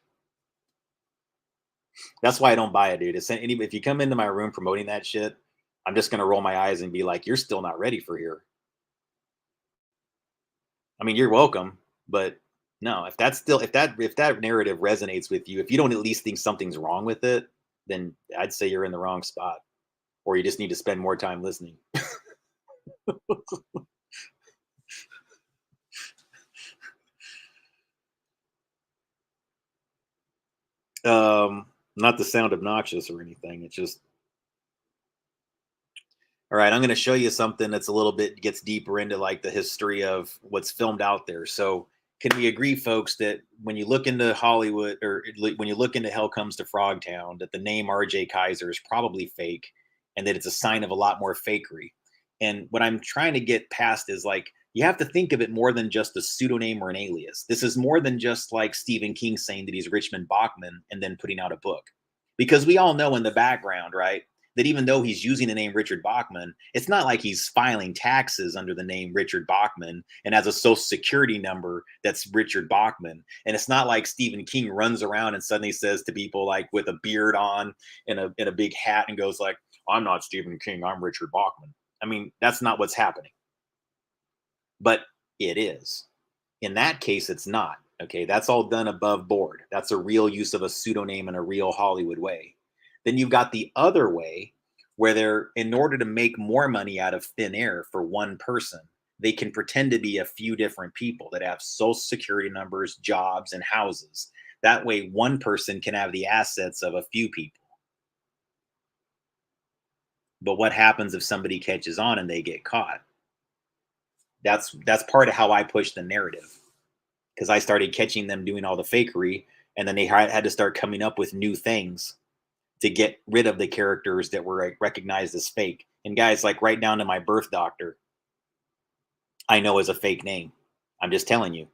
that's why I don't buy it, dude. If you come into my room promoting that shit, I'm just gonna roll my eyes and be like, you're still not ready for here. I mean, you're welcome, but no, if that narrative resonates with you, if you don't at least think something's wrong with it, then I'd say you're in the wrong spot, or you just need to spend more time listening. Not to sound obnoxious or anything. It's just, all right, I'm going to show you something that's a little bit gets deeper into like the history of what's filmed out there. So can we agree, folks, that when you look into Hollywood, or when you look into Hell Comes to Frogtown, that the name RJ Kizer is probably fake, and that it's a sign of a lot more fakery? And what I'm trying to get past is like, you have to think of it more than just a pseudonym or an alias. This is more than just like Stephen King saying that he's Richmond Bachman and then putting out a book. Because we all know in the background, right, that even though he's using the name Richard Bachman, it's not like he's filing taxes under the name Richard Bachman and has a social security number that's Richard Bachman. And it's not like Stephen King runs around and suddenly says to people like with a beard on and a big hat and goes like, I'm not Stephen King, I'm Richard Bachman. I mean, that's not what's happening. But it is. In that case, it's not. Okay, that's all done above board. That's a real use of a pseudonym in a real Hollywood way. Then you've got the other way where they're, in order to make more money out of thin air for one person, they can pretend to be a few different people that have social security numbers, jobs, and houses. That way, one person can have the assets of a few people. But what happens if somebody catches on and they get caught? That's part of how I push the narrative, because I started catching them doing all the fakery, and then they had to start coming up with new things to get rid of the characters that were recognized as fake. And guys, like right down to my birth doctor, I know is a fake name. I'm just telling you.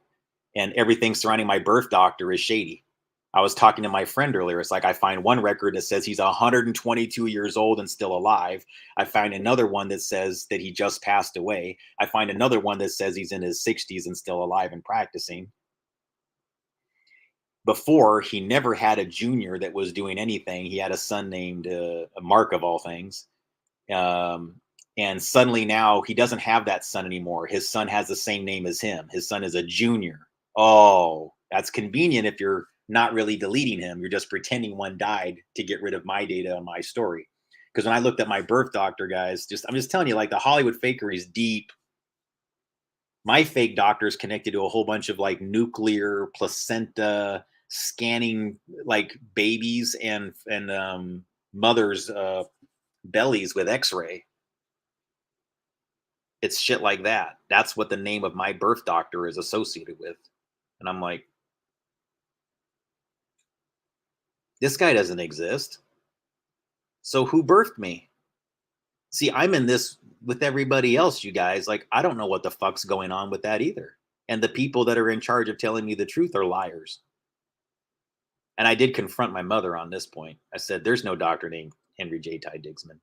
And everything surrounding my birth doctor is shady. I was talking to my friend earlier. It's like I find one record that says he's 122 years old and still alive. I find another one that says that he just passed away. I find another one that says he's in his 60s and still alive and practicing. Before, he never had a junior that was doing anything. He had a son named Mark, of all things. And suddenly now he doesn't have that son anymore. His son has the same name as him. His son is a junior. Oh, that's convenient if you're not really deleting him. You're just pretending one died to get rid of my data on my story. Because when I looked at my birth doctor, guys, I'm just telling you, like the Hollywood fakery is deep. My fake doctor is connected to a whole bunch of like nuclear placenta scanning like babies and mothers' bellies with X-ray. It's shit like that. That's what the name of my birth doctor is associated with. And I'm like, This guy doesn't exist. So who birthed me? See, I'm in this with everybody else, you guys. Like, I don't know what the fuck's going on with that either. And the people that are in charge of telling me the truth are liars. And I did confront my mother on this point. I said, there's no doctor named Henry J. Ty Digsman.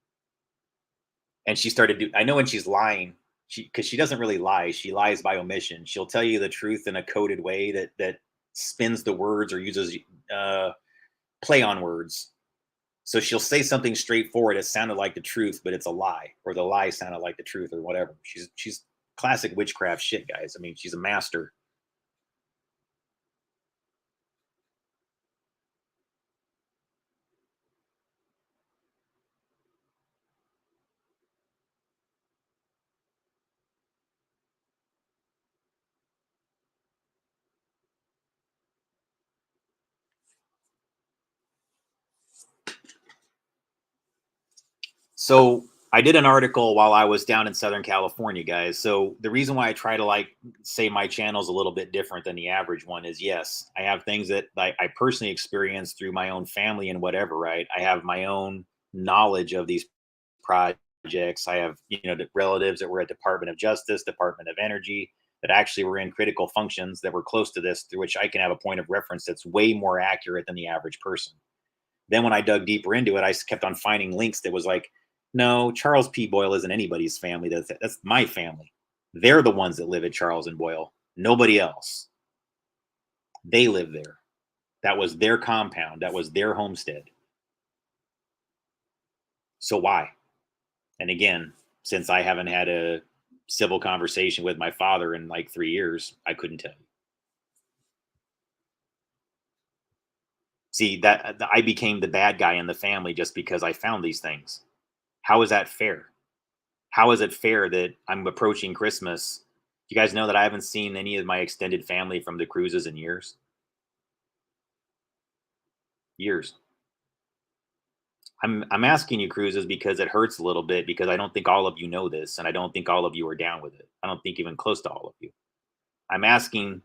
And she started I know when she's lying, because she doesn't really lie. She lies by omission. She'll tell you the truth in a coded way that spins the words or uses play on words. So she'll say something straightforward. It sounded like the truth, but it's a lie, or the lie sounded like the truth, or whatever. She's classic witchcraft shit, guys. I mean, she's a master. So I did an article while I was down in Southern California, guys. So the reason why I try to like say my channel is a little bit different than the average one is, yes, I have things that I personally experienced through my own family and whatever, right? I have my own knowledge of these projects. I have, the relatives that were at Department of Justice, Department of Energy, that actually were in critical functions that were close to this, through which I can have a point of reference that's way more accurate than the average person. Then when I dug deeper into it, I kept on finding links that was like, no, Charles P. Boyle isn't anybody's family. That's my family. They're the ones that live at Charles and Boyle. Nobody else. They live there. That was their compound. That was their homestead. So why? And again, since I haven't had a civil conversation with my father in like 3 years, I couldn't tell you. See, that I became the bad guy in the family just because I found these things. How is that fair? How is it fair that I'm approaching Christmas? You guys know that I haven't seen any of my extended family from the cruises in years. Years. I'm asking you, cruises, because it hurts a little bit, because I don't think all of you know this, and I don't think all of you are down with it. I don't think even close to all of you. I'm asking,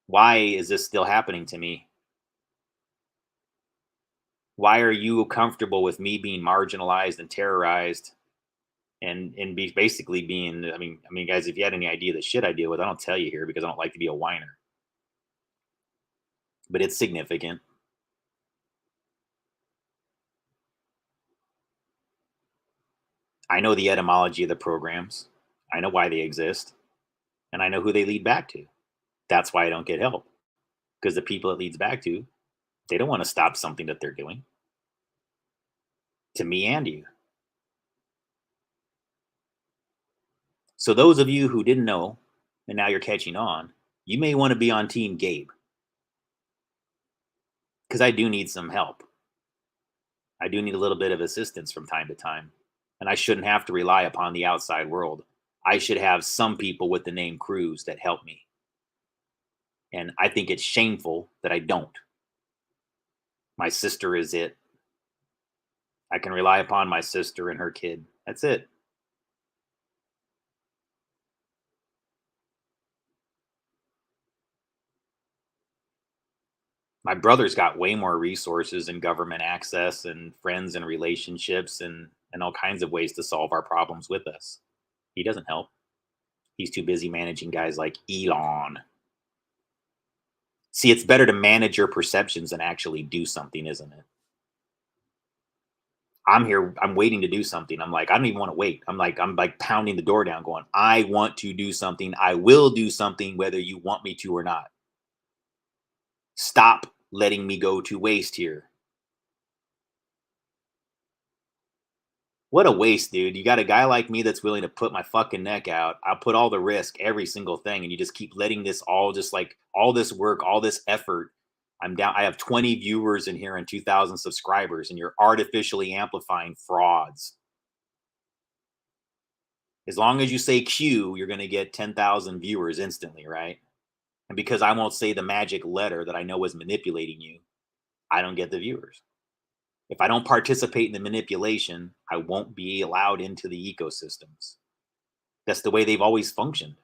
why is this still happening to me? Why are you comfortable with me being marginalized and terrorized and be basically being, I mean, guys, if you had any idea the shit I deal with, I don't tell you here because I don't like to be a whiner. But it's significant. I know the etymology of the programs. I know why they exist. And I know who they lead back to. That's why I don't get help. Because the people it leads back to, they don't want to stop something that they're doing. To me and you. So those of you who didn't know, and now you're catching on, you may want to be on Team Gabe. Because I do need some help. I do need a little bit of assistance from time to time. And I shouldn't have to rely upon the outside world. I should have some people with the name Cruz that help me. And I think it's shameful that I don't. My sister is it. I can rely upon my sister and her kid. That's it. My brother's got way more resources and government access and friends and relationships and all kinds of ways to solve our problems with us. He doesn't help. He's too busy managing guys like Elon. See, it's better to manage your perceptions than actually do something, isn't it? I'm here, I'm waiting to do something. I'm like, I don't even want to wait. I'm like pounding the door down, going, I want to do something. I will do something, whether you want me to or not. Stop letting me go to waste here. What a waste, dude. You got a guy like me that's willing to put my fucking neck out. I'll put all the risk, every single thing, and you just keep letting this all, just like all this work, all this effort. I'm down. I have 20 viewers in here and 2,000 subscribers, and you're artificially amplifying frauds. As long as you say Q, you're going to get 10,000 viewers instantly, right? And because I won't say the magic letter that I know is manipulating you, I don't get the viewers. If I don't participate in the manipulation, I won't be allowed into the ecosystems. That's the way they've always functioned.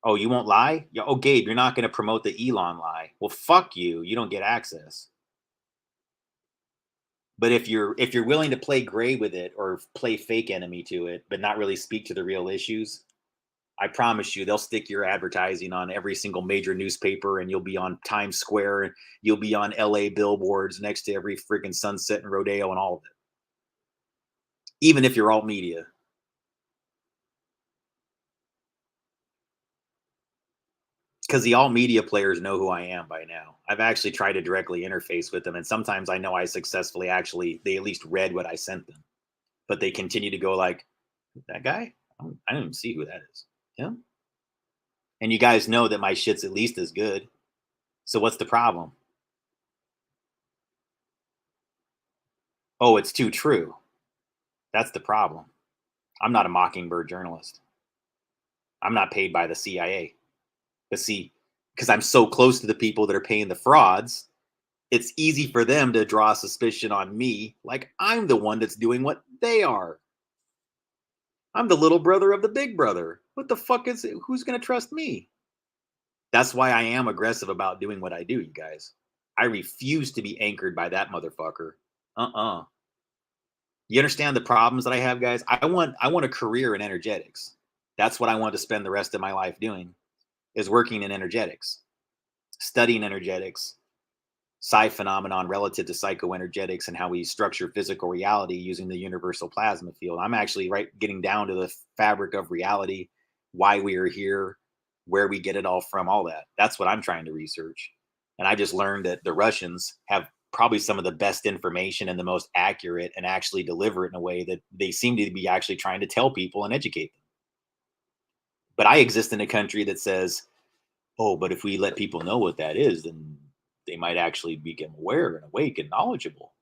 Oh, you won't lie? Yeah, oh, Gabe, you're not going to promote the Elon lie. Well, fuck you. You don't get access. But if you're willing to play gray with it or play fake enemy to it, but not really speak to the real issues, I promise you, they'll stick your advertising on every single major newspaper, and you'll be on Times Square, and you'll be on LA billboards next to every freaking Sunset and Rodeo and all of it. Even if you're alt media. Because the alt media players know who I am by now. I've actually tried to directly interface with them, and sometimes I know I successfully they at least read what I sent them. But they continue to go like, that guy? I don't even see who that is. Him? And you guys know that my shit's at least as good. So what's the problem? Oh, it's too true. That's the problem. I'm not a Mockingbird journalist. I'm not paid by the CIA. But see, because I'm so close to the people that are paying the frauds, it's easy for them to draw suspicion on me, like I'm the one that's doing what they are. I'm the little brother of the big brother. What the fuck is it? Who's going to trust me? That's why I am aggressive about doing what I do, you guys. I refuse to be anchored by that motherfucker. You understand the problems that I have, guys? I want a career in energetics. That's what I want to spend the rest of my life doing, is working in energetics, studying energetics, psi phenomenon relative to psychoenergetics, and how we structure physical reality using the universal plasma field. I'm actually getting down to the fabric of reality, why we are here, where we get it all from, all that. That's what I'm trying to research. And I just learned that the Russians have probably some of the best information and the most accurate, and actually deliver it in a way that they seem to be actually trying to tell people and educate them. But I exist in a country that says, oh, but if we let people know what that is, then they might actually become aware and awake and knowledgeable.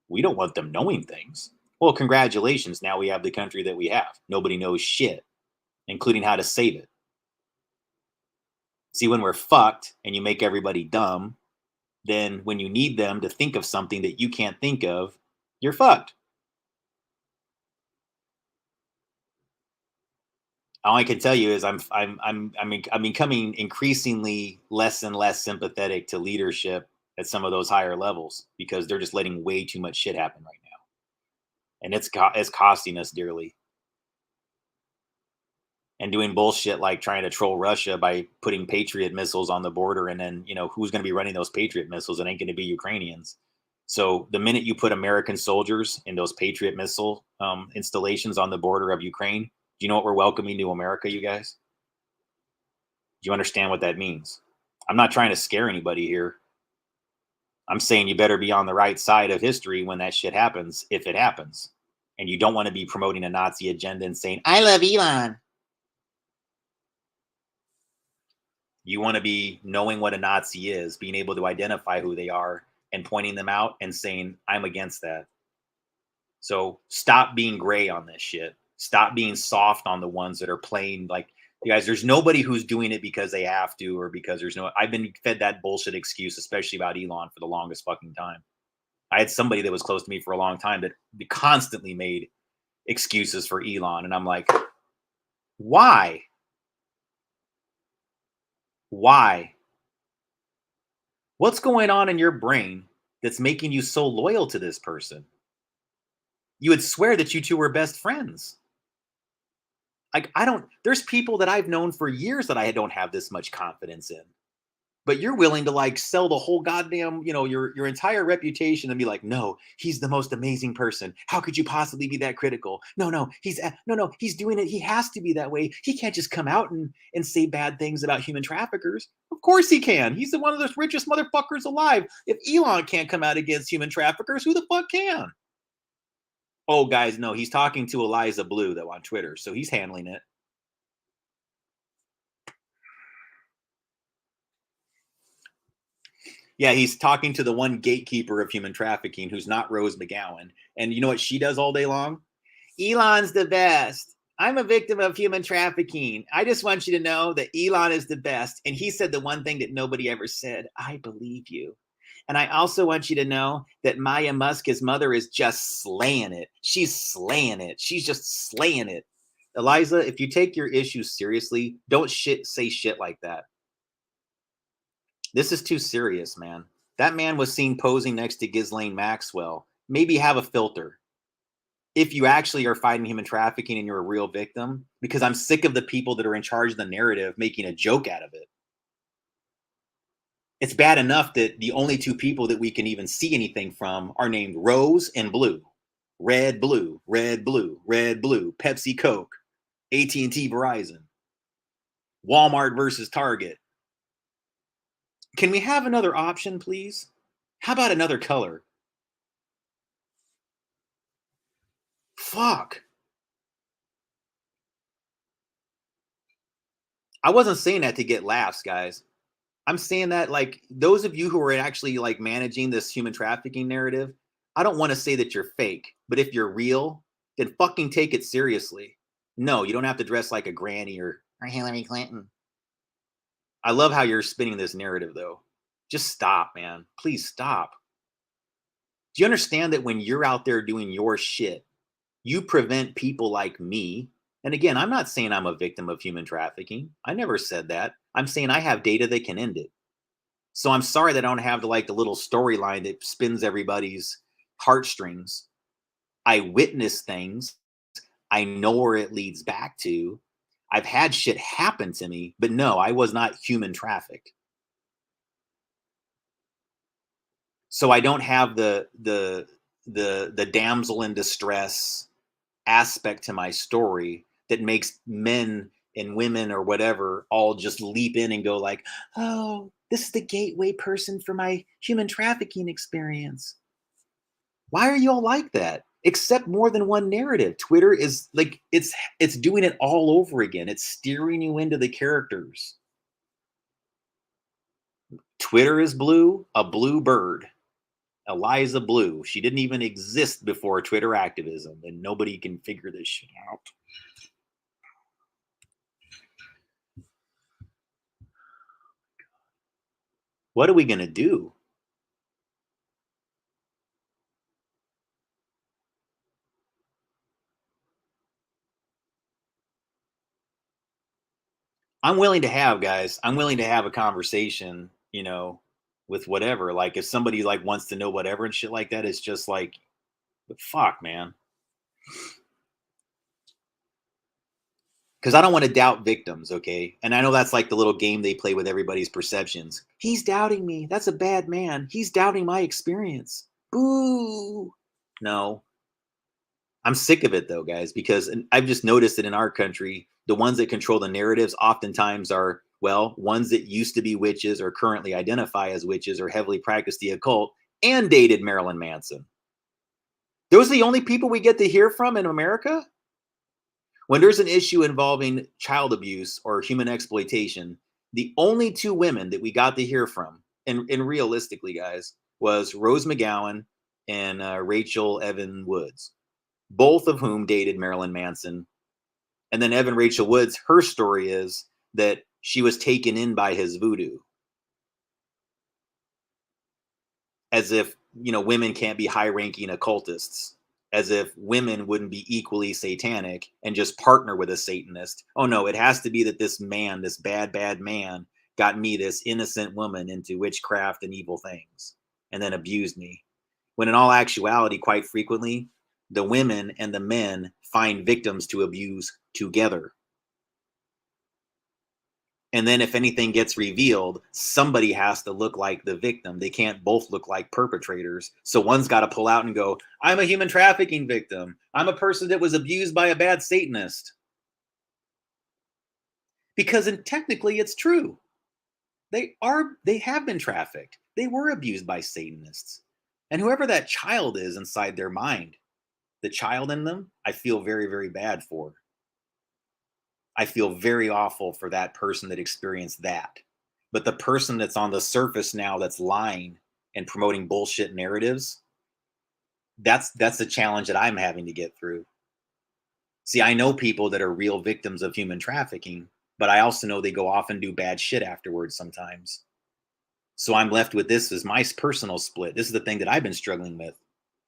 We don't want them knowing things. Well, congratulations. Now we have the country that we have. Nobody knows shit, including how to save it. See, when we're fucked and you make everybody dumb, then when you need them to think of something that you can't think of, you're fucked. All I can tell you is I'm becoming increasingly less and less sympathetic to leadership at some of those higher levels, because they're just letting way too much shit happen right now, and it's costing us dearly. And doing bullshit like trying to troll Russia by putting Patriot missiles on the border, and then who's going to be running those Patriot missiles? It ain't going to be Ukrainians. So the minute you put American soldiers in those Patriot missile installations on the border of Ukraine, do you know what we're welcoming to America, you guys? Do you understand what that means? I'm not trying to scare anybody here. I'm saying you better be on the right side of history when that shit happens, if it happens. And you don't want to be promoting a Nazi agenda and saying, I love Elon. You want to be knowing what a Nazi is, being able to identify who they are, and pointing them out and saying, I'm against that. So stop being gray on this shit. Stop being soft on the ones that are playing like, you guys, there's nobody who's doing it because they have to, or because I've been fed that bullshit excuse, especially about Elon, for the longest fucking time. I had somebody that was close to me for a long time that constantly made excuses for Elon. And I'm like, why? Why? What's going on in your brain that's making you so loyal to this person? You would swear that you two were best friends. Like, there's people that I've known for years that I don't have this much confidence in. But you're willing to like sell the whole goddamn, your entire reputation and be like, no, he's the most amazing person. How could you possibly be that critical? No, he's doing it. He has to be that way. He can't just come out and say bad things about human traffickers. Of course he can. He's one of the richest motherfuckers alive. If Elon can't come out against human traffickers, who the fuck can? Oh, guys, no, he's talking to Eliza Blue, though, on Twitter, so he's handling it. Yeah, he's talking to the one gatekeeper of human trafficking, who's not Rose McGowan. And you know what she does all day long? Elon's the best. I'm a victim of human trafficking. I just want you to know that Elon is the best. And he said the one thing that nobody ever said, I believe you. And I also want you to know that Maya Musk's mother is just slaying it. She's slaying it. She's just slaying it. Eliza, if you take your issues seriously, don't say shit like that. This is too serious, man. That man was seen posing next to Ghislaine Maxwell maybe have a filter if you actually are fighting human trafficking and you're a real victim, because I'm sick of the people that are in charge of the narrative making a joke out of it. It's bad enough that the only two people that we can even see anything from are named Rose and Blue. Red, blue, red, blue, red, blue, Pepsi, Coke, AT&T, Verizon, Walmart versus Target. Can we have another option, please? How about another color? Fuck. I wasn't saying that to get laughs, guys. I'm saying that, like, those of you who are actually like managing this human trafficking narrative, I don't want to say that you're fake, but if you're real, then fucking take it seriously. No, you don't have to dress like a granny or Hillary Clinton. I love how you're spinning this narrative, though. Just stop, man. Please stop. Do you understand that when you're out there doing your shit, you prevent people like me? And again, I'm not saying I'm a victim of human trafficking. I never said that. I'm saying I have data that can end it. So I'm sorry that I don't have the little storyline that spins everybody's heartstrings. I witness things. I know where it leads back to. I've had shit happen to me, but no, I was not human trafficked. So I don't have the damsel in distress aspect to my story that makes men and women or whatever all just leap in and go like, oh, this is the gateway person for my human trafficking experience. Why are you all like that? Accept more than one narrative. Twitter is like, it's doing it all over again. It's steering you into the characters. Twitter is blue, a blue bird. Eliza Blue. She didn't even exist before Twitter activism, and nobody can figure this shit out. What are we going to do? I'm willing to have, guys. I'm willing to have a conversation, with whatever. Like if somebody like wants to know whatever and shit like that, it's just like, but fuck, man. Because I don't want to doubt victims, okay? And I know that's like the little game they play with everybody's perceptions. He's doubting me. That's a bad man. He's doubting my experience. Boo. No. I'm sick of it though, guys, because I've just noticed that in our country, the ones that control the narratives oftentimes are, well, ones that used to be witches or currently identify as witches or heavily practice the occult and dated Marilyn Manson. Those are the only people we get to hear from in America? When there's an issue involving child abuse or human exploitation, the only two women that we got to hear from, and realistically, guys, was Rose McGowan and Rachel Evan Woods, both of whom dated Marilyn Manson. And then Evan Rachel Woods, her story is that she was taken in by his voodoo. As if, women can't be high-ranking occultists. As if women wouldn't be equally satanic and just partner with a Satanist. Oh no, it has to be that this man, this bad, bad man, got me, this innocent woman, into witchcraft and evil things and then abused me. When in all actuality, quite frequently, the women and the men find victims to abuse together. And then if anything gets revealed, somebody has to look like the victim. They can't both look like perpetrators. So one's got to pull out and go, I'm a human trafficking victim. I'm a person that was abused by a bad Satanist. Because technically it's true. They have been trafficked. They were abused by Satanists. And whoever that child is inside their mind, the child in them, I feel very, very bad for. I feel very awful for that person that experienced that. But the person that's on the surface now that's lying and promoting bullshit narratives, that's the challenge that I'm having to get through. See, I know people that are real victims of human trafficking, but I also know they go off and do bad shit afterwards sometimes. So I'm left with this as my personal split. This is the thing that I've been struggling with.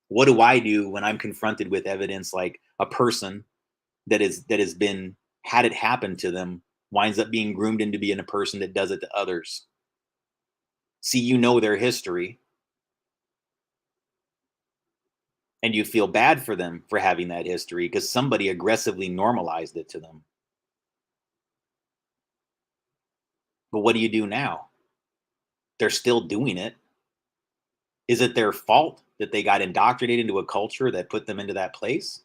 What do I do when I'm confronted with evidence like a person that has been had it happen to them winds up being groomed into being a person that does it to others? See, their history. And you feel bad for them for having that history because somebody aggressively normalized it to them. But what do you do now? They're still doing it. Is it their fault that they got indoctrinated into a culture that put them into that place?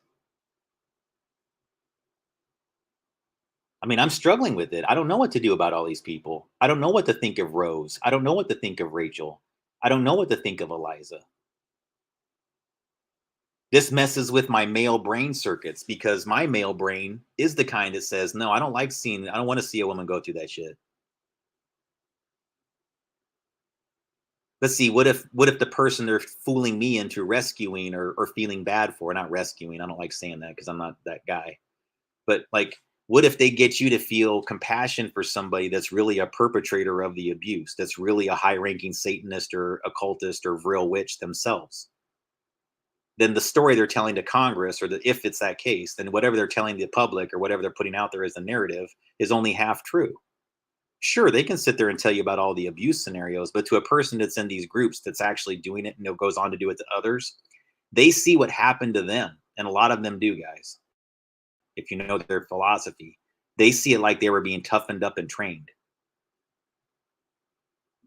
I mean, I'm struggling with it. I don't know what to do about all these people. I don't know what to think of Rose. I don't know what to think of Rachel. I don't know what to think of Eliza. This messes with my male brain circuits because my male brain is the kind that says, no, I don't want to see a woman go through that shit. Let's see, what if the person they're fooling me into rescuing or feeling bad for, not rescuing, I don't like saying that because I'm not that guy. But like, what if they get you to feel compassion for somebody that's really a perpetrator of the abuse, that's really a high-ranking Satanist or occultist or real witch themselves? Then the story they're telling to Congress, or if it's that case, then whatever they're telling the public or whatever they're putting out there as a narrative is only half true. Sure, they can sit there and tell you about all the abuse scenarios, but to a person that's in these groups that's actually doing it and goes on to do it to others, they see what happened to them. And a lot of them do, guys. If you know their philosophy, they see it like they were being toughened up and trained.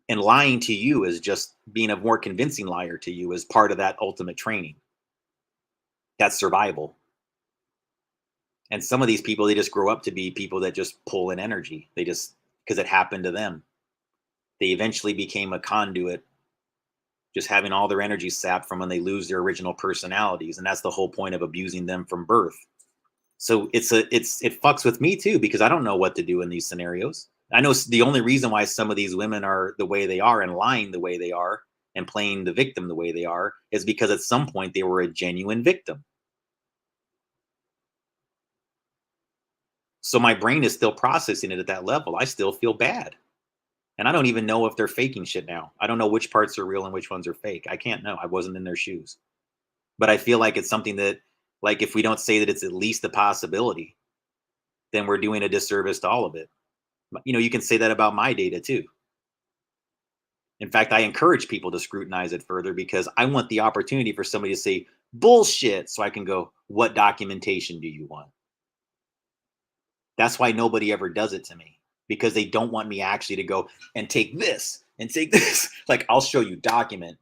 And lying to you is just being a more convincing liar to you as part of that ultimate training. That's survival. And some of these people, they just grow up to be people that just pull in energy. They just, because it happened to them. They eventually became a conduit, just having all their energy sapped from when they lose their original personalities. And that's the whole point of abusing them from birth. So it fucks with me too, because I don't know what to do in these scenarios. I know the only reason why some of these women are the way they are and lying the way they are and playing the victim the way they are is because at some point they were a genuine victim. So my brain is still processing it at that level. I still feel bad. And I don't even know if they're faking shit now. I don't know which parts are real and which ones are fake. I can't know. I wasn't in their shoes. But I feel like it's something that, like, if we don't say that it's at least a possibility, then we're doing a disservice to all of it. You know, you can say that about my data too. In fact, I encourage people to scrutinize it further because I want the opportunity for somebody to say bullshit so I can go, what documentation do you want? That's why nobody ever does it to me, because they don't want me actually to go and take this and take this. Like, I'll show you document.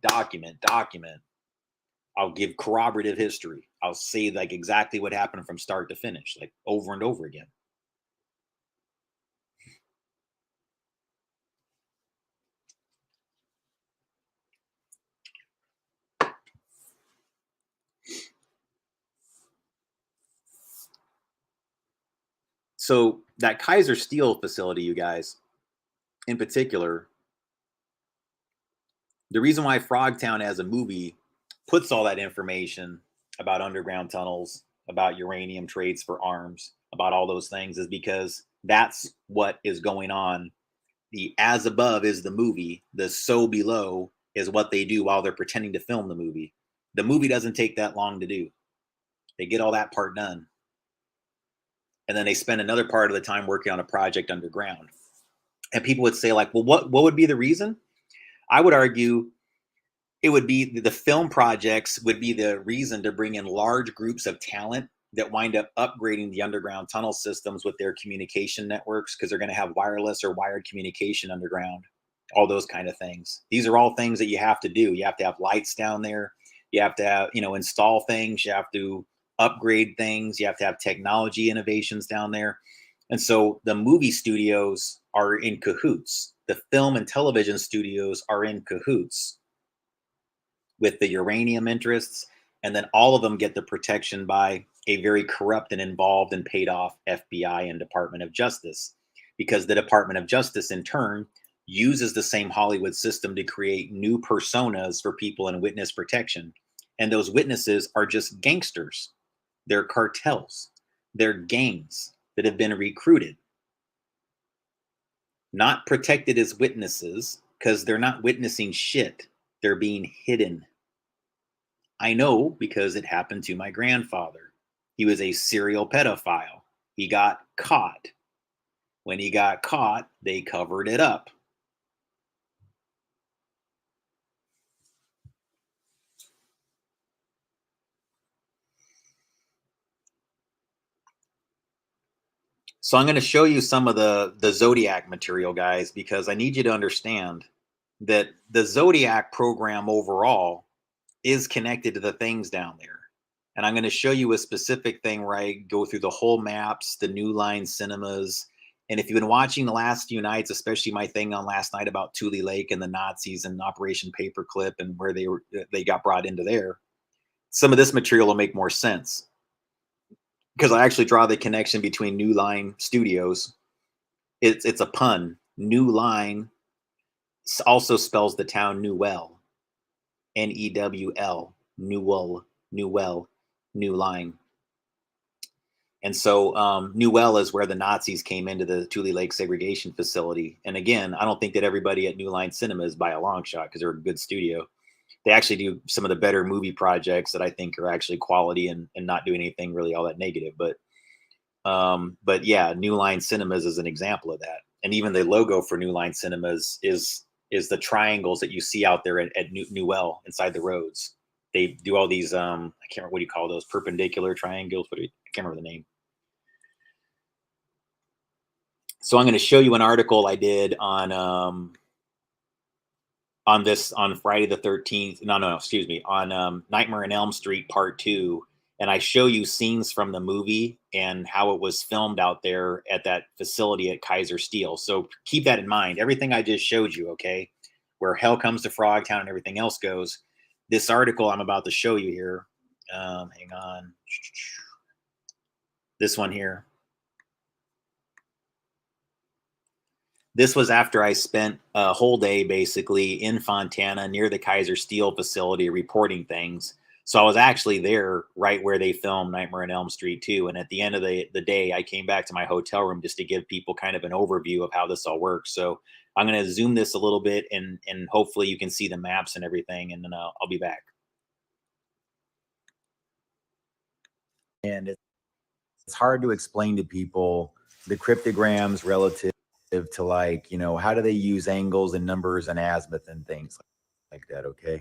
I'll give corroborative history. I'll say like exactly what happened from start to finish, like over and over again. So that Kaiser Steel facility, you guys, in particular, the reason why Frogtown as a movie puts all that information about underground tunnels, about uranium trades for arms, about all those things is because that's what is going on. The as above is the movie, the so below is what they do while they're pretending to film the movie. The movie doesn't take that long to do. They get all that part done. And then they spend another part of the time working on a project underground. And people would say, like, well, what would be the reason? I would argue it would be the film projects would be the reason to bring in large groups of talent that wind up upgrading the underground tunnel systems with their communication networks, because they're going to have wireless or wired communication underground, all those kind of things. These are all things that you have to do. You have to have lights down there. You have to have, install things. You have to upgrade things. You have to have technology innovations down there. And so the movie studios are in cahoots. The film and television studios are in cahoots with the uranium interests. And then all of them get the protection by a very corrupt and involved and paid off FBI and Department of Justice, because the Department of Justice in turn uses the same Hollywood system to create new personas for people in witness protection. And those witnesses are just gangsters. They're cartels. They're gangs that have been recruited, not protected as witnesses, because they're not witnessing shit. They're being hidden. I know because it happened to my grandfather. He was a serial pedophile. He got caught. When he got caught, they covered it up. So I'm going to show you some of the Zodiac material, guys, because I need you to understand that the Zodiac program overall is connected to the things down there. And I'm going to show you a specific thing where I go through the whole maps, the New Line cinemas. And if you've been watching the last few nights, especially my thing on last night about Tule Lake and the Nazis and Operation Paperclip and where they got brought into there, some of this material will make more sense because I actually draw the connection between New Line Studios. It's a pun. New Line also spells the town Newell, Newl, Newell, New Line. And so Newell is where the Nazis came into the Tule Lake segregation facility. And again, I don't think that everybody at New Line Cinema is by a long shot because they're a good studio. They actually do some of the better movie projects that I think are actually quality and not doing anything really all that negative. But yeah, New Line Cinemas is an example of that. And even the logo for New Line Cinemas is the triangles that you see out there at Newell inside the roads. They do all these, I can't remember, what do you call those? Perpendicular triangles? I can't remember the name. So I'm going to show you an article I did on Friday the 13th. No, excuse me, on Nightmare on Elm Street Part 2. And I show you scenes from the movie and how it was filmed out there at that facility at Kaiser Steel. So keep that in mind. Everything I just showed you, okay, where hell comes to Frogtown and everything else goes. This article I'm about to show you here, hang on. This one here. This was after I spent a whole day basically in Fontana near the Kaiser Steel facility reporting things. So I was actually there right where they filmed Nightmare on Elm Street 2. And at the end of the day, I came back to my hotel room just to give people kind of an overview of how this all works. So I'm going to zoom this a little bit and hopefully you can see the maps and everything. And then I'll be back. And it's hard to explain to people the cryptograms relative to, like, you know, how do they use angles and numbers and azimuth and things like that. Okay.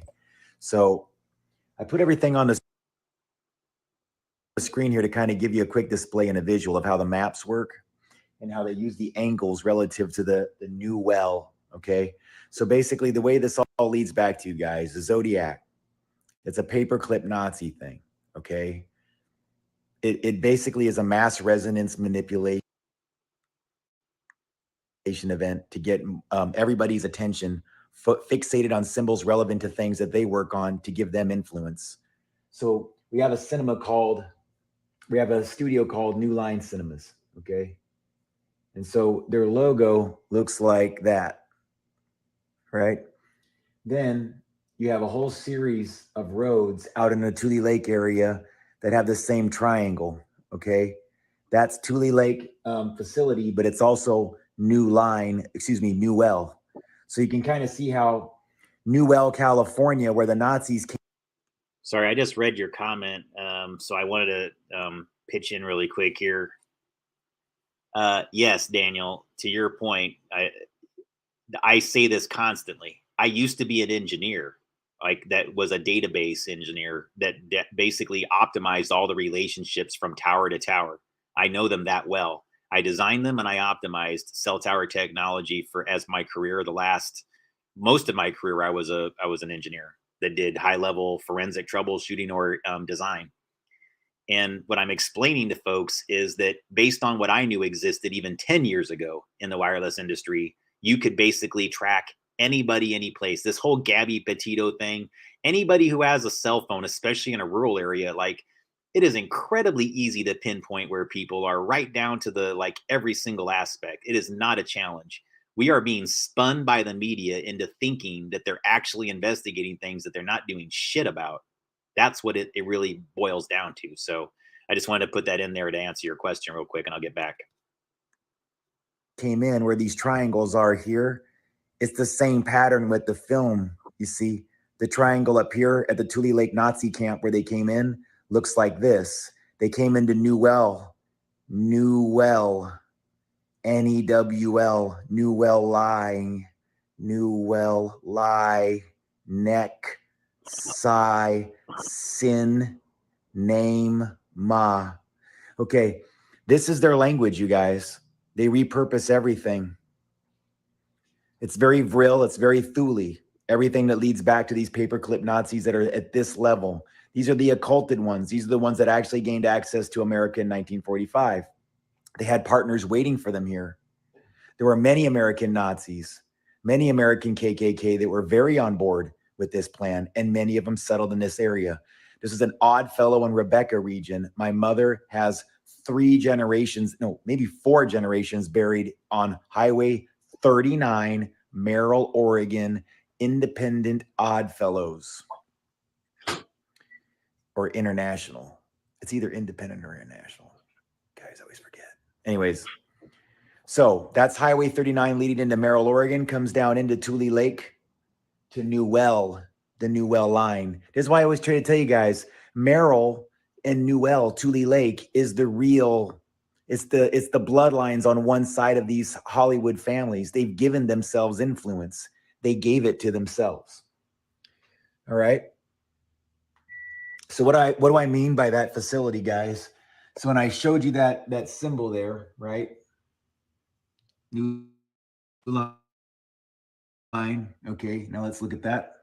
So I put everything on the screen here to kind of give you a quick display and a visual of how the maps work and how they use the angles relative to the new well. Okay. So basically the way this all leads back to, you guys, the Zodiac, it's a paperclip Nazi thing. Okay. It basically is a mass resonance manipulation event to get everybody's attention fixated on symbols relevant to things that they work on to give them influence. So we have a studio called New Line Cinemas, okay? And so their logo looks like that, right? Then you have a whole series of roads out in the Tule Lake area that have the same triangle, okay? That's Tule Lake facility, but it's also Newell. So you can kind of see how Newell, California, where the Nazis came. Sorry, I just read your comment. So I wanted to pitch in really quick here. Yes, Daniel, to your point, I say this constantly. I used to be an engineer, like that was a database engineer that basically optimized all the relationships from tower to tower. I know them that well. I designed them and I optimized cell tower technology as my career. Most of my career, I was an engineer that did high level forensic troubleshooting or design. And what I'm explaining to folks is that based on what I knew existed even 10 years ago in the wireless industry, you could basically track anybody, any place. This whole Gabby Petito thing, anybody who has a cell phone, especially in a rural area, like, it is incredibly easy to pinpoint where people are, right down to the, like, every single aspect. It is not a challenge. We are being spun by the media into thinking that they're actually investigating things that they're not doing shit about. That's what it really boils down to. So I just wanted to put that in there to answer your question real quick, and I'll get back. Came in where these triangles are here. It's the same pattern with the film. You see the triangle up here at the Tule Lake Nazi camp where they came in looks like this. They came into Newell, Newell, N-E-W-L, Newell lie, neck, sigh, sin, name, ma. Okay, This is their language, you guys. They repurpose everything. It's very Vril. It's very Thule. Everything that leads back to these paperclip Nazis that are at this level. These are the occulted ones. These are the ones that actually gained access to America in 1945. They had partners waiting for them here. There were many American Nazis, many American KKK that were very on board with this plan, and many of them settled in this area. This is an Oddfellow and Rebecca region. My mother has 3 generations, no, maybe 4 generations buried on Highway 39, Merrill, Oregon, independent Oddfellows or international. It's either independent or international. Guys, I always forget. Anyways, so that's Highway 39 leading into Merrill, Oregon, comes down into Tule Lake to New Well, the New Well line. This is why I always try to tell you guys, Merrill and New Well, Tule Lake is the real, it's the bloodlines on one side of these Hollywood families. They've given themselves influence. They gave it to themselves. All right. So what do I mean by that facility, guys? So when I showed you that symbol there, right? New line. Okay, now let's look at that.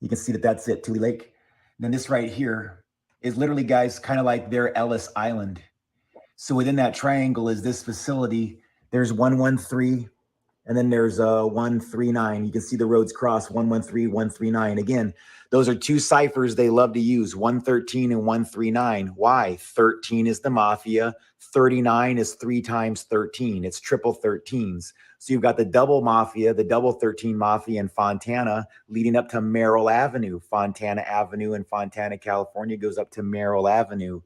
You can see that that's it, Tule Lake. Then this right here is literally, guys, kind of like their Ellis Island. So within that triangle is this facility. There's 113, and then there's 139. You can see the roads cross 113, 139. Again, those are 2 ciphers they love to use, 113 and 139. Why? 13 is the mafia. 39 is 3 times 13. It's triple 13s. So you've got the double mafia, the double 13 mafia in Fontana leading up to Merrill Avenue. Fontana Avenue in Fontana, California goes up to Merrill Avenue.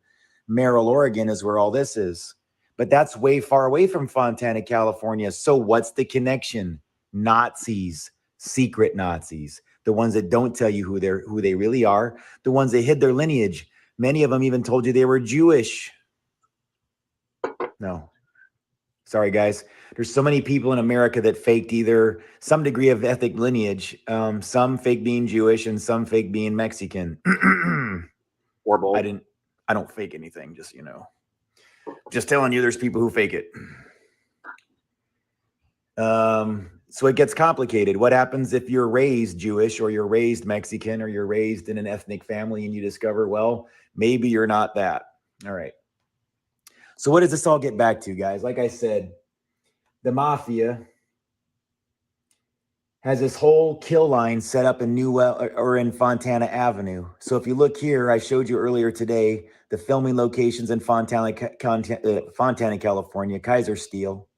Merrill, Oregon is where all this is. But that's way far away from Fontana, California. So what's the connection? Nazis, secret Nazis, the ones that don't tell you who they really are, the ones that hid their lineage. Many of them even told you they were Jewish. No. Sorry, guys. There's so many people in America that faked either some degree of ethnic lineage, some fake being Jewish and some fake being Mexican. Or both. I don't fake anything, just, you know. Just telling you there's people who fake it. So it gets complicated. What happens if you're raised Jewish or you're raised Mexican or you're raised in an ethnic family and you discover, well, maybe you're not that. All right. So what does this all get back to, guys? Like I said, the mafia has this whole kill line set up in New Well or in Fontana Avenue. So if you look here, I showed you earlier today the filming locations in Fontana, California, Kaiser Steel.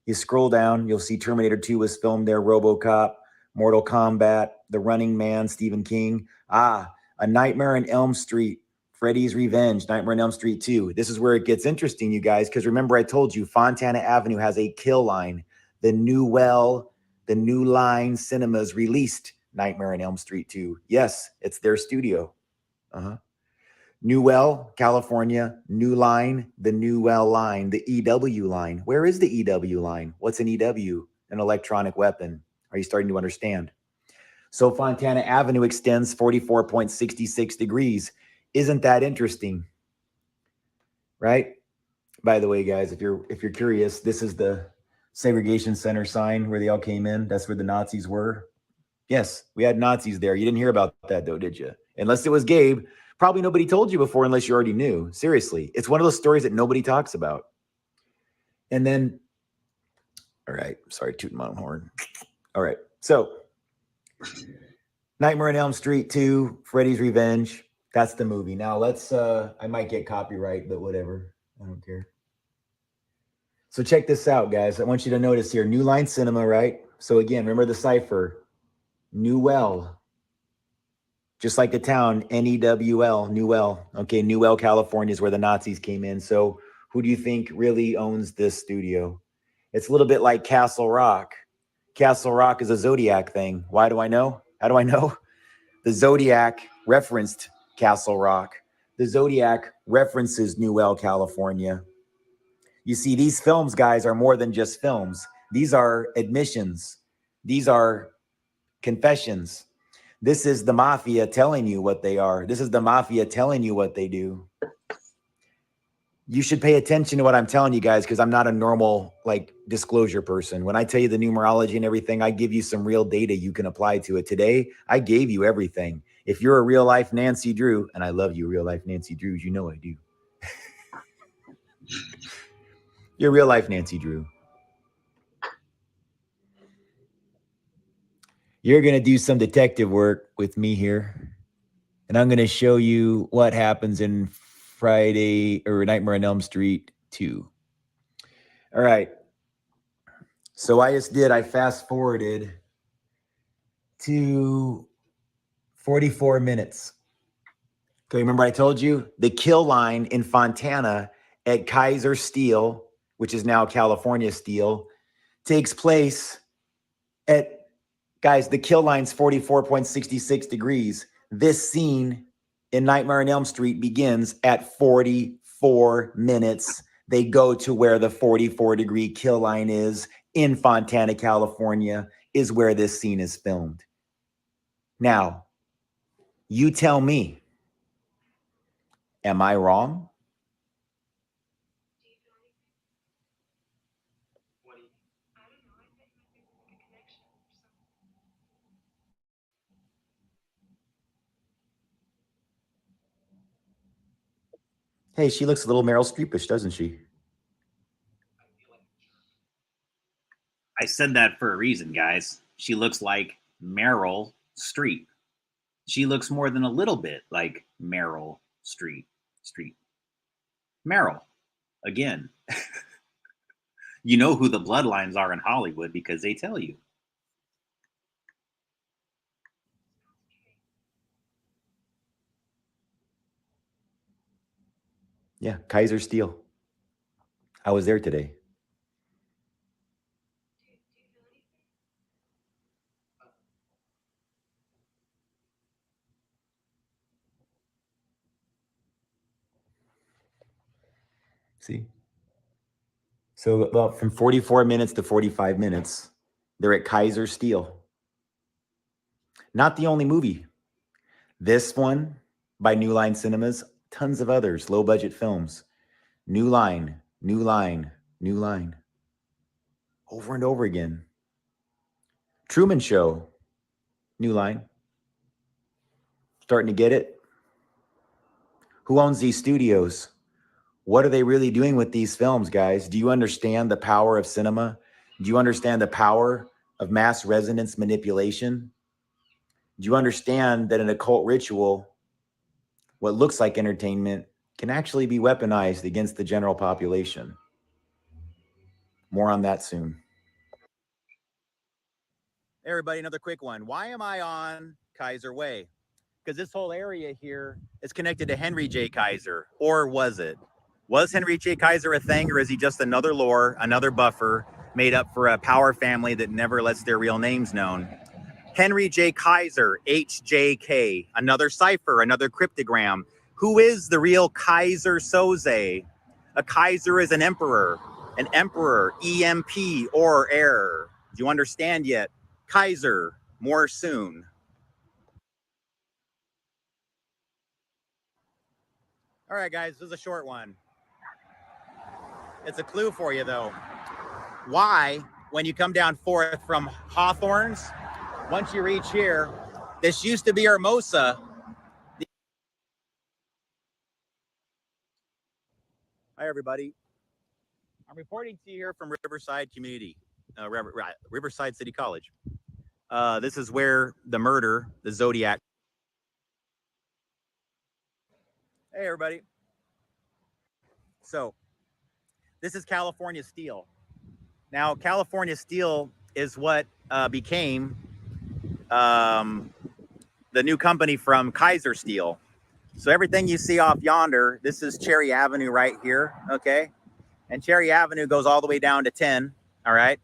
You scroll down, you'll see Terminator 2 was filmed there, Robocop, Mortal Kombat, The Running Man, Stephen King. A Nightmare on Elm Street, Freddy's Revenge, Nightmare on Elm Street 2. This is where it gets interesting, you guys, because remember I told you Fontana Avenue has a kill line. The New Line Cinemas released Nightmare on Elm Street 2. Yes, it's their studio. New Well, California, New Line, the New Well line, the EW line. Where is the EW line? What's an EW? An electronic weapon. Are you starting to understand? So Fontana Avenue extends 44.66 degrees. Isn't that interesting? Right? By the way, guys, if you're curious, this is the segregation center sign where they all came in. That's where the Nazis were. Yes, we had Nazis there. You didn't hear about that though, did you? Unless it was Gabe. Probably nobody told you before unless you already knew. Seriously. It's one of those stories that nobody talks about. And then, all right, sorry, tooting my own horn. All right, so Nightmare on Elm Street 2, Freddy's Revenge. That's the movie. Now let's, I might get copyright, but whatever. I don't care. So check this out, guys. I want you to notice here, New Line Cinema, right? So again, remember the cipher, New Well. Just like the town, N-E-W-L, New Well. Okay, New Well, California is where the Nazis came in. So who do you think really owns this studio? It's a little bit like Castle Rock. Castle Rock is a Zodiac thing. Why do I know? How do I know? The Zodiac referenced Castle Rock. The Zodiac references New Well, California. You see, these films, guys, are more than just films. These are admissions. These are confessions. This is the mafia telling you what they are. This is the mafia telling you what they do. You should pay attention to what I'm telling you guys, because I'm not a normal like disclosure person. When I tell you the numerology and everything, I give you some real data you can apply to it. Today, I gave you everything. If you're a real life Nancy Drew, and I love you, real life Nancy Drews, you know I do. You're real life Nancy Drew. You're going to do some detective work with me here. And I'm going to show you what happens in Friday or Nightmare on Elm Street 2. All right. So I fast forwarded to 44 minutes. Okay, remember I told you the kill line in Fontana at Kaiser Steel, which is now California Steel, takes place at, guys, the kill line's 44.66 degrees. This scene in Nightmare on Elm Street begins at 44 minutes. They go to where the 44-degree kill line is in Fontana, California, is where this scene is filmed. Now, you tell me, am I wrong? Hey, she looks a little Meryl Streepish, doesn't she? I said that for a reason, guys. She looks like Meryl Streep. She looks more than a little bit like Meryl Streep. Meryl, again. You know who the bloodlines are in Hollywood because they tell you. Yeah, Kaiser Steel. I was there today. See? So about from 44 minutes to 45 minutes, they're at Kaiser Steel. Not the only movie. This one by New Line Cinemas, tons of others, low budget films. New Line, New Line, New Line. Over and over again. Truman Show, New Line. Starting to get it? Who owns these studios? What are they really doing with these films, guys? Do you understand the power of cinema? Do you understand the power of mass resonance manipulation? Do you understand that an occult ritual, what looks like entertainment, can actually be weaponized against the general population? More on that soon. Hey everybody, another quick one. Why am I on Kaiser Way? Because this whole area here is connected to Henry J. Kaiser, or was it? Was Henry J. Kaiser a thing, or is he just another lore, another buffer made up for a power family that never lets their real names known? Henry J. Kaiser, HJK, another cipher, another cryptogram. Who is the real Kaiser Soze? A Kaiser is an emperor, EMP, or error. Do you understand yet? Kaiser, more soon. All right, guys, this is a short one. It's a clue for you, though. Why, when you come down 4th from Hawthorne's, once you reach here, this used to be Hermosa. Hi, everybody. I'm reporting to you here from Riverside Community, Riverside City College. This is where the murder, the Zodiac. Hey, everybody. So, this is California Steel. Now, California Steel is what became the new company from Kaiser Steel. So everything you see off yonder, this is Cherry Avenue right here, okay? And Cherry Avenue goes all the way down to 10, all right?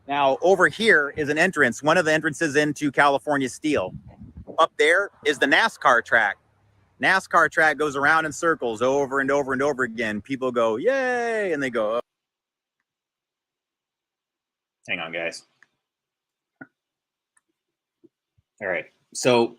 Now, over here is an entrance, one of the entrances into California Steel. Up there is the NASCAR track. NASCAR track goes around in circles over and over and over again. People go, yay, and they go, oh. Hang on, guys. All right. So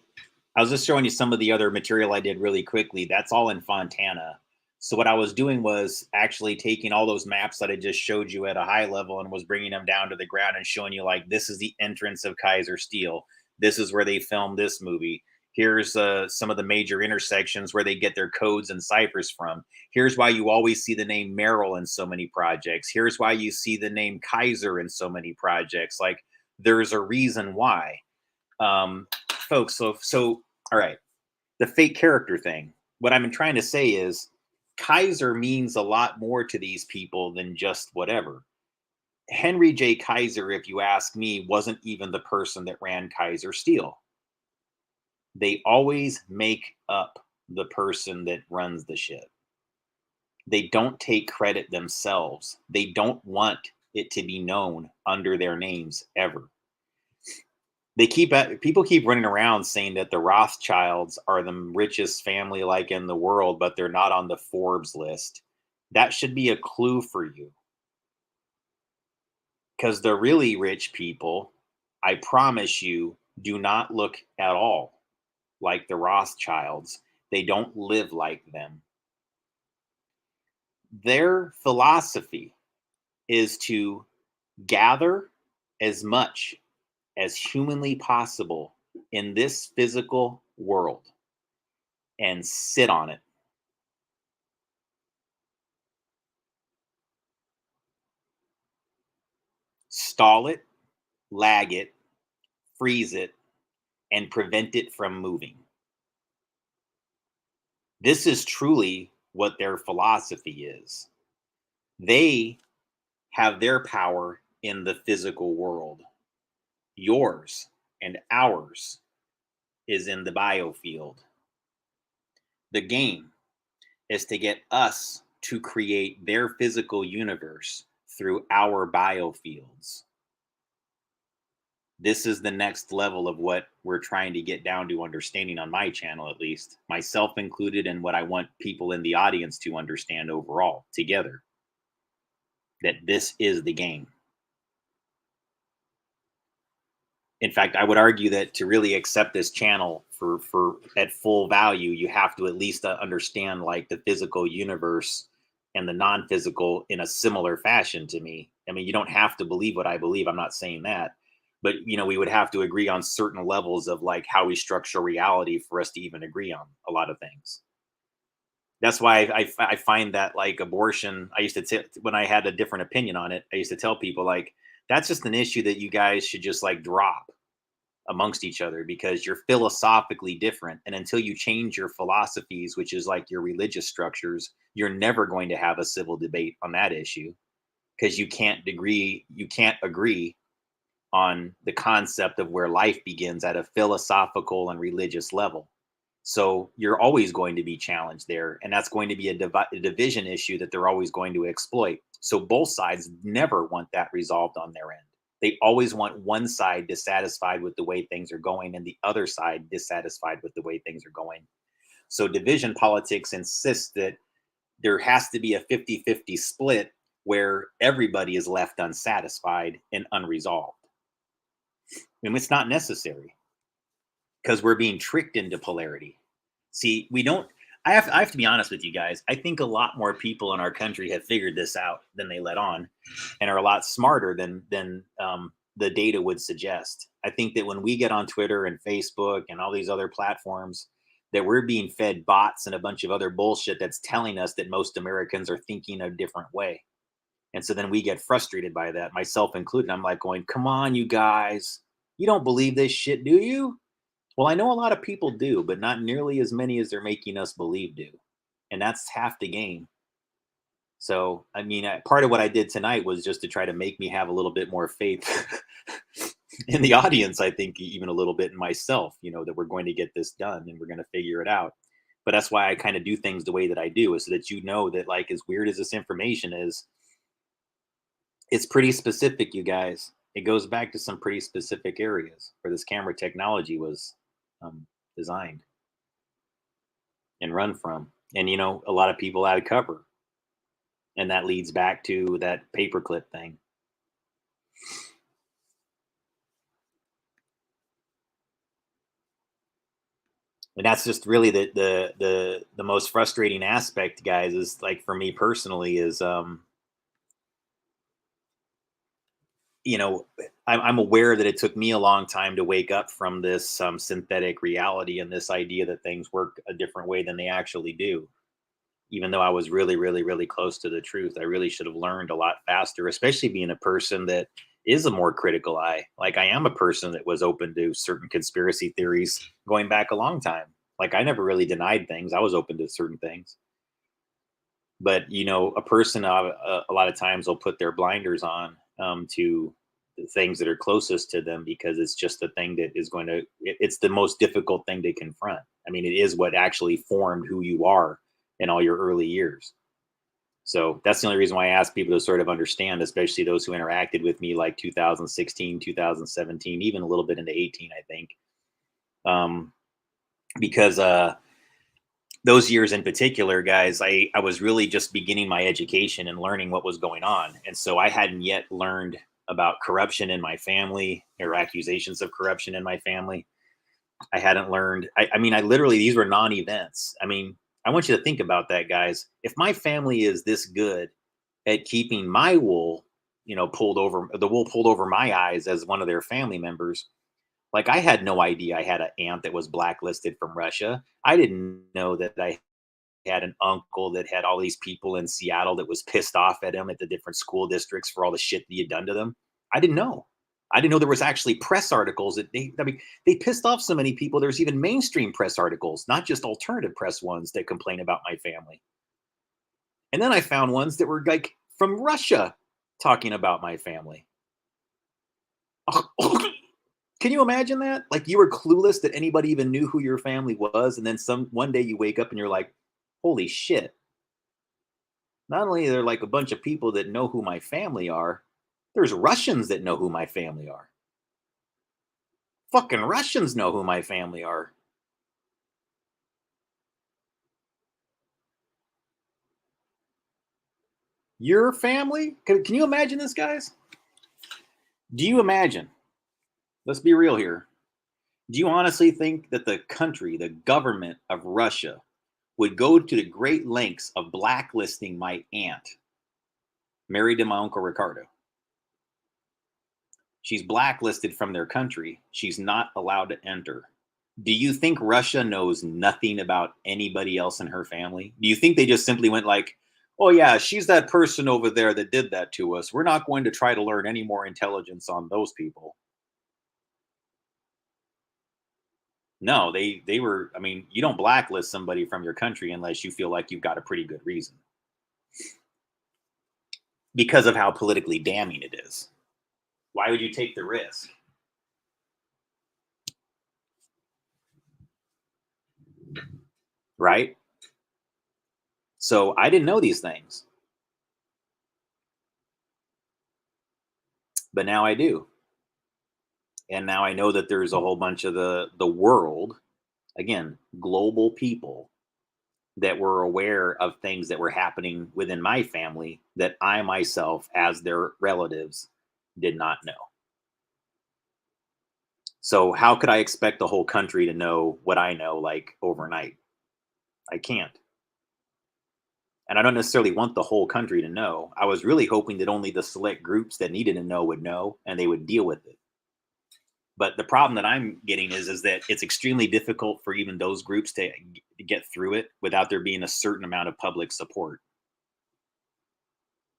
I was just showing you some of the other material I did really quickly. That's all in Fontana. So what I was doing was actually taking all those maps that I just showed you at a high level and was bringing them down to the ground and showing you like, this is the entrance of Kaiser Steel. This is where they filmed this movie. Here's some of the major intersections where they get their codes and ciphers from. Here's why you always see the name Merrill in so many projects. Here's why you see the name Kaiser in so many projects. Like, there's a reason why. Folks, so all right, the fake character thing. What I'm trying to say is Kaiser means a lot more to these people than just whatever. Henry J. Kaiser, if you ask me, wasn't even the person that ran Kaiser Steel. They always make up the person that runs the shit. They don't take credit themselves. They don't want it to be known under their names ever. People keep running around saying that the Rothschilds are the richest family like in the world, but they're not on the Forbes list. That should be a clue for you. Because the really rich people, I promise you, do not look at all like the Rothschilds. They don't live like them. Their philosophy is to gather as much as humanly possible in this physical world and sit on it. Stall it, lag it, freeze it, and prevent it from moving. This is truly what their philosophy is. They have their power in the physical world. Yours and ours is in the biofield. The game is to get us to create their physical universe through our biofields. This is the next level of what we're trying to get down to understanding on my channel, at least, myself included, and what I want people in the audience to understand overall together. That this is the game. In fact, I would argue that to really accept this channel for at full value, you have to at least understand like the physical universe and the non-physical in a similar fashion to me. I mean, you don't have to believe what I believe. I'm not saying that. But, you know, we would have to agree on certain levels of like how we structure reality for us to even agree on a lot of things. That's why I find that like abortion, I used to, when I had a different opinion on it, I used to tell people like, that's just an issue that you guys should just like drop amongst each other because you're philosophically different. And until you change your philosophies, which is like your religious structures, you're never going to have a civil debate on that issue because you can't agree on the concept of where life begins at a philosophical and religious level. So you're always going to be challenged there. And that's going to be a division issue that they're always going to exploit. So both sides never want that resolved on their end. They always want one side dissatisfied with the way things are going and the other side dissatisfied with the way things are going. So division politics insists that there has to be a 50-50 split where everybody is left unsatisfied and unresolved. And it's not necessary because we're being tricked into polarity. See, I have to be honest with you guys. I think a lot more people in our country have figured this out than they let on and are a lot smarter than the data would suggest. I think that when we get on Twitter and Facebook and all these other platforms, that we're being fed bots and a bunch of other bullshit that's telling us that most Americans are thinking a different way. And so then we get frustrated by that, myself included. I'm like going, come on, you guys. You don't believe this shit, do you? Well, I know a lot of people do, but not nearly as many as they're making us believe do. And that's half the game. So, I mean, part of what I did tonight was just to try to make me have a little bit more faith in the audience. I think even a little bit in myself, you know, that we're going to get this done and we're going to figure it out. But that's why I kind of do things the way that I do, is so that you know that, like, as weird as this information is, it's pretty specific, you guys. It goes back to some pretty specific areas where this camera technology was designed and run from. And, you know, a lot of people add cover. And that leads back to that paperclip thing. And that's just really the most frustrating aspect, guys, is like for me personally is you know, I'm aware that it took me a long time to wake up from this synthetic reality and this idea that things work a different way than they actually do. Even though I was really, really, really close to the truth, I really should have learned a lot faster, especially being a person that is a more critical eye. Like I am a person that was open to certain conspiracy theories going back a long time. Like I never really denied things. I was open to certain things. But you know, a person a lot of times will put their blinders on to the things that are closest to them because it's just the thing that is going to. It's the most difficult thing to confront. I mean, it is what actually formed who you are in all your early years. So that's the only reason why I ask people to sort of understand, especially those who interacted with me like 2016, 2017, even a little bit into 18, I think, because those years in particular, guys, I was really just beginning my education and learning what was going on. And so I hadn't yet learned about corruption in my family or accusations of corruption in my family. I hadn't learned. I mean, I literally, these were non-events. I mean, I want you to think about that, guys. If my family is this good at keeping my wool, pulled over, the wool pulled over my eyes as one of their family members, like I had no idea I had an aunt that was blacklisted from Russia. I didn't know that I had an uncle that had all these people in Seattle that was pissed off at him at the different school districts for all the shit that he had done to them. I didn't know. I didn't know there was actually press articles that they pissed off so many people. There's even mainstream press articles, not just alternative press ones that complain about my family. And then I found ones that were like from Russia talking about my family. Can you imagine that? Like you were clueless that anybody even knew who your family was, and then one day you wake up and you're like, holy shit. Not only are there like a bunch of people that know who my family are, there's Russians that know who my family are. Fucking Russians know who my family are. Your family? Can you imagine this, guys? Do you imagine? Let's be real here. Do you honestly think that the country, the government of Russia, would go to the great lengths of blacklisting my aunt, married to my uncle Ricardo? She's blacklisted from their country. She's not allowed to enter. Do you think Russia knows nothing about anybody else in her family? Do you think they just simply went like, oh yeah, she's that person over there that did that to us. We're not going to try to learn any more intelligence on those people. No, they were, I mean, you don't blacklist somebody from your country unless you feel like you've got a pretty good reason. Because of how politically damning it is. Why would you take the risk? Right? So I didn't know these things. But now I do. And now I know that there's a whole bunch of the world, again, global people that were aware of things that were happening within my family that I myself, as their relatives, did not know. So how could I expect the whole country to know what I know like overnight? I can't. And I don't necessarily want the whole country to know. I was really hoping that only the select groups that needed to know would know and they would deal with it. But the problem that I'm getting is that it's extremely difficult for even those groups to get through it without there being a certain amount of public support.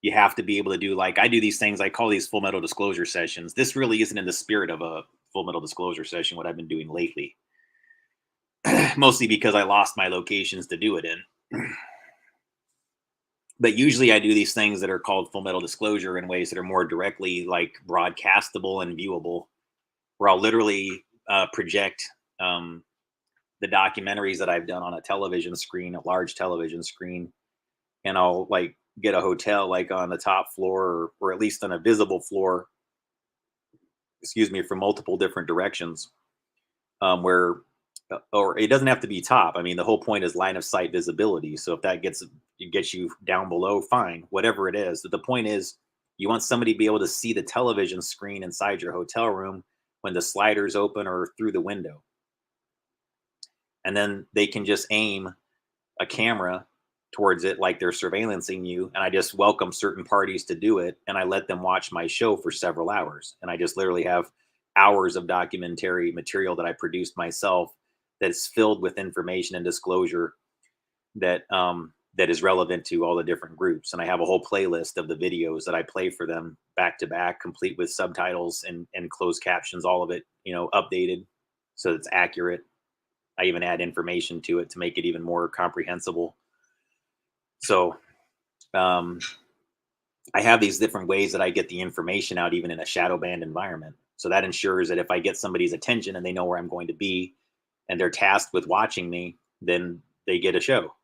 You have to be able to do, like, I do these things, I call these full metal disclosure sessions. This really isn't in the spirit of a full metal disclosure session, what I've been doing lately. Mostly because I lost my locations to do it in. But usually I do these things that are called full metal disclosure in ways that are more directly like broadcastable and viewable, where I'll literally project the documentaries that I've done on a television screen, a large television screen, and I'll like get a hotel like on the top floor or at least on a visible floor, excuse me, from multiple different directions, where, or it doesn't have to be top. I mean, the whole point is line of sight visibility. So if that gets you down below, fine, whatever it is. But the point is you want somebody to be able to see the television screen inside your hotel room when the sliders open or through the window. and then they can just aim a camera towards it like they're surveillancing you, and I just welcome certain parties to do it, and I let them watch my show for several hours, and I just literally have hours of documentary material that I produced myself that's filled with information and disclosure that that is relevant to all the different groups. And I have a whole playlist of the videos that I play for them back to back, complete with subtitles and closed captions, all of it, you know, updated so it's accurate. I even add information to it to make it even more comprehensible. So I have these different ways that I get the information out, even in a shadow banned environment. So that ensures that if I get somebody's attention and they know where I'm going to be and they're tasked with watching me, then they get a show.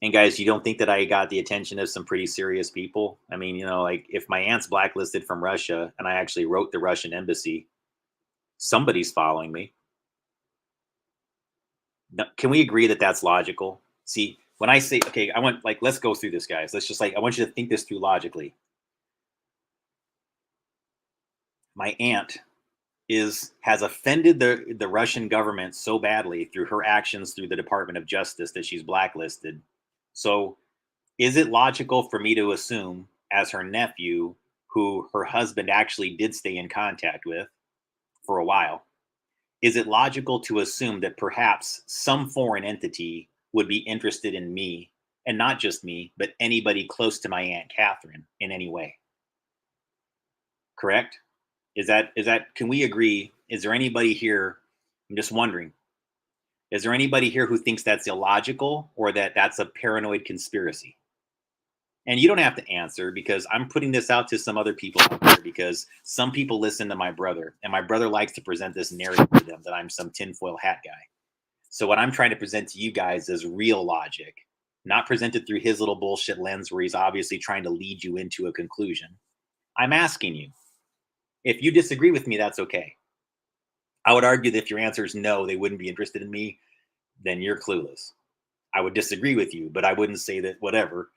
And guys, you don't think that I got the attention of some pretty serious people? I mean, you know, like if my aunt's blacklisted from Russia and I actually wrote the Russian embassy, somebody's following me. Now, can we agree that that's logical? See, when I say, okay, I want, like, let's go through this, guys. Let's just, like, I want you to think this through logically. My aunt has offended the Russian government so badly through her actions through the Department of Justice that she's blacklisted. So is it logical for me to assume, as her nephew, who her husband actually did stay in contact with for a while, is it logical to assume that perhaps some foreign entity would be interested in me, and not just me, but anybody close to my Aunt Catherine in any way? Correct? Is that, can we agree? Is there anybody here? I'm just wondering, is there anybody here who thinks that's illogical or that that's a paranoid conspiracy? And you don't have to answer, because I'm putting this out to some other people out there, because some people listen to my brother, and my brother likes to present this narrative to them that I'm some tinfoil hat guy. So what I'm trying to present to you guys is real logic, not presented through his little bullshit lens where he's obviously trying to lead you into a conclusion. I'm asking you. If you disagree with me, that's okay. I would argue that if your answer is no, they wouldn't be interested in me, then you're clueless. I would disagree with you, but I wouldn't say that whatever.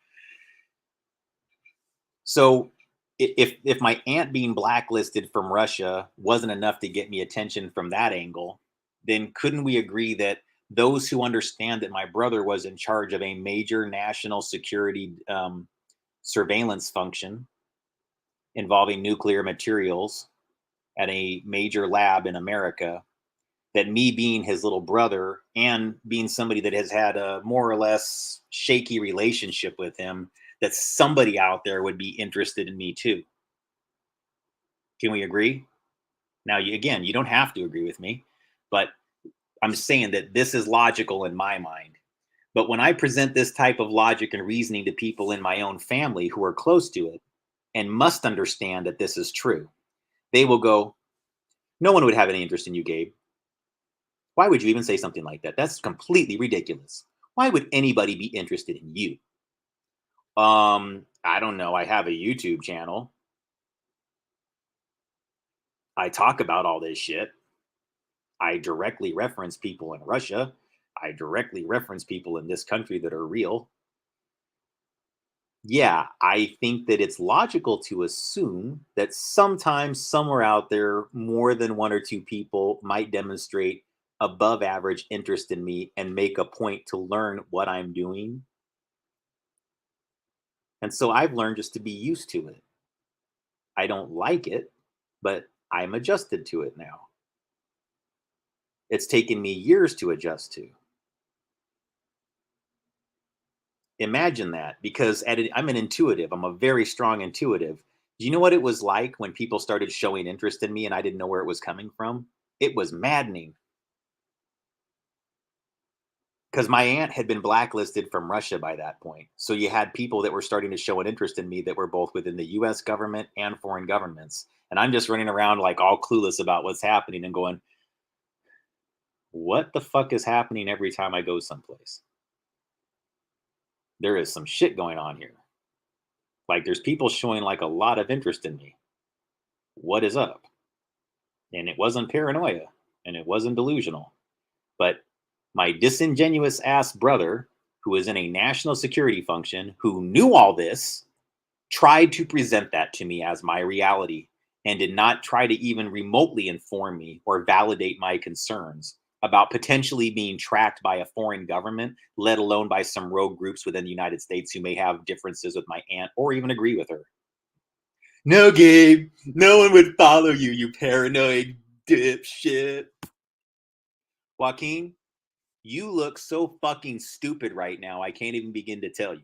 So if my aunt being blacklisted from Russia wasn't enough to get me attention from that angle, then couldn't we agree that those who understand that my brother was in charge of a major national security surveillance function involving nuclear materials at a major lab in America, that me being his little brother and being somebody that has had a more or less shaky relationship with him, that somebody out there would be interested in me too? Can we agree? Now, again, you don't have to agree with me, but I'm saying that this is logical in my mind. But when I present this type of logic and reasoning to people in my own family who are close to it and must understand that this is true, they will go, no one would have any interest in you, Gabe. Why would you even say something like that? That's completely ridiculous. Why would anybody be interested in you? I don't know. I have a YouTube channel. I talk about all this shit. I directly reference people in Russia. I directly reference people in this country that are real. Yeah, I think that it's logical to assume that sometimes somewhere out there, more than one or two people might demonstrate above average interest in me and make a point to learn what I'm doing. And so I've learned just to be used to it. I don't like it, but I'm adjusted to it now. It's taken me years to adjust to. Imagine that, because I'm an intuitive. I'm a very strong intuitive. Do you know what it was like when people started showing interest in me and I didn't know where it was coming from? It was maddening. Because my aunt had been blacklisted from Russia by that point. So you had people that were starting to show an interest in me that were both within the US government and foreign governments. And I'm just running around like all clueless about what's happening and going, what the fuck is happening every time I go someplace? There is some shit going on here. Like, there's people showing like a lot of interest in me. What is up? And it wasn't paranoia and it wasn't delusional, but my disingenuous ass brother, who is in a national security function, who knew all this, tried to present that to me as my reality and did not try to even remotely inform me or validate my concerns about potentially being tracked by a foreign government, let alone by some rogue groups within the United States who may have differences with my aunt or even agree with her. No, Gabe, no one would follow you, you paranoid dipshit. Joaquin, you look so fucking stupid right now, I can't even begin to tell you.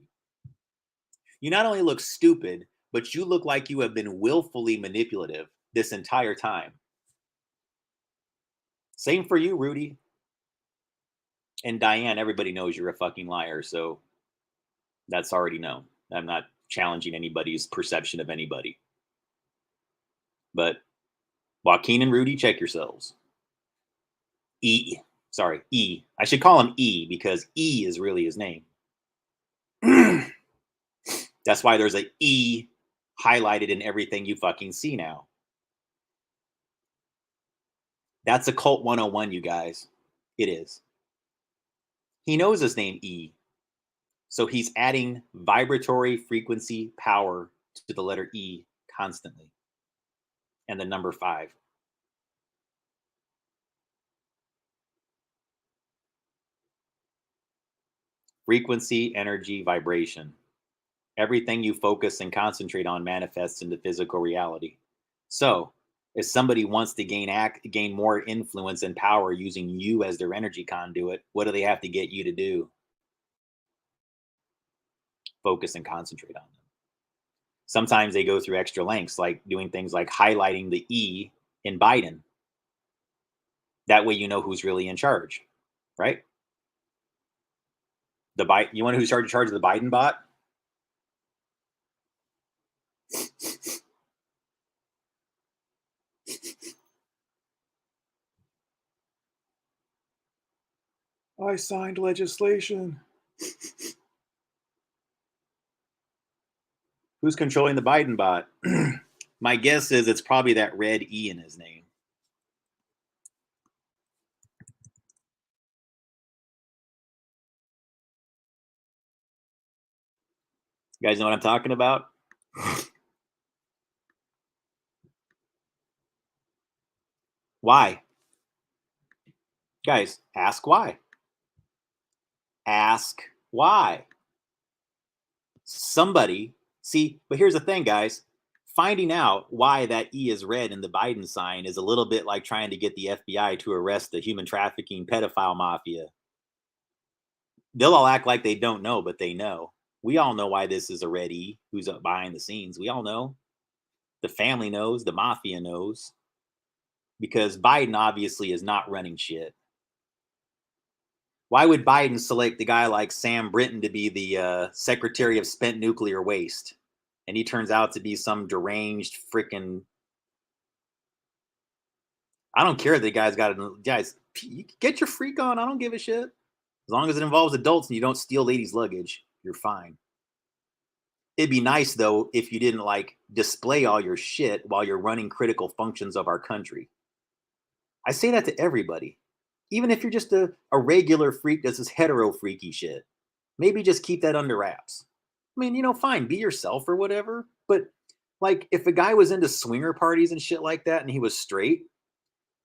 You not only look stupid, but you look like you have been willfully manipulative this entire time. Same for you, Rudy. And Diane, everybody knows you're a fucking liar, so that's already known. I'm not challenging anybody's perception of anybody. But Joaquin and Rudy, check yourselves. E. I should call him E because E is really his name. That's why there's an E highlighted in everything you fucking see now. That's Occult 101, you guys. It is. He knows his name E. So he's adding vibratory frequency power to the letter E constantly. And the number 5. Frequency, energy, vibration. Everything you focus and concentrate on manifests into physical reality. So, if somebody wants to gain more influence and power using you as their energy conduit, what do they have to get you to do? Focus and concentrate on them. Sometimes they go through extra lengths, like doing things like highlighting the E in Biden. That way you know who's really in charge, right? You want who's in charge of the Biden bot? I signed legislation. Who's controlling the Biden bot? My guess is it's probably that red E in his name. You guys know what I'm talking about? Why? Guys, ask why. Ask why. Somebody, see, but here's the thing, guys. Finding out why that E is red in the Biden sign is a little bit like trying to get the FBI to arrest the human trafficking pedophile mafia. They'll all act like they don't know, but they know. We all know why this is a red E, who's up behind the scenes. We all know. The family knows. The mafia knows. Because Biden obviously is not running shit. Why would Biden select a guy like Sam Brinton to be the Secretary of Spent Nuclear Waste? And he turns out to be some deranged freaking... I don't care that the guy's got it. Guys, get your freak on. I don't give a shit. As long as it involves adults and you don't steal ladies' luggage, you're fine. It'd be nice, though, if you didn't, like, display all your shit while you're running critical functions of our country. I say that to everybody. Even if you're just a regular freak that's this hetero freaky shit. Maybe just keep that under wraps. I mean, you know, fine, be yourself or whatever. But, like, if a guy was into swinger parties and shit like that and he was straight,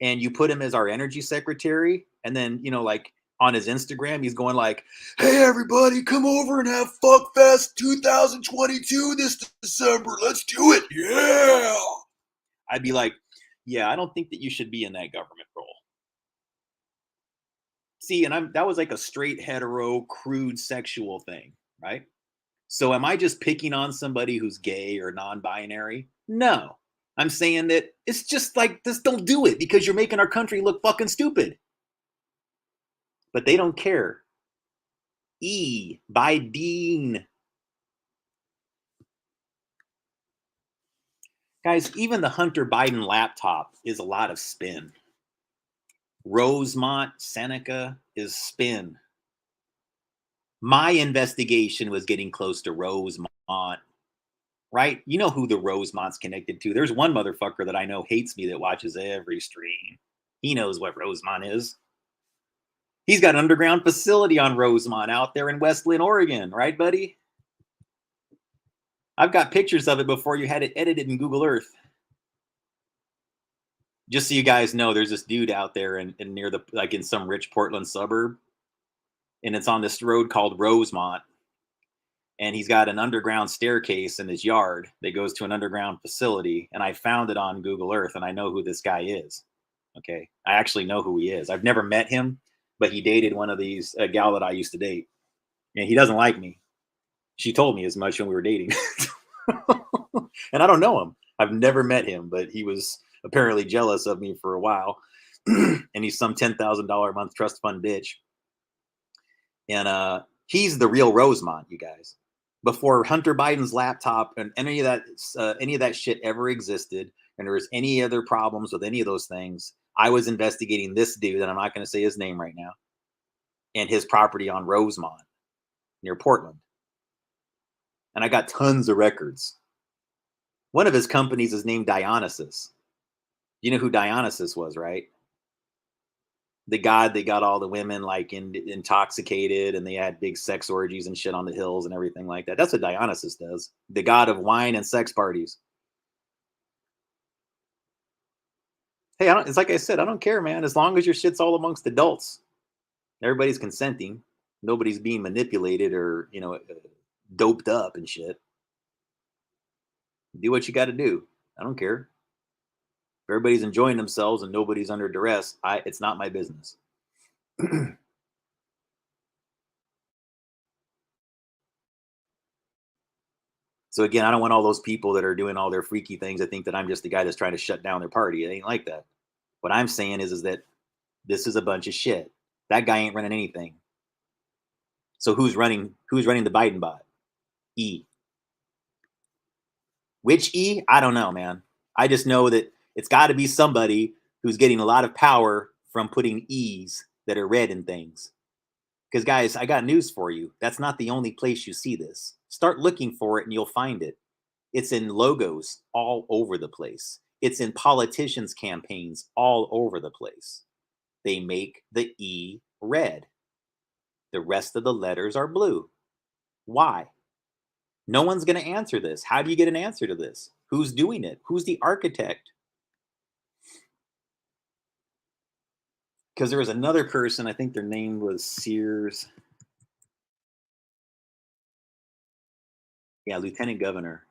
and you put him as our energy secretary, and then, you know, like, on his Instagram, he's going like, hey, everybody, come over and have Fuckfest 2022 this December. Let's do it. Yeah. I'd be like, yeah, I don't think that you should be in that government role. See, and that was like a straight hetero, crude sexual thing, right? So am I just picking on somebody who's gay or non-binary? No. I'm saying that it's just like, just don't do it because you're making our country look fucking stupid. But they don't care. E. Biden. Guys, even the Hunter Biden laptop is a lot of spin. Rosemont, Seneca is spin. My investigation was getting close to Rosemont, right? You know who the Rosemont's connected to. There's one motherfucker that I know hates me that watches every stream. He knows what Rosemont is. He's got an underground facility on Rosemont out there in Westland, Oregon, right, buddy? I've got pictures of it before you had it edited in Google Earth. Just so you guys know, there's this dude out there in near the, like in some rich Portland suburb, and it's on this road called Rosemont, and he's got an underground staircase in his yard that goes to an underground facility, and I found it on Google Earth, and I know who this guy is. Okay, I actually know who he is. I've never met him, but he dated one of these, a gal that I used to date, and he doesn't like me. She told me as much when we were dating. And I don't know him. I've never met him, but he was apparently jealous of me for a while. And he's some $10,000 a month trust fund bitch. And he's the real Rosemont, you guys. Before Hunter Biden's laptop and any of that shit ever existed, and there was any other problems with any of those things, I was investigating this dude, and I'm not going to say his name right now, and his property on Rosemont near Portland. And I got tons of records. One of his companies is named Dionysus. You know who Dionysus was, right? The god that got all the women like intoxicated, and they had big sex orgies and shit on the hills and everything like that. That's what Dionysus does. The god of wine and sex parties. Hey, it's like I said, I don't care, man. As long as your shit's all amongst adults, everybody's consenting, nobody's being manipulated or, doped up and shit. Do what you got to do. I don't care. If everybody's enjoying themselves and nobody's under duress, it's not my business. So again, I don't want all those people that are doing all their freaky things. I think that I'm just the guy that's trying to shut down their party. It ain't like that. What I'm saying is that this is a bunch of shit. That guy ain't running anything. So who's running the Biden bot? E. Which E? I don't know, man. I just know that it's got to be somebody who's getting a lot of power from putting E's that are red in things. Because guys, I got news for you. That's not the only place you see this. Start looking for it and you'll find it. It's in logos all over the place. It's in politicians' campaigns all over the place. They make the E red. The rest of the letters are blue. Why? No one's going to answer this. How do you get an answer to this? Who's doing it? Who's the architect? Because there was another person, I think their name was Sears. Yeah, Lieutenant Governor.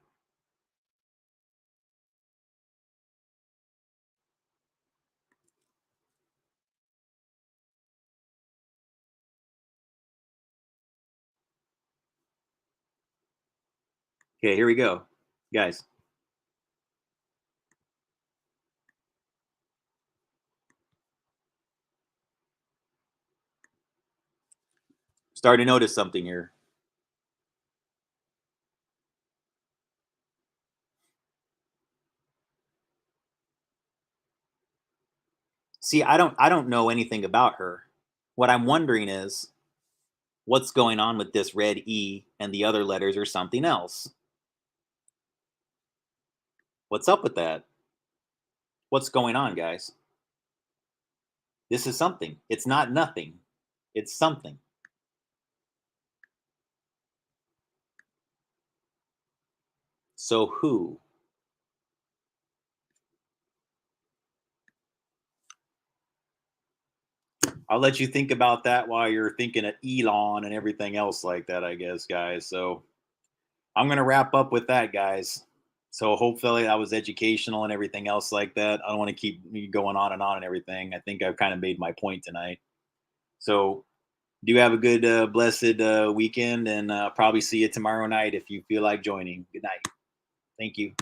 Okay, here we go. Guys. Starting to notice something here. See, I don't know anything about her. What I'm wondering is what's going on with this red E and the other letters or something else. What's up with that? What's going on, guys? This is something. It's not nothing. It's something. So who? I'll let you think about that while you're thinking of Elon and everything else like that, I guess, guys. So I'm going to wrap up with that, guys. So hopefully that was educational and everything else like that. I don't want to keep going on and everything. I think I've kind of made my point tonight. So do have a good, blessed weekend, and probably see you tomorrow night if you feel like joining. Good night. Thank you.